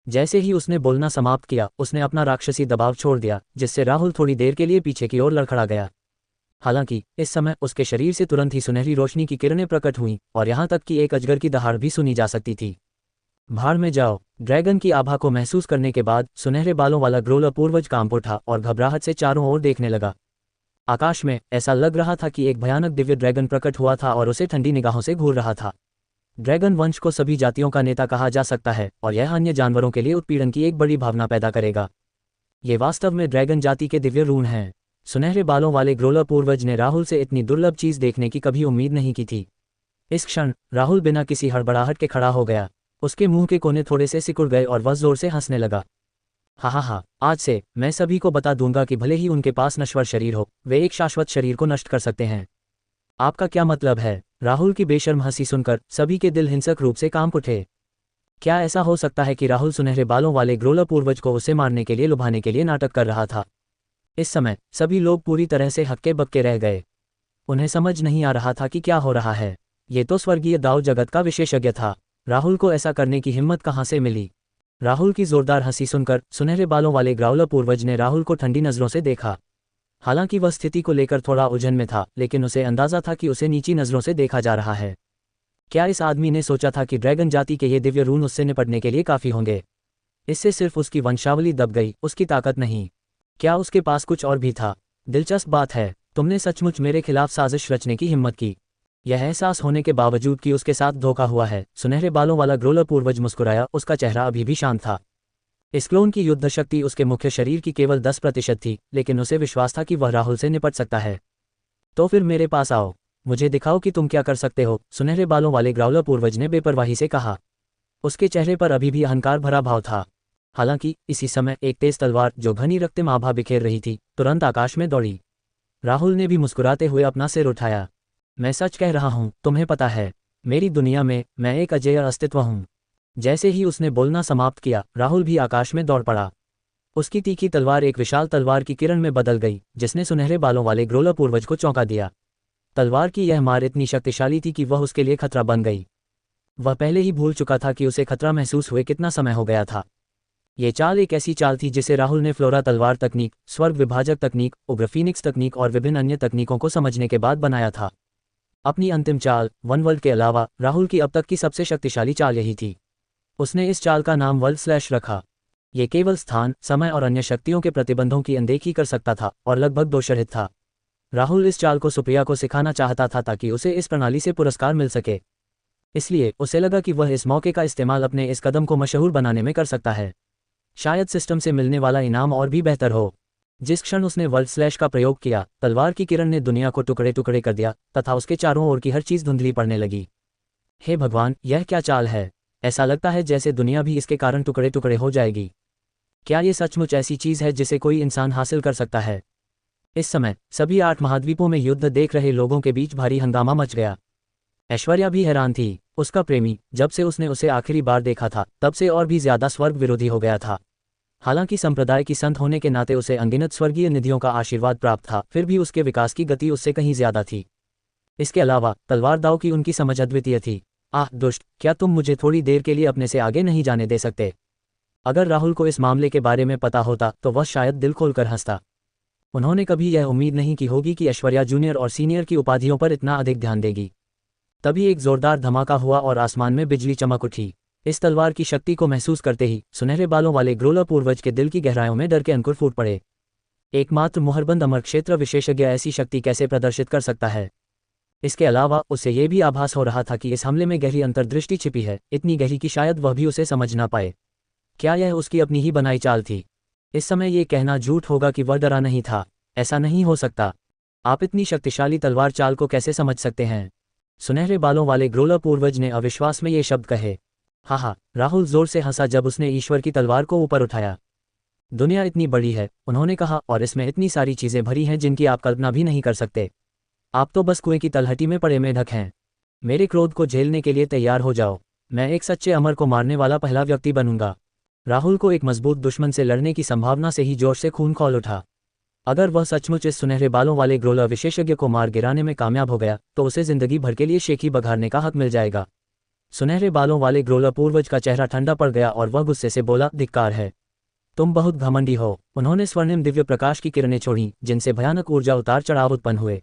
जैसे ही उसने बोलना समाप्त किया, उसने अपना राक्षसी दबाव छोड़ दिया, जिससे राहुल थोड़ी देर के लिए पीछे की ओर लड़खड़ा गया। हालांकि इस समय उसके शरीर से तुरंत ही सुनहरी रोशनी की किरणें प्रकट हुईं और यहाँ तक कि एक अजगर की दहाड़ भी सुनी जा सकती थी। भाड़ में जाओ। ड्रैगन की आभा को महसूस करने के बाद सुनहरे बालों वाला ग्रोलर पूर्वज कांप उठा और घबराहट से चारों ओर देखने लगा। आकाश में ऐसा लग रहा था कि एक भयानक दिव्य ड्रैगन प्रकट हुआ था और उसे ठंडी निगाहों से घूर रहा था। ड्रैगन वंश को सभी जातियों का नेता कहा जा सकता है और यह अन्य जानवरों के लिए उत्पीड़न की एक बड़ी भावना पैदा करेगा। ये वास्तव में ड्रैगन जाति के दिव्य रून हैं। सुनहरे बालों वाले ग्रोलर पूर्वज ने राहुल से इतनी दुर्लभ चीज देखने की कभी उम्मीद नहीं की थी। इस क्षण राहुल बिना किसी हड़बड़ाहट के खड़ा हो गया। उसके मुंह के कोने थोड़े से सिकुड़ गए और वह जोर से हंसने लगा। हा, आज से मैं सभी को बता दूंगा कि भले ही उनके पास नश्वर शरीर हो, वे एक शाश्वत शरीर को नष्ट कर सकते हैं। आपका क्या मतलब है? राहुल की बेशर्म हंसी सुनकर सभी के दिल हिंसक रूप से कांप उठे। क्या ऐसा हो सकता है कि राहुल सुनहरे बालों वाले ग्रोलर पूर्वज को उसे मारने के लिए लुभाने के लिए नाटक कर रहा था? इस समय सभी लोग पूरी तरह से हक्के बक्के रह गए। उन्हें समझ नहीं आ रहा था कि क्या हो रहा है। ये तो स्वर्गीय दाव जगत का विशेषज्ञ था। राहुल को ऐसा करने की हिम्मत कहाँ से मिली? राहुल की जोरदार हंसी सुनकर सुनहरे बालों वाले ग्राउलर पूर्वज ने राहुल को ठंडी नजरों से देखा। हालांकि वह स्थिति को लेकर थोड़ा उलझन में था, लेकिन उसे अंदाजा था कि उसे नीची नजरों से देखा जा रहा है। क्या इस आदमी ने सोचा था कि ड्रैगन जाति के ये दिव्य रून उससे निपटने के लिए काफी होंगे? इससे सिर्फ उसकी वंशावली दब गई, उसकी ताकत नहीं। क्या उसके पास कुछ और भी था? दिलचस्प बात है, तुमने सचमुच मेरे खिलाफ साजिश रचने की हिम्मत की। यह एहसास होने के बावजूद कि उसके साथ धोखा हुआ है, सुनहरे बालों वाला ग्रोलर पूर्वज मुस्कुराया। उसका चेहरा अभी भी शांत था। इस क्लोन की युद्ध शक्ति उसके मुख्य शरीर की केवल 10% थी, लेकिन उसे विश्वास था कि वह राहुल से निपट सकता है। तो फिर मेरे पास आओ, मुझे दिखाओ कि तुम क्या कर सकते हो, सुनहरे बालों वाले ग्राउलर पूर्वज ने बेपरवाही से कहा। उसके चेहरे पर अभी भी अहंकार भरा भाव था। हालांकि इसी समय एक तेज तलवार जो घनी रक्तम आभा बिखेर रही थी, तुरंत आकाश में दौड़ी। राहुल ने भी मुस्कुराते हुए अपना सिर उठाया। मैं सच कह रहा हूं, तुम्हें पता है, मेरी दुनिया में मैं एक अजेय अस्तित्व हूं। जैसे ही उसने बोलना समाप्त किया, राहुल भी आकाश में दौड़ पड़ा। उसकी तीखी तलवार एक विशाल तलवार की किरण में बदल गई, जिसने सुनहरे बालों वाले ग्रोलर पूर्वज को चौंका दिया। तलवार की यह मार इतनी शक्तिशाली थी कि वह उसके लिए खतरा बन गई। वह पहले ही भूल चुका था कि उसे खतरा महसूस हुए कितना समय हो गया था। ये चाल एक ऐसी चाल थी जिसे राहुल ने फ्लोरा तलवार तकनीक, स्वर्ग विभाजक तकनीक, उग्र फीनिक्स तकनीक और विभिन्न अन्य तकनीकों को समझने के बाद बनाया था। अपनी अंतिम चाल वन वर्ल्ड के अलावा राहुल की अब तक की सबसे शक्तिशाली चाल यही थी। उसने इस चाल का नाम वर्ल्ड स्लैश रखा। ये केवल स्थान, समय और अन्य शक्तियों के प्रतिबंधों की अनदेखी कर सकता था और लगभग दोषरहित था। राहुल इस चाल को सुप्रिया को सिखाना चाहता था ताकि उसे इस प्रणाली से पुरस्कार मिल सके। इसलिए उसे लगा कि वह इस मौके का इस्तेमाल अपने इस कदम को मशहूर बनाने में कर सकता है। शायद सिस्टम से मिलने वाला इनाम और भी बेहतर हो। जिस क्षण उसने वर्ल्ड स्लैश का प्रयोग किया, तलवार की किरण ने दुनिया को टुकड़े टुकड़े कर दिया तथा उसके चारों ओर की हर चीज धुंधली पड़ने लगी। हे भगवान, यह क्या चाल है? ऐसा लगता है जैसे दुनिया भी इसके कारण टुकड़े टुकड़े हो जाएगी। क्या ये सचमुच ऐसी चीज है जिसे कोई इंसान हासिल कर सकता है? इस समय सभी 8 महाद्वीपों में युद्ध देख रहे लोगों के बीच भारी हंगामा मच गया। ऐश्वर्या भी हैरान थी। उसका प्रेमी जब से उसने उसे आखिरी बार देखा था, तब से और भी ज्यादा स्वर्ग विरोधी हो गया था। हालांकि संप्रदाय की संत होने के नाते उसे अनगिनत स्वर्गीय निधियों का आशीर्वाद प्राप्त था, फिर भी उसके विकास की गति उससे कहीं ज्यादा थी। इसके अलावा तलवार दाव की उनकी समझ अद्वितीय थी। आह दुष्ट, क्या तुम मुझे थोड़ी देर के लिए अपने से आगे नहीं जाने दे सकते? अगर राहुल को इस मामले के बारे में पता होता तो वह शायद दिल खोलकर हंसता। उन्होंने कभी यह उम्मीद नहीं की होगी कि ऐश्वर्या जूनियर और सीनियर की उपाधियों पर इतना अधिक ध्यान देगी। तभी एक जोरदार धमाका हुआ और आसमान में बिजली चमक उठी। इस तलवार की शक्ति को महसूस करते ही सुनहरे बालों वाले ग्रोलर पूर्वज के दिल की गहराइयों में डर के अंकुर फूट पड़े। एकमात्र मुहरबंद अमर क्षेत्र विशेषज्ञ ऐसी शक्ति कैसे प्रदर्शित कर सकता है? इसके अलावा उसे यह भी आभास हो रहा था कि इस हमले में गहरी अंतर्दृष्टि छिपी है, इतनी गहरी कि शायद वह भी उसे समझ ना पाए। क्या यह उसकी अपनी ही बनाई चाल थी? इस समय ये कहना झूठ होगा कि वह डरा नहीं था। ऐसा नहीं हो सकता। आप इतनी शक्तिशाली तलवार चाल को कैसे समझ सकते हैं? सुनहरे बालों वाले ग्रोलर पूर्वज ने अविश्वास में ये शब्द कहे। हाँ, राहुल जोर से हंसा जब उसने ईश्वर की तलवार को ऊपर उठाया। दुनिया इतनी बड़ी है, उन्होंने कहा, और इसमें इतनी सारी चीजें भरी हैं जिनकी आप कल्पना भी नहीं कर सकते। आप तो बस कुएं की तलहटी में पड़े मेढक हैं। मेरे क्रोध को झेलने के लिए तैयार हो जाओ। मैं एक सच्चे अमर को मारने वाला पहला व्यक्ति बनूंगा। राहुल को एक मजबूत दुश्मन से लड़ने की संभावना से ही जोश से खून खौल उठा। अगर वह सचमुच इस सुनहरे बालों वाले ग्रोलर विशेषज्ञ को मार गिराने में कामयाब हो गया तो उसे जिंदगी भर के लिए शेखी बघारने का हक मिल जाएगा। सुनहरे बालों वाले ग्रोलर पूर्वज का चेहरा ठंडा पड़ गया और वह गुस्से से बोला, धिक्कार है, तुम बहुत घमंडी हो। उन्होंने स्वर्णिम दिव्य प्रकाश की किरणें छोड़ी जिनसे भयानक ऊर्जा उतार चढ़ाव उत्पन्न हुए।